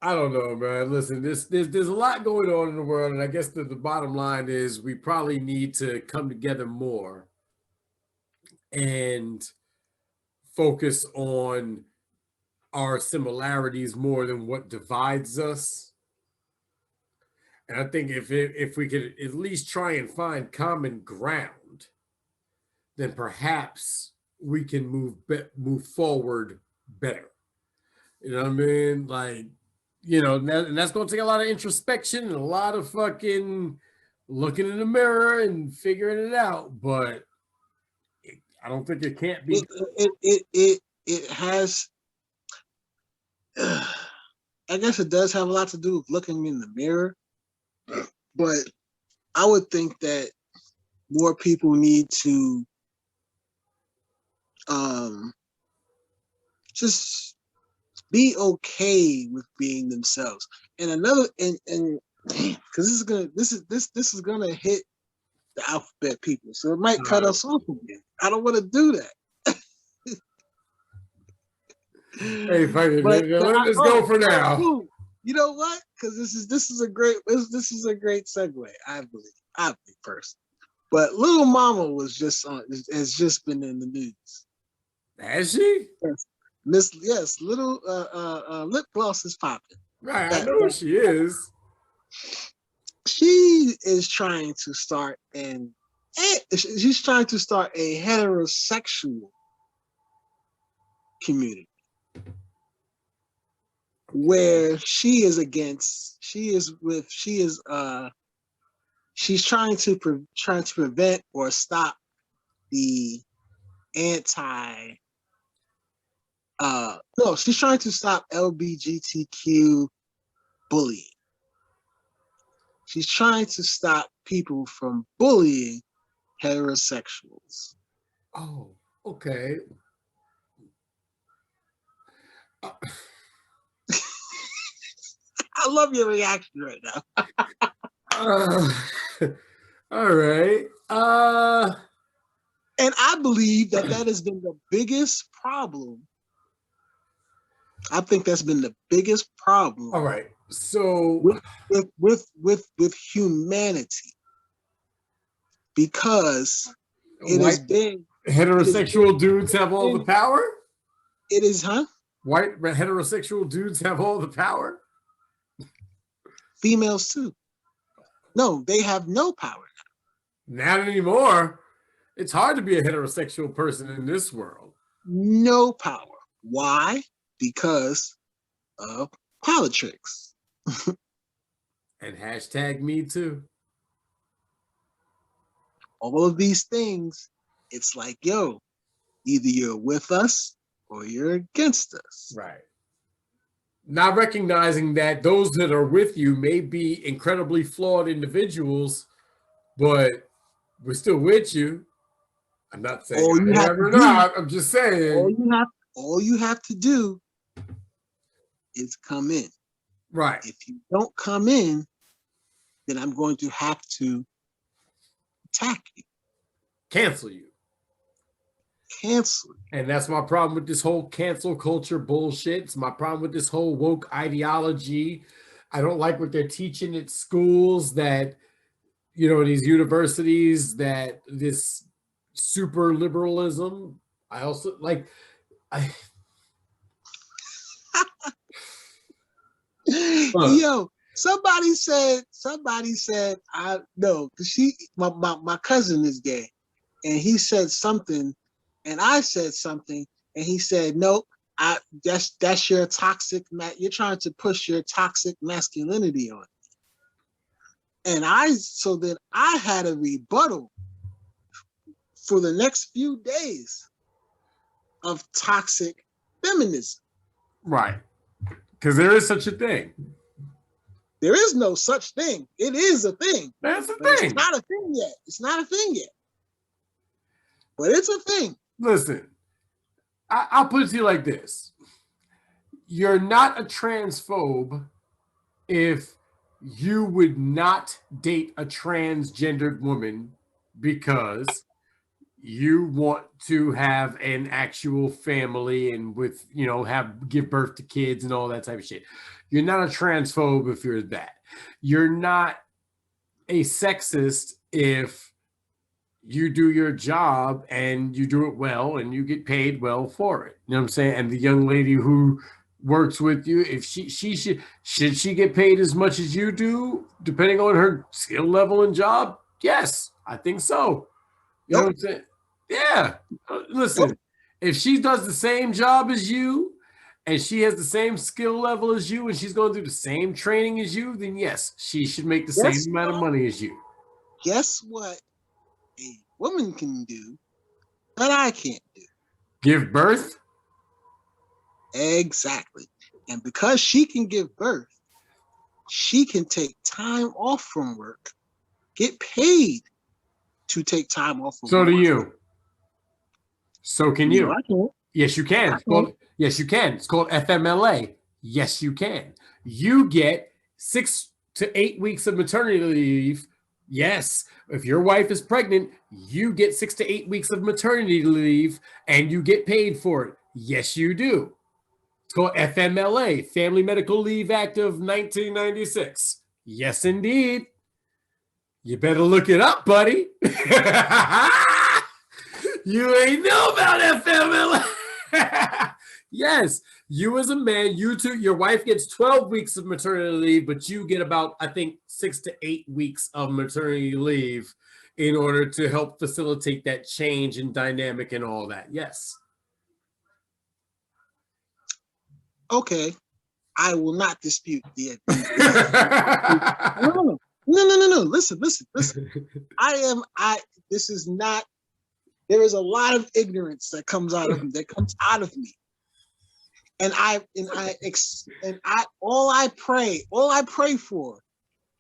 I don't know, man. Listen, there's a lot going on in the world, and I guess the bottom line is we probably need to come together more and focus on our similarities more than what divides us. And I think if we could at least try and find common ground, then perhaps we can move forward better. You know what I mean? Like, and that's going to take a lot of introspection and a lot of fucking looking in the mirror and figuring it out. But I don't think it can't be. it has, I guess it does have a lot to do with looking in the mirror, but I would think that more people need to just be okay with being themselves. And another, and because this is gonna hit the alphabet people, so it might cut us off again. I don't want to do that. Hey, fuck it, let this go for now. You know what? Because this is a great segue. I believe personally. But Little Mama has just been in the news. Has she? Yes, little lip gloss is popping. Right, I know who she is. She is trying to start she's trying to start a heterosexual community where she's trying to prevent or stop the she's trying to stop LGBTQ bullying. She's trying to stop people from bullying heterosexuals. Oh, okay. I love your reaction right now. All right. And I believe that has been the biggest problem. I think that's been the biggest problem. All right. So with humanity, because it has been heterosexual dudes have all the power. It is, huh? White heterosexual dudes have all the power. Females too. No, they have no power. Not anymore. It's hard to be a heterosexual person in this world. No power. Why? Because of politics. And hashtag me too. All of these things, it's like, yo, either you're with us or you're against us. Right. Not recognizing that those that are with you may be incredibly flawed individuals, but we're still with you. I'm not saying I'm just saying. All you have to do is come in. Right. If you don't come in, then I'm going to have to attack you. Cancel you. Cancel. And that's my problem with this whole cancel culture bullshit. It's my problem with this whole woke ideology. I don't like what they're teaching at schools, that, you know, these universities, that this super liberalism. I also like, Yo, somebody said, I know, my cousin is gay, and he said something, and I said something, and he said, nope, that's your toxic, you're trying to push your toxic masculinity on me. And so then I had a rebuttal for the next few days of toxic feminism. Right. Because there is such a thing. There is no such thing. It is a thing. That's a thing. It's not a thing yet. It's not a thing yet. But it's a thing. Listen, I'll put it to you like this. You're not a transphobe if you would not date a transgendered woman because you want to have an actual family and with, you know, give birth to kids and all that type of shit. You're not a transphobe if you're that. You're not a sexist if you do your job and you do it well and you get paid well for it. You know what I'm saying? And the young lady who works with you, if she should she get paid as much as you do, depending on her skill level and job? Yes, I think so. You know what I'm saying? Yeah. Listen, if she does the same job as you and she has the same skill level as you and she's going through the same training as you, then yes, she should make the same amount of money as you. Guess what a woman can do that I can't do? Give birth? Exactly. And because she can give birth, she can take time off from work, get paid to take time off from So do work. you. So can No, you. I can't. Yes, you can. Yes, you can. It's called FMLA. Yes, you can. You get 6 to 8 weeks of maternity leave. Yes. If your wife is pregnant, you get 6 to 8 weeks of maternity leave and you get paid for it. Yes, you do. It's called FMLA, Family Medical Leave Act of 1996. Yes, indeed. You better look it up, buddy. You ain't know about FMLA. Yes, you as a man, your wife gets 12 weeks of maternity leave, but you get about, I think, 6 to 8 weeks of maternity leave in order to help facilitate that change in dynamic and all that. Yes. Okay, I will not dispute the. No. Listen. This is not. There is a lot of ignorance that comes out of me, and all I pray for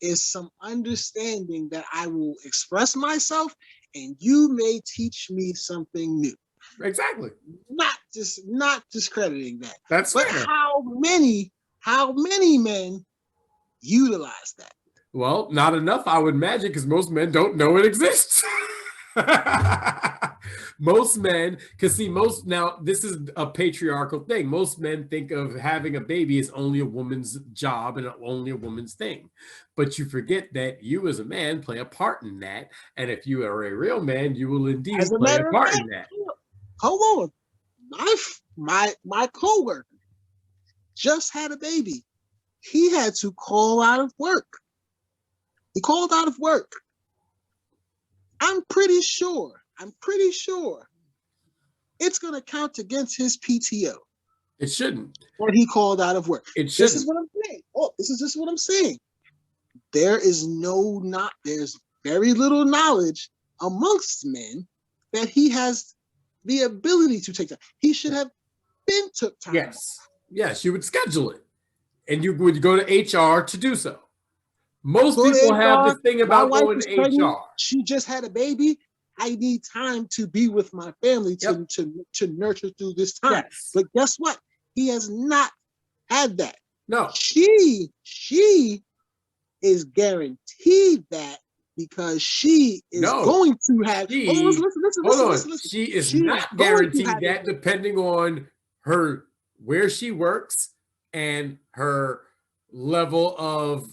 is some understanding that I will express myself, and you may teach me something new. Exactly. Not discrediting that. That's but fair. how many men utilize that? Well, not enough, I would imagine, because most men don't know it exists. Most men, because see, now this is a patriarchal thing. Most men think of having a baby as only a woman's job and only a woman's thing. But you forget that you as a man play a part in that. And if you are a real man, you will indeed play a part in that. Hold on. My coworker just had a baby. He had to call out of work. He called out of work. I'm pretty sure it's going to count against his PTO. It shouldn't. When he called out of work. It shouldn't. This is what I'm saying. This is just what I'm saying. There's very little knowledge amongst men that he has the ability to take time. He should have been took time. Yes, you would schedule it. And you would go to HR to do so. Most people have this thing about going to HR. She just had a baby. I need time to be with my family to nurture through this time. Yes. But guess what? He has not had that. No. She is guaranteed that because she is going to have. Listen. She is not guaranteed that depending on where she works and her level of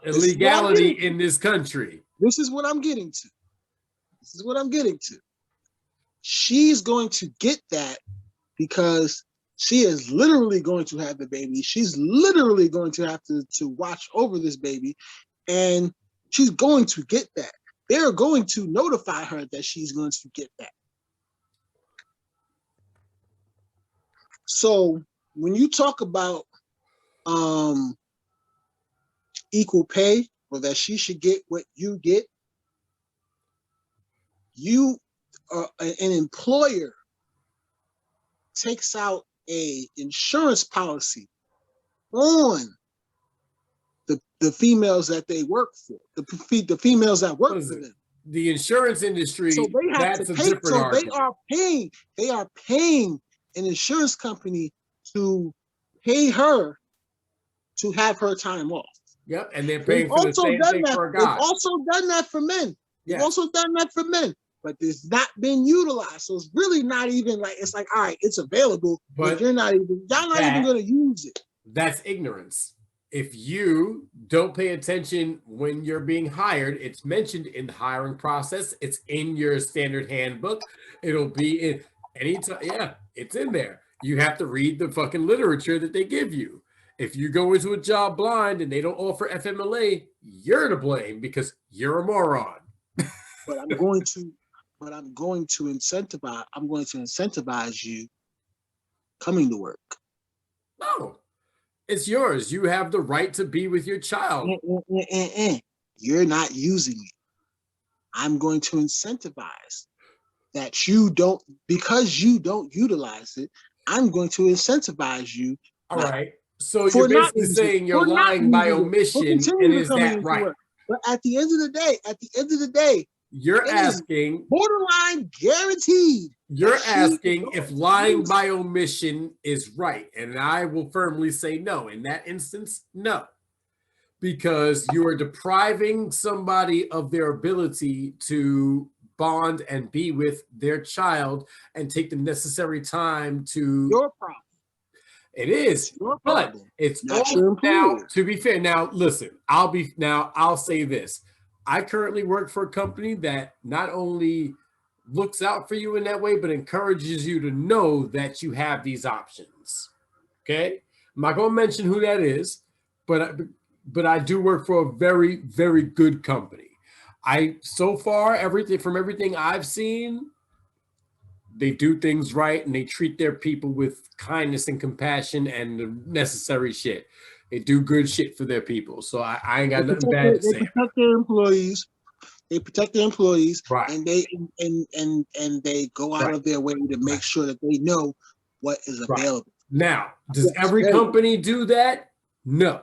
illegality in this country. This is what I'm getting to. She's going to get that because she is literally going to have the baby. She's literally going to have to watch over this baby, and she's going to get that. They're going to notify her that she's going to get that. So when you talk about equal pay, or that she should get what you get, an employer takes out a insurance policy on the females that they work for, the females that work for them. The insurance industry, so they have that's to a pay, different argument. They are paying an insurance company to pay her to have her time off. Yep, and they're paying for the same thing for a guy. They've also done that for men. They've also done that for men, but it's not been utilized. So it's really not even like, it's like, all right, it's available, but y'all not even going to use it. That's ignorance. If you don't pay attention when you're being hired, it's mentioned in the hiring process. It's in your standard handbook. It'll be in anytime. Yeah, it's in there. You have to read the fucking literature that they give you. If you go into a job blind and they don't offer FMLA, you're to blame because you're a moron. But I'm going to incentivize you coming to work. No, it's yours. You have the right to be with your child. You're not using it. I'm going to incentivize that you don't, because you don't utilize it, I'm going to incentivize you. All right. So For you're not basically using it, saying you're for not lying by using it, for omission, and continuing to is coming that into right? work. But at the end of the day, You're it is asking, borderline guaranteed. you're that she is asking going if to lying use by omission is right. And I will firmly say no. In that instance, no. Because you are depriving somebody of their ability to bond and be with their child and take the necessary time to. your problem. It is, Your but problem, it's not all your now. employer. To be fair, now listen. I'll say this. I currently work for a company that not only looks out for you in that way, but encourages you to know that you have these options. Okay, I'm not going to mention who that is, but I do work for a very, very good company. So far everything I've seen, they do things right and they treat their people with kindness and compassion and the necessary shit. They do good shit for their people. So I ain't got nothing bad to say. They protect their employees. They protect their employees, Right. and they go out Right. of their way to make sure that they know what is available. Now, does every company do that? No.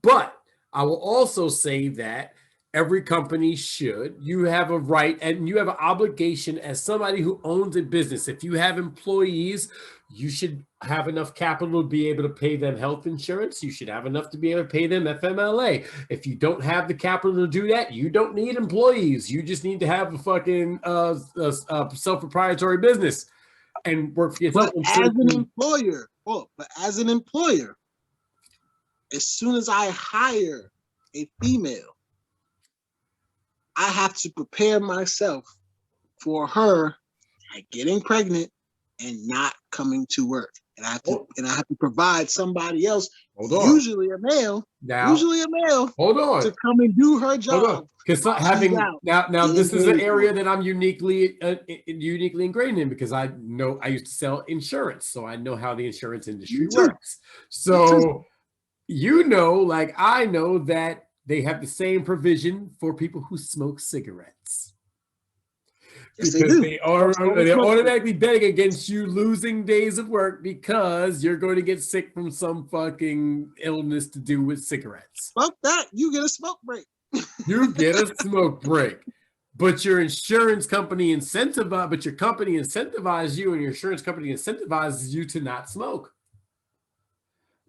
But I will also say that every company should. You have a right and you have an obligation as somebody who owns a business. If you have employees, you should have enough capital to be able to pay them health insurance. You should have enough to be able to pay them FMLA. If you don't have the capital to do that, you don't need employees. You just need to have a fucking self-proprietary business and work for yourself. But as an employer, as soon as I hire a female, I have to prepare myself for her getting pregnant and not coming to work. And I have to provide somebody else, usually a male, hold on, to come and do her job. Because having now this is an area that I'm uniquely ingrained in, because I know I used to sell insurance, so I know how the insurance industry works. So like I know that they have the same provision for people who smoke cigarettes. Yes, because they're automatically betting against you losing days of work because you're going to get sick from some fucking illness to do with cigarettes. Fuck that. You get a smoke break. You get a smoke break. But your insurance company incentivizes you, and your insurance company incentivizes you to not smoke.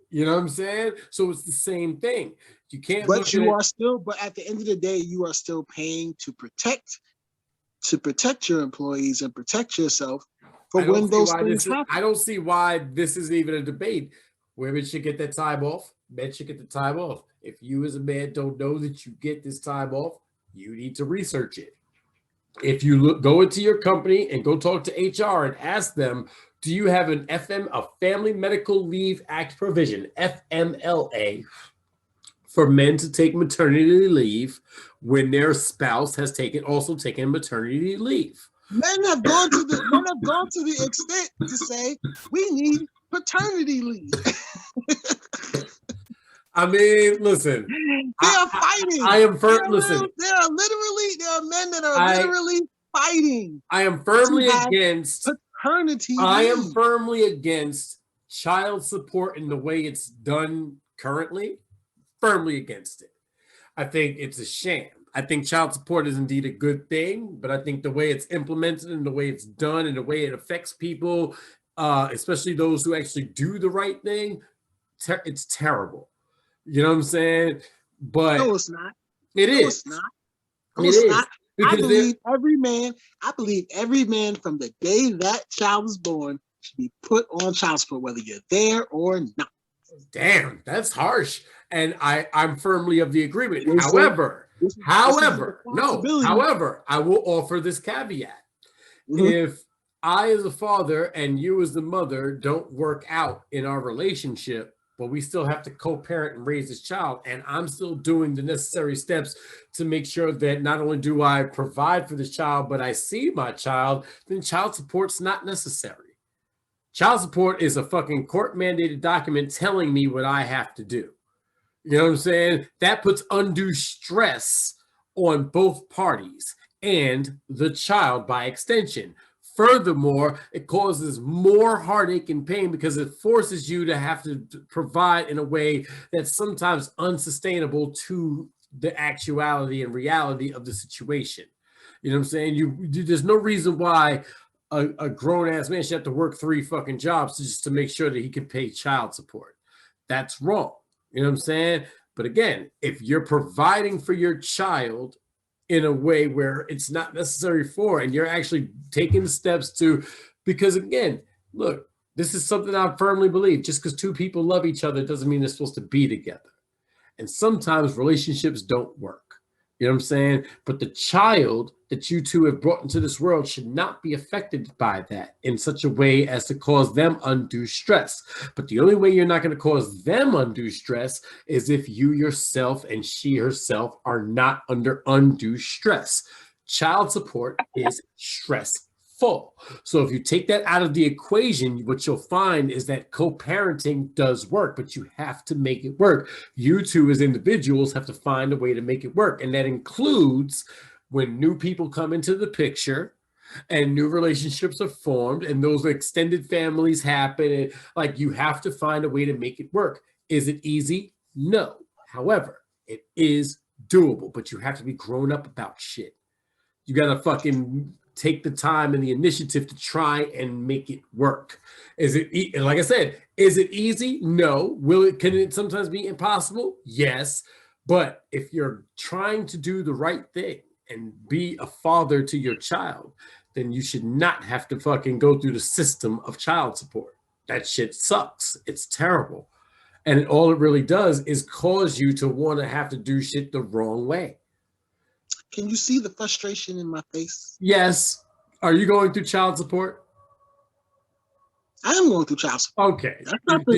You know what I'm saying? So it's the same thing. You can't. But at the end of the day, you are still paying to protect your employees and protect yourself for when those things happen. I don't see why this is even a debate. Women should get that time off. Men should get the time off. If you as a man don't know that you get this time off, you need to research it. If you go into your company and go talk to HR and ask them, do you have a Family Medical Leave Act provision, FMLA, for men to take maternity leave when their spouse has also taken maternity leave? Men have gone to the extent to say we need paternity leave. I mean, listen. They are fighting. I am firm. Listen. There are men that are literally fighting. I am firmly against paternity leave. I am firmly against child support in the way it's done currently. Firmly against it. I think it's a sham. I think child support is indeed a good thing, but I think the way it's implemented and the way it's done and the way it affects people, especially those who actually do the right thing, it's terrible. You know what I'm saying? But no, it's not. It is. It's not. It's not. I believe every man from the day that child was born should be put on child support, whether you're there or not. Damn, that's harsh. And I'm firmly of the agreement. However, I will offer this caveat. Mm-hmm. If I as a father and you as the mother don't work out in our relationship, but we still have to co-parent and raise this child, and I'm still doing the necessary steps to make sure that not only do I provide for this child, but I see my child, then child support's not necessary. Child support is a fucking court-mandated document telling me what I have to do. You know what I'm saying? That puts undue stress on both parties and the child by extension. furthermore, it causes more heartache and pain because it forces you to have to provide in a way that's sometimes unsustainable to the actuality and reality of the situation. You know what I'm saying? There's no reason why a grown-ass man should have to work 3 fucking jobs just to make sure that he can pay child support. That's wrong. You know what I'm saying? But again, if you're providing for your child in a way where it's not necessary for, and you're actually taking the steps to, because again, look, this is something I firmly believe. Just because 2 people love each other doesn't mean they're supposed to be together. And sometimes relationships don't work. You know what I'm saying? But the child that you 2 have brought into this world should not be affected by that in such a way as to cause them undue stress. But the only way you're not going to cause them undue stress is if you yourself and she herself are not under undue stress. Child support is stressful. So if you take that out of the equation, what you'll find is that co-parenting does work, but you have to make it work. You 2 as individuals have to find a way to make it work. And that includes when new people come into the picture and new relationships are formed and those extended families happen. And like, you have to find a way to make it work. Is it easy? No. However, it is doable, but you have to be grown up about shit. You got to fucking take the time and the initiative to try and make it work. Is it, like I said, is it easy? No. Can it sometimes be impossible? Yes. But if you're trying to do the right thing and be a father to your child, then you should not have to fucking go through the system of child support. That shit sucks. It's terrible. And all it really does is cause you to want to have to do shit the wrong way. Can you see the frustration in my face? Yes. Are you going through child support? I am going through child support. Okay.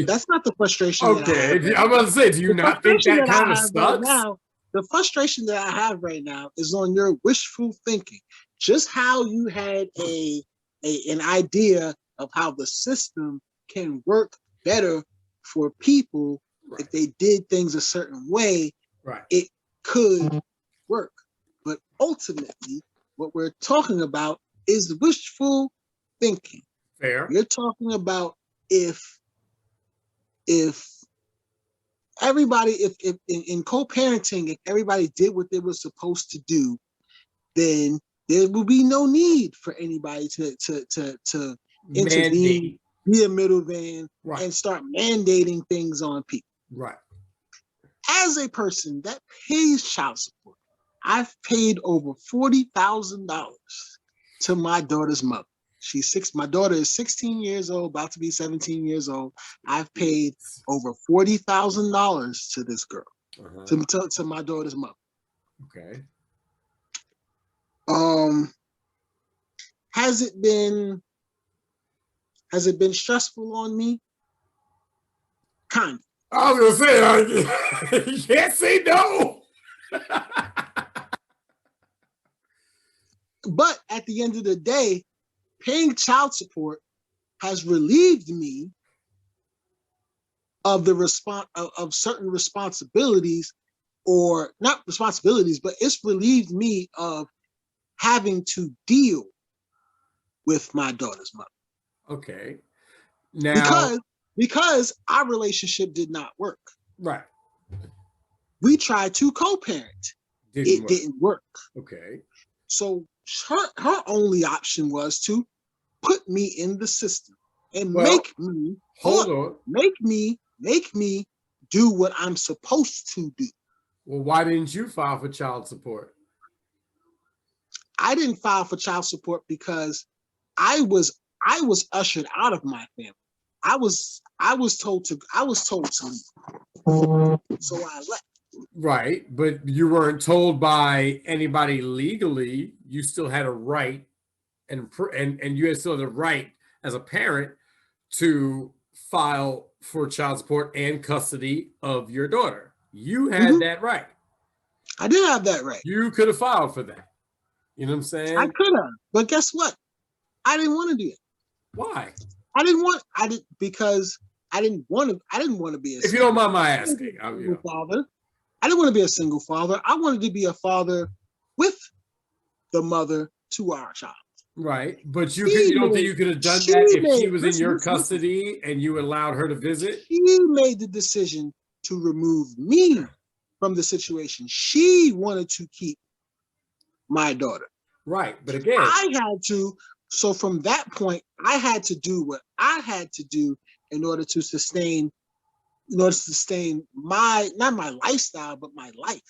That's not the frustration. Okay. I'm about to say, do you not think that kind of sucks? Right now, the frustration that I have right now is on your wishful thinking. Just how you had an idea of how the system can work better for people if they did things a certain way. Right. It could work. But ultimately, what we're talking about is wishful thinking. Fair. You're talking about if everybody, if in co-parenting, if everybody did what they were supposed to do, then there will be no need for anybody to intervene, be a middleman, and start mandating things on people. Right. As a person that pays child support, I've paid over $40,000 to my daughter's mother. My daughter is 16 years old, about to be 17 years old. I've paid over $40,000 to this girl, to my daughter's mother. Okay. Has it been stressful on me? Kind of. I was gonna say, you can't say no. But at the end of the day, paying child support has relieved me of of certain responsibilities, or not responsibilities, but it's relieved me of having to deal with my daughter's mother. Okay. Now, because our relationship did not work. Right. We tried to co-parent. It didn't work. Okay. So her only option was to put me in the system and make me do what I'm supposed to do. Well, why didn't you file for child support? I didn't file for child support because I was ushered out of my family. I was told to leave. So I left. Right, but you weren't told by anybody legally. You still had a right, and you had still the right as a parent to file for child support and custody of your daughter. You had that right. I did have that right. You could have filed for that. You know what I'm saying? I could have, but guess what? I didn't want to do it. Why? Because I didn't want to be a. If you don't mind my asking, father. I didn't want to be a single father. I wanted to be a father with the mother to our child. Right, but She you don't think made, you could have done she that if she made, was in listen, your listen, listen. custody and you allowed her to visit? She made the decision to remove me from the situation. She wanted to keep my daughter. Right, but again, I had to, so from that point, I had to do what I had to do in order to sustain, my, not my lifestyle, but my life.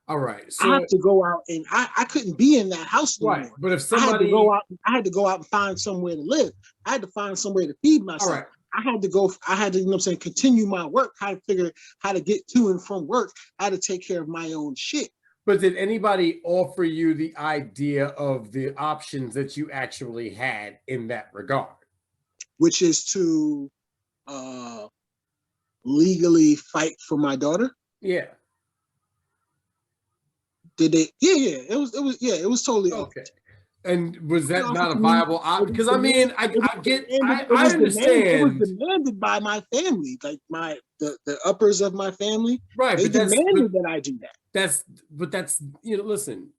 all right. I had So, to go out, and I couldn't be in that house no right, more. but if I had to somebody, go out. I had to go out and find somewhere to live. I had to find somewhere to feed all myself. right, I had to go. I had to, continue my work. How to figure how to get to and from work. How to take care of my own shit. but did anybody offer you the idea of the options that you actually had in that regard? Which is to legally fight for my daughter. Yeah. Did they? Yeah. It was totally Okay. And was that not a to me. viable option? Because I mean, I It was understand. demanded by my family, like the uppers of my family. Right, They but demanded that I do that. that's listen,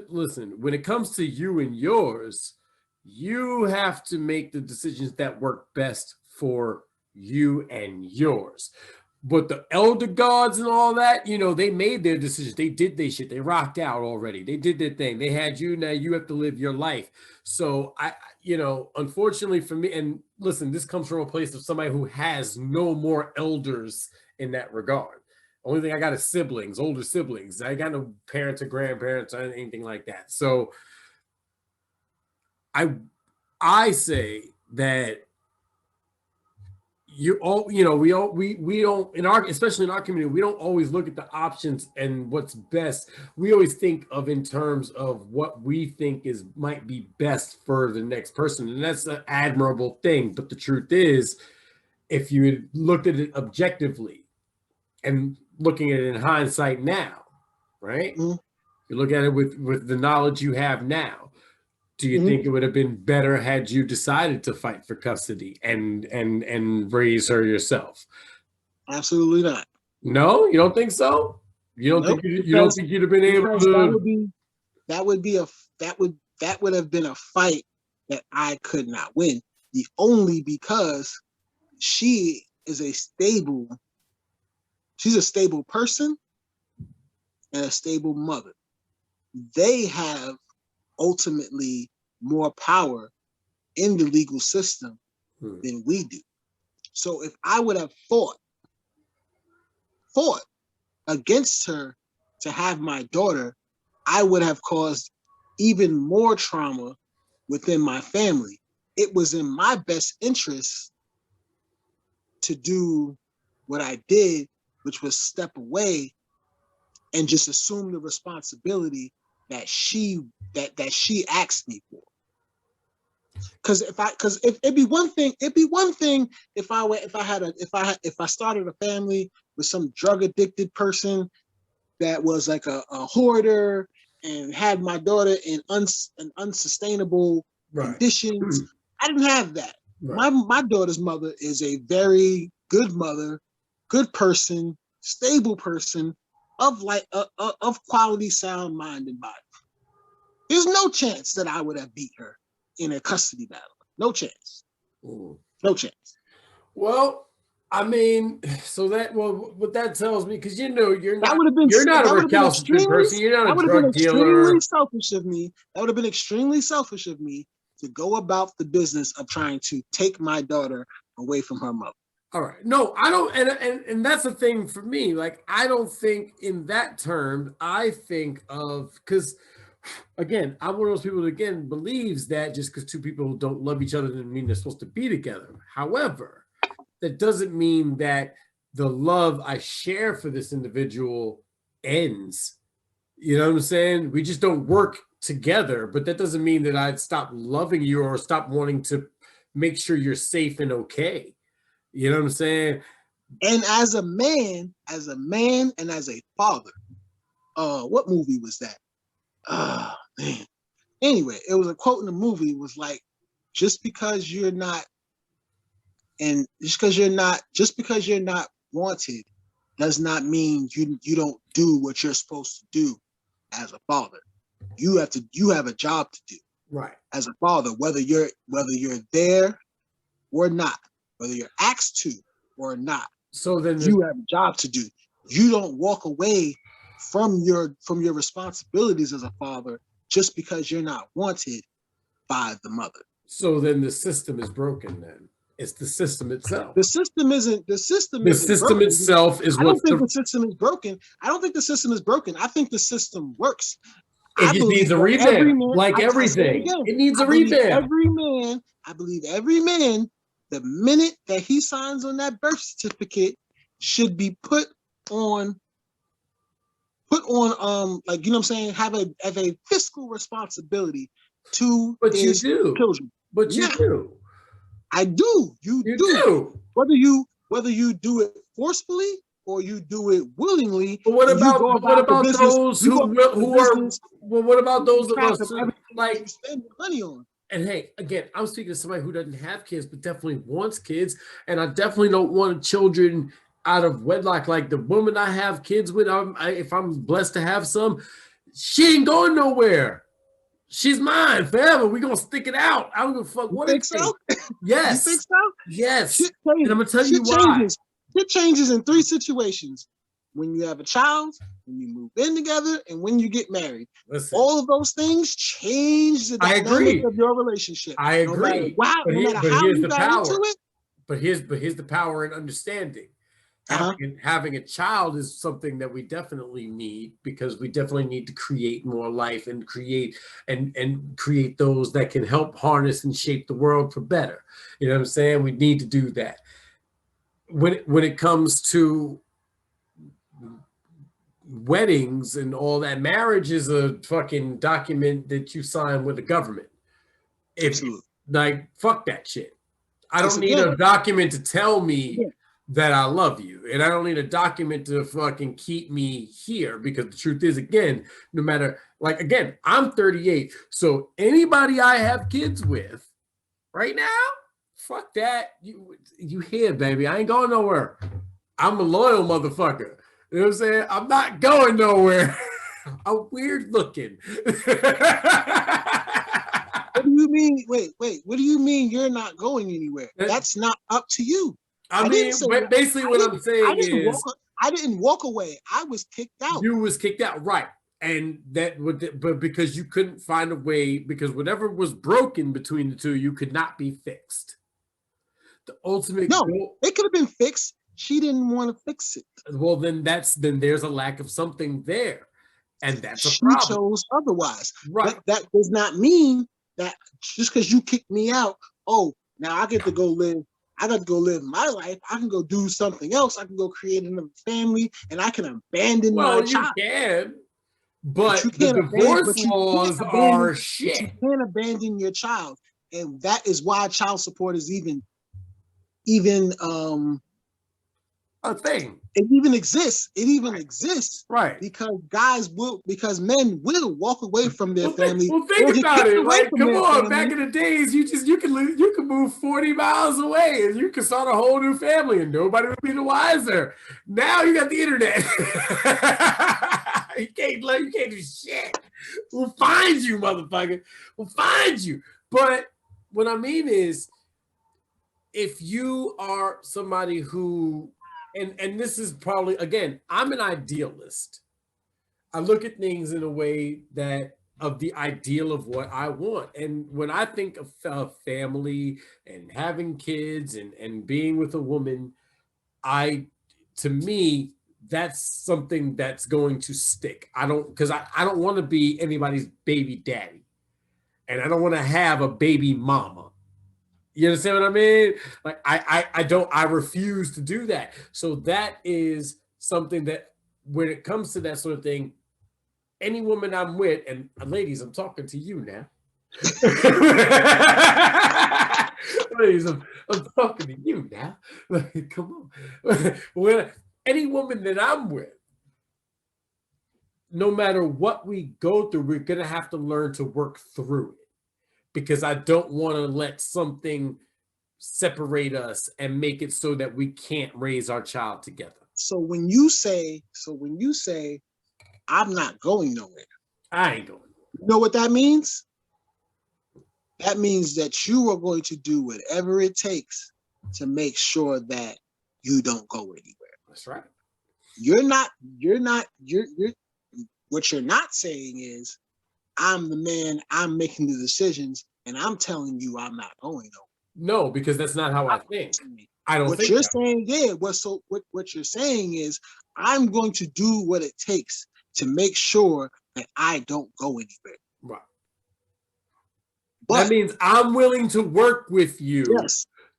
listen, when it comes to you and yours, you have to make the decisions that work best for you and yours. But the elder gods and all that, they made their decisions. They did their shit. They rocked out already. They did their thing. They had you. Now you have to live your life. So unfortunately for me, and listen, this comes from a place of somebody who has no more elders in that regard. Only thing I got is siblings, older siblings. I got no parents or grandparents or anything like that. So I say that we don't, especially in our community, we don't always look at the options and what's best. We always think of in terms of what we think might be best for the next person, and that's an admirable thing. But the truth is, if you had looked at it objectively and looking at it in hindsight now, right? Mm-hmm. You look at it with the knowledge you have now. Do you think it would have been better had you decided to fight for custody and raise her yourself? Absolutely not. No, you don't think so? You don't Nope, think you don't think you'd have been able to? That would have been a fight that I could not win. Only because she's a stable person and a stable mother. They have ultimately more power in the legal system than we do. So if I would have fought against her to have my daughter, I would have caused even more trauma within my family. It was in my best interest to do what I did, which was step away and just assume the responsibility that she asked me for. Because if it'd be one thing if I started a family with some drug addicted person that was like a hoarder and had my daughter in unsustainable conditions. I didn't have that. Right. My daughter's mother is a very good mother, good person, stable person of quality, sound mind and body. There's no chance that I would have beat her in a custody battle. No chance. No chance. Well, I mean, what that tells me, because you're not a recalcitrant person. You're not a drug dealer. Extremely selfish of me. That would have been extremely selfish of me to go about the business of trying to take my daughter away from her mother. All right. No, I don't. And that's the thing for me. Like, I don't think in that term. I think of, because again, I'm one of those people that, again, believes that just because two people don't love each other doesn't mean they're supposed to be together. However, that doesn't mean that the love I share for this individual ends. You know what I'm saying? We just don't work together, but that doesn't mean that I'd stop loving you or stop wanting to make sure you're safe and okay. You know what I'm saying? And as a man and as a father, what movie was that? Oh man. Anyway, it was a quote in the movie. Was like, just because you're not wanted does not mean you don't do what you're supposed to do as a father. You have a job to do. Right. As a father, whether you're there or not, whether you're asked to or not. So then you have a job to do. You don't walk away from your responsibilities as a father just because you're not wanted by the mother. So then the system is broken then. It's the system itself. The system isn't broken. Itself is I don't think the system is broken. I don't think the system is broken. I think the system works. It just needs a revamp, like everything. It needs a revamp. I believe every man, the minute that he signs on that birth certificate, should be put on like, you know what I'm saying, have a fiscal responsibility to his children. But you do. I do. You do. Whether you do it forcefully or you do it willingly. But what about those who are? Well, what about those of us who like spend money on? And hey, again, I'm speaking to somebody who doesn't have kids, but definitely wants kids, and I definitely don't want children out of wedlock. Like the woman I have kids with, if I'm blessed to have some, she ain't going nowhere. She's mine forever. We're gonna stick it out. I don't give a fuck what it takes. Yes. You think so? Yes. And I'm gonna tell you why. It changes in 3 situations: when you have a child, when you move in together, and when you get married. Listen, all of those things change the dynamic of your relationship. I agree. No matter how you got into it. But here's the power and understanding. Having a child is something that we definitely need, because we definitely need to create more life and create those that can help harness and shape the world for better. You know what I'm saying? We need to do that. When it comes to weddings and all that, marriage is a fucking document that you sign with the government. Like, fuck that shit. I don't need a document to tell me that I love you, and I don't need a document to fucking keep me here, because the truth is, again, no matter, like, again, I'm 38, so anybody I have kids with right now, fuck that. You here, baby. I ain't going nowhere. I'm a loyal motherfucker. You know what I'm saying? I'm not going nowhere. I'm weird looking. What do you mean? Wait. What do you mean you're not going anywhere? That's not up to you. I mean, basically what I'm saying is, I didn't walk away. I was kicked out. You was kicked out, right? And but because you couldn't find a way, because whatever was broken between the two, you could not be fixed. The ultimate goal, it could have been fixed. She didn't want to fix it. Well, then there's a lack of something there, and that's a problem. She chose otherwise, right? But that does not mean that just because you kicked me out, now I get to go live. I got to go live my life. I can go do something else. I can go create another family, and I can abandon my child. You can, but the divorce laws are shit. You can't abandon your child, and that is why child support is even a thing. It even exists. Right? Because men will walk away from their family. Well, think about it. Like, come on, back in the days, you can move 40 miles away and you can start a whole new family and nobody would be the wiser. Now you got the internet. you can't do shit. We'll find you, motherfucker. We'll find you. But what I mean is, if you are somebody who, and this is probably, again, I'm an idealist. I look at things in a way that of the ideal of what I want. And when I think of family and having kids and being with a woman, to me, that's something that's going to stick. I don't want to be anybody's baby daddy. And I don't want to have a baby mama. You understand what I mean? Like, I refuse to do that. So that is something that, when it comes to that sort of thing, any woman I'm with, and ladies, I'm talking to you now. Ladies, I'm talking to you now. Like, come on. Any woman that I'm with, no matter what we go through, we're going to have to learn to work through it. Because I don't want to let something separate us and make it so that we can't raise our child together. So when you say, I'm not going nowhere, I ain't going nowhere. You know what that means? that means that you are going to do whatever it takes to make sure that you don't go anywhere. That's right. You're what you're not saying is, I'm the man, I'm making the decisions, and I'm telling you I'm not going nowhere. No, because that's not how I think. I don't what think you're that. saying, yeah, what you're saying is, I'm going to do what it takes to make sure that I don't go anywhere. Right. But that means I'm willing to work with you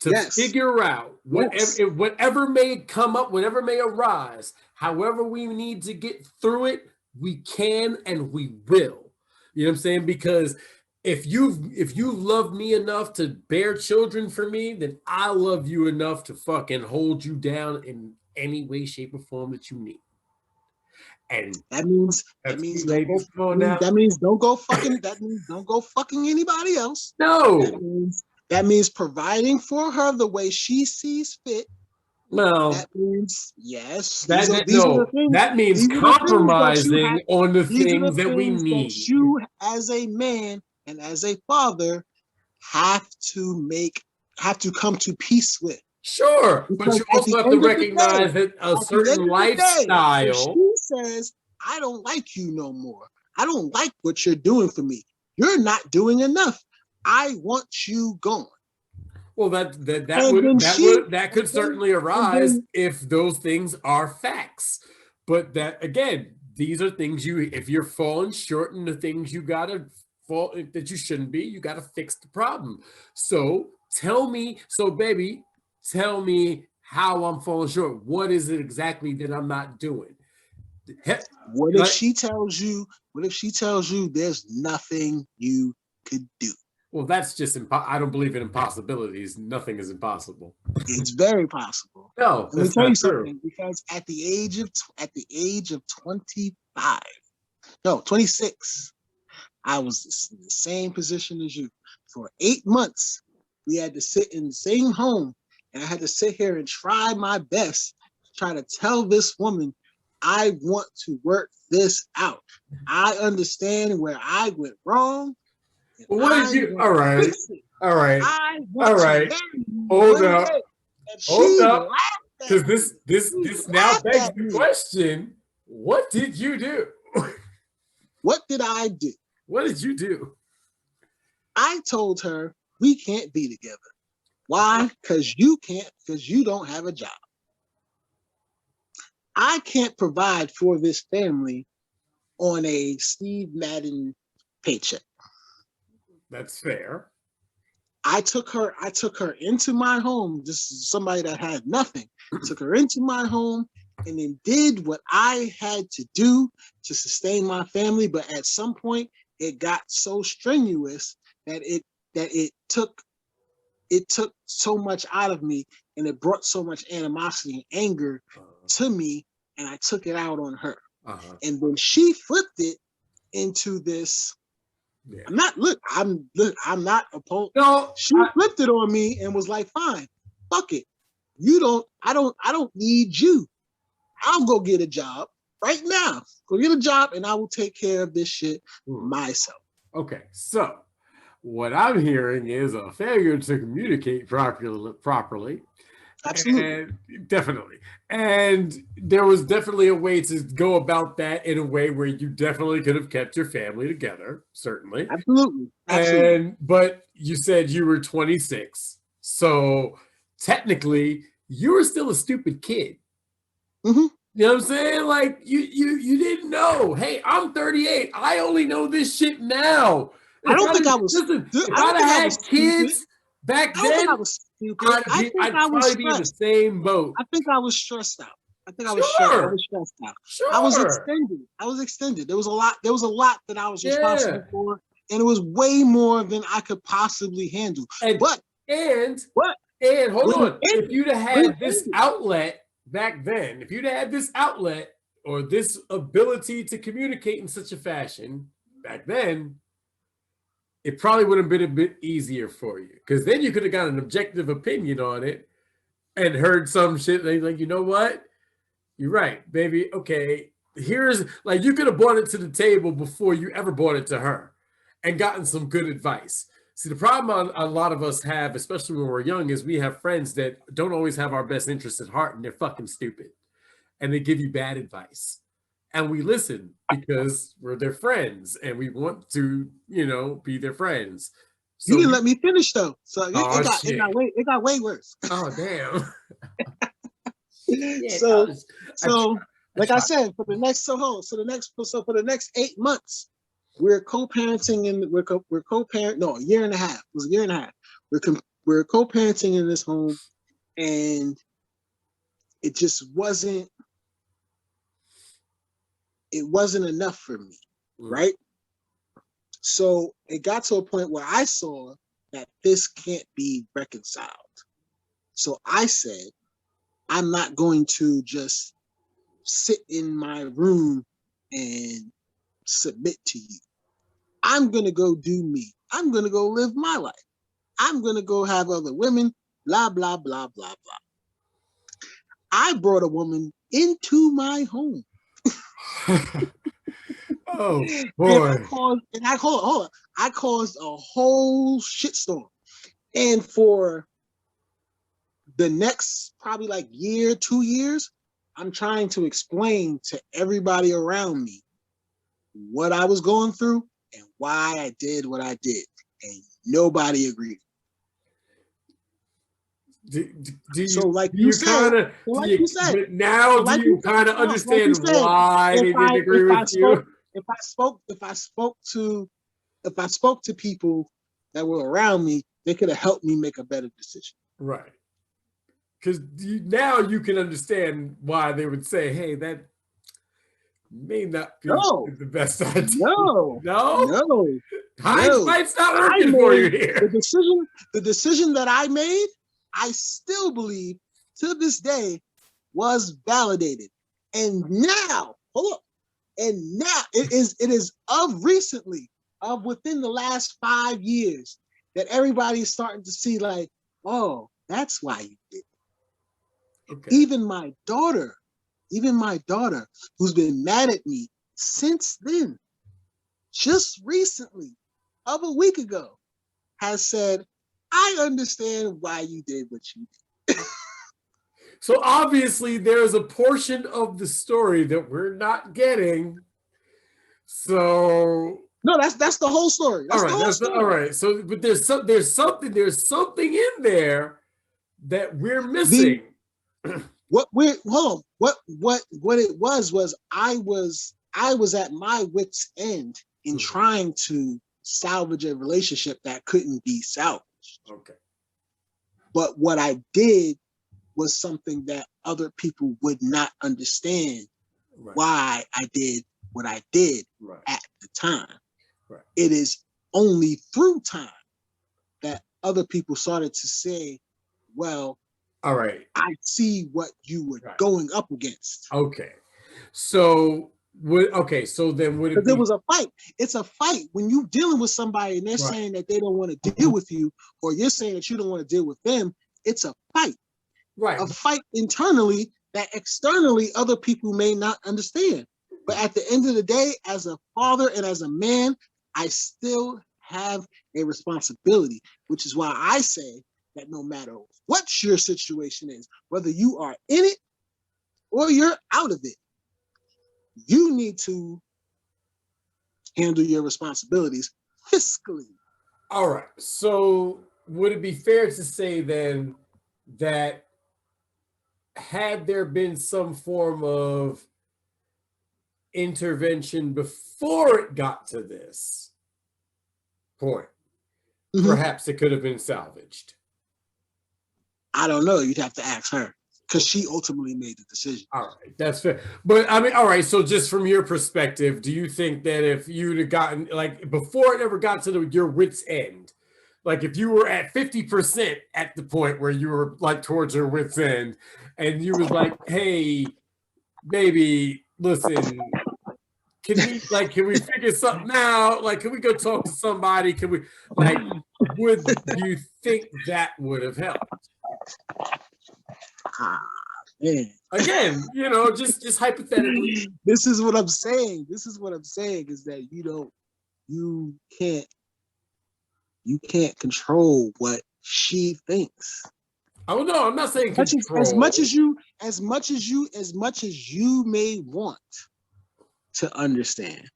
to figure out whatever may come up, whatever may arise, however we need to get through it, we can and we will. You know what I'm saying? Because if you love me enough to bear children for me, then I love you enough to fucking hold you down in any way, shape, or form that you need. And that means don't go fucking anybody else. No. That means providing for her the way she sees fit. No. That means yes. That means compromising on the things that we need. That you, as a man and as a father, have to come to peace with. Sure, but you also have to recognize that a certain lifestyle. If she says, I don't like you no more. I don't like what you're doing for me. You're not doing enough. I want you gone. Well, that could certainly arise if those things are facts. But that, again, these are things if you're falling short in the things you gotta fall that you shouldn't be, you gotta fix the problem. So baby, tell me how I'm falling short. What is it exactly that I'm not doing? What if she tells you there's nothing you could do? Well, that's just I don't believe in impossibilities. Nothing is impossible. It's very possible. No, let me tell you something. Because at the age of 26, I was in the same position as you. For 8 months, we had to sit in the same home, and I had to sit here and try my best to try to tell this woman, I want to work this out. I understand where I went wrong. Well, what did you? All right. Hold up. Because this now begs the question: what did you do? What did I do? What did you do? I told her we can't be together. Why? Because you don't have a job. I can't provide for this family on a Steve Madden paycheck. That's fair. I took her into my home. This is somebody that had nothing. Took her into my home and then did what I had to do to sustain my family. But at some point, it got so strenuous that it took so much out of me, and it brought so much animosity and anger to me, and I took it out on her. And then she flipped it into this. Yeah. I'm not opposed. No, she flipped it on me and was like, fine, fuck it. I don't need you. I'll go get a job right now. Go get a job and I will take care of this shit myself. Okay, so what I'm hearing is a failure to communicate properly. Absolutely. Definitely. And there was definitely a way to go about that in a way where you definitely could have kept your family together, certainly. Absolutely. But you said you were 26. So technically, you were still a stupid kid. Mm-hmm. You know what I'm saying? Like, you didn't know. Hey, I'm 38. I only know this shit now. I don't think I was. If I'd have had kids back then, I was stupid. I'd probably be in the same boat. I think I was stressed out. I was stressed out. Sure. I was extended. There was a lot that I was responsible for, and it was way more than I could possibly handle. And hold on. If you'd have had this outlet back then, if you'd have had this outlet or this ability to communicate in such a fashion back then, it probably would have been a bit easier for you, because then you could have got an objective opinion on it and heard some shit like, you know what? You're right, baby. Okay, here's, like, you could have brought it to the table before you ever brought it to her and gotten some good advice. See, the problem a lot of us have, especially when we're young, is we have friends that don't always have our best interests at heart, and they're fucking stupid, and they give you bad advice, and we listen because we're their friends and we want to, be their friends. So you didn't let me finish though, so it got way worse. Oh damn. So like I said, for the next 8 months, we're co-parenting and we're co-parent. No, a year and a half. It was a year and a half. We're co-parenting in this home, and it just wasn't. It wasn't enough for me, right? So it got to a point where I saw that this can't be reconciled. So I said, I'm not going to just sit in my room and submit to you. I'm going to go do me. I'm going to go live my life. I'm going to go have other women, blah, blah, blah, blah, blah. I brought a woman into my home. Oh, boy. I caused a whole shitstorm. And for the next probably like year, 2 years, I'm trying to explain to everybody around me what I was going through and why I did what I did. And nobody agreed. Do you, so like you kind of now do you kind of understand why they didn't agree with you? If I spoke to people that were around me, they could have helped me make a better decision. Right. Because now you can understand why they would say, hey, that may not be the best idea. No. Hindsight's not working for you here. The decision that I made, I still believe to this day was validated. And now, hold up. And now it is of within the last 5 years that everybody's starting to see like, oh, that's why you did it. Okay. Even my daughter, who's been mad at me since then, just recently, of a week ago, has said, I understand why you did what you did. So obviously there's a portion of the story that we're not getting. So no, that's the whole story. All right. So but there's something in there that we're missing. What it was I was at my wit's end in trying to salvage a relationship that couldn't be salvaged. Okay. But what I did was something that other people would not understand why I did what I did at the time. Right. It is only through time that other people started to say, well, all right, I see what you were going up against. Okay. So then would it be? There was a fight. It's a fight when you're dealing with somebody and they're saying that they don't want to deal with you, or you're saying that you don't want to deal with them. It's a fight. Right. A fight internally that externally other people may not understand. But at the end of the day, as a father and as a man, I still have a responsibility, which is why I say that no matter what your situation is, whether you are in it or you're out of it, you need to handle your responsibilities fiscally. All right. So would it be fair to say then that had there been some form of intervention before it got to this point, perhaps it could have been salvaged? I don't know. You'd have to ask her, because she ultimately made the decision. All right, that's fair. But I mean, all right, so just from your perspective, do you think that if you'd have gotten, like, before it ever got to your wit's end, like if you were at 50% at the point where you were like towards your wit's end, and you was like, hey, baby, listen, can we figure something out? Like, can we go talk to somebody? Can we, like, would you think that would have helped? Man. Again, just hypothetically. This is what I'm saying. Is that you can't You can't control what she thinks. Oh no, I'm not saying control. As much as you may want to understand,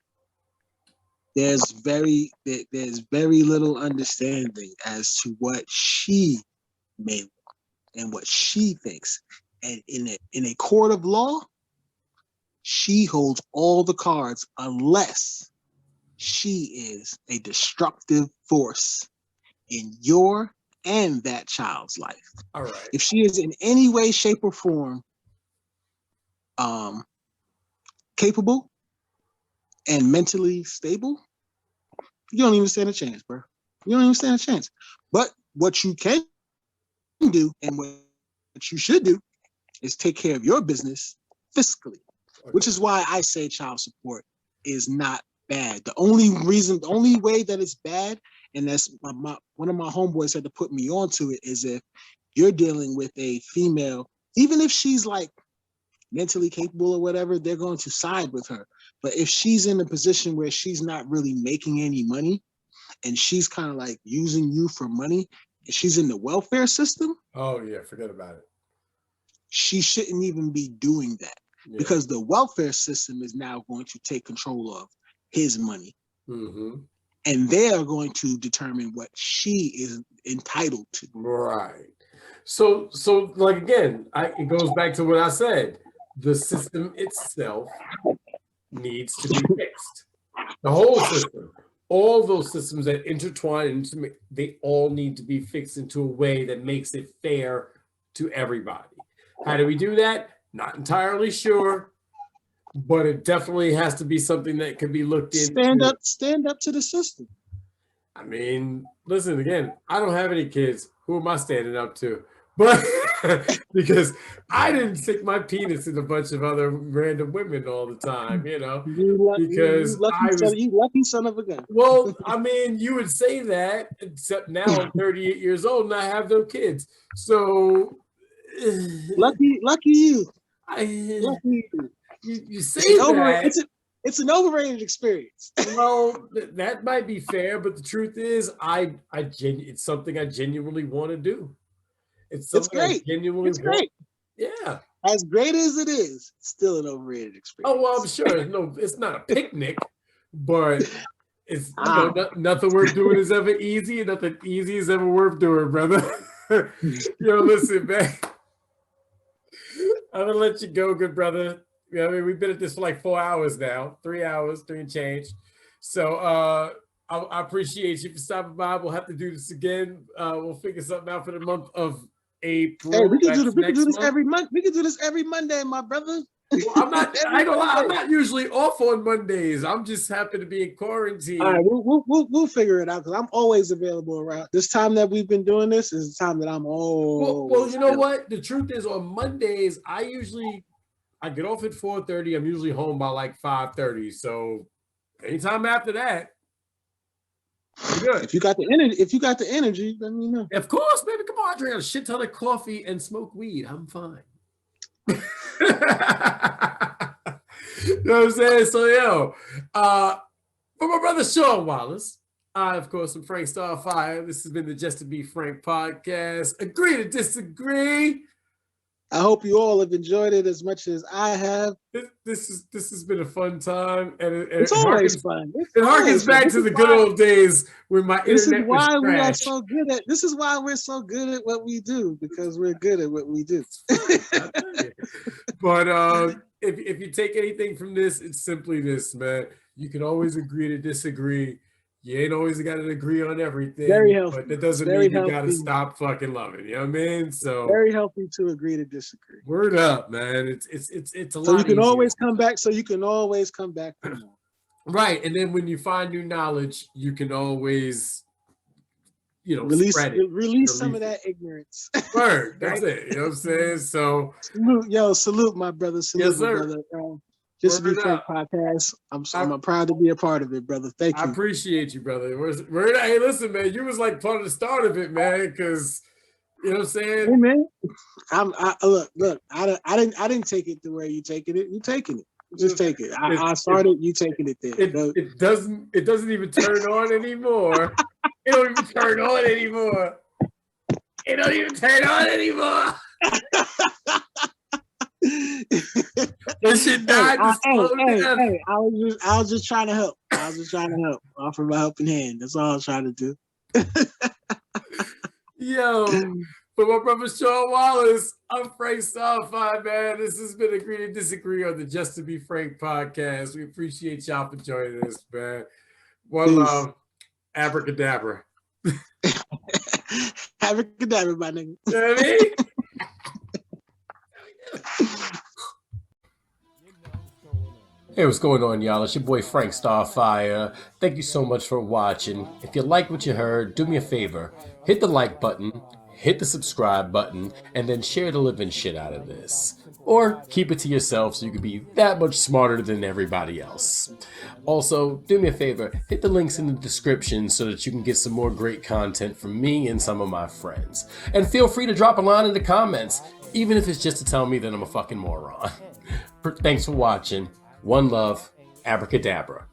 there's very little understanding as to what she may want and what she thinks. And in a court of law, she holds all the cards unless she is a destructive force in your and that child's life. All right. If she is in any way, shape, or form capable and mentally stable, you don't even stand a chance, bro. You don't even stand a chance. But what you can do and what you should do is take care of your business fiscally, which is why I say child support is not bad. The only way that it's bad, and that's one of my homeboys had to put me onto it, is if you're dealing with a female, even if she's like mentally capable or whatever, they're going to side with her. But if she's in a position where she's not really making any money and she's kind of like using you for money, and she's in the welfare system. Oh yeah, forget about it. She shouldn't even be doing that because the welfare system is now going to take control of his money. Mm-hmm. And they are going to determine what she is entitled to. Right. So like again, it goes back to what I said. The system itself needs to be fixed. The whole system, all those systems that intertwine, they all need to be fixed into a way that makes it fair to everybody. How do we do that? Not entirely sure, but it definitely has to be something that can be looked into. Stand up to the system. I mean, listen, again, I don't have any kids. Who am I standing up to? But because I didn't stick my penis in a bunch of other random women all the time, you lucky son of a gun. Well, I mean, you would say that, except now I'm 38 years old and I have no kids. So lucky you. You say that. It's an overrated experience. Well, that might be fair, but the truth is, it's something I genuinely want to do. It's great. It's great. Yeah. As great as it is, it's still an overrated experience. Oh well, I'm sure. It's not a picnic, but it's nothing worth doing is ever easy, and nothing easy is ever worth doing, brother. Listen, man. I'm gonna let you go, good brother. I mean, we've been at this for like 4 hours now, 3 hours, 3 and change. So I appreciate you for stopping by. We'll have to do this again. We'll figure something out for the month of April. Hey, we can do this every month. We can do this every Monday, my brother. Well, I'm not usually off on Mondays. I'm just happy to be in quarantine. All right, we'll figure it out because I'm always available around this time that we've been doing this. Is the time that I'm always. Well, you know what? The truth is, on Mondays, I get off at 4:30. I'm usually home by like 5:30. So anytime after that, you're good. If you got the energy, let me know. Of course, baby. Come on, I drink a shit ton of coffee and smoke weed. I'm fine. You know what I'm saying? So for my brother Shaun Wallace, I of course am Frank Starfire. This has been the Just to Be Frank podcast. Agree to disagree. I hope you all have enjoyed it as much as I have. This has been a fun time, and it's always fun. It harkens back to the good old days when my internet was trash. This is why we're so good at what we do, because we're good at what we do. But if you take anything from this, it's simply this, man. You can always agree to disagree. You ain't always got to agree on everything. Very healthy. But that doesn't mean you got to stop fucking loving. You know what I mean? So very healthy to agree to disagree. Word up, man. It's a lot. So you can always come back. So you can always come back for more. Right, and then when you find new knowledge, you can always, release some of it. that ignorance. Word. That's it. You know what I'm saying? So salute my brother. Salute yes, sir. My brother. Just to be Frank podcast. I'm proud to be a part of it, brother. Thank you. I appreciate you, brother. Hey, listen, man. You was like part of the start of it, man. Because you know what I'm saying. Hey, man. Look. I didn't take it the way you taking it. You taking it. Just take it. I started. You taking it there. It doesn't even turn on anymore. It don't even turn on anymore. It don't even turn on anymore. This shit died. Hey, I was just trying to help. Offer my helping hand. That's all I was trying to do. Yo, for my brother Shaun Wallace, I'm Frank Starfire, man. This has been Agree to Disagree on the Just to Be Frank podcast. We appreciate y'all for joining us, man. One love, abracadabra. Abracadabra, my nigga. You know what I mean? Hey, what's going on, y'all? It's your boy Frank Starfire. Thank you so much for watching. If you like what you heard, do me a favor. Hit the like button, hit the subscribe button, and then share the living shit out of this. Or keep it to yourself so you can be that much smarter than everybody else. Also, do me a favor, hit the links in the description so that you can get some more great content from me and some of my friends. And feel free to drop a line in the comments, even if it's just to tell me that I'm a fucking moron. Thanks for watching. One love, abracadabra.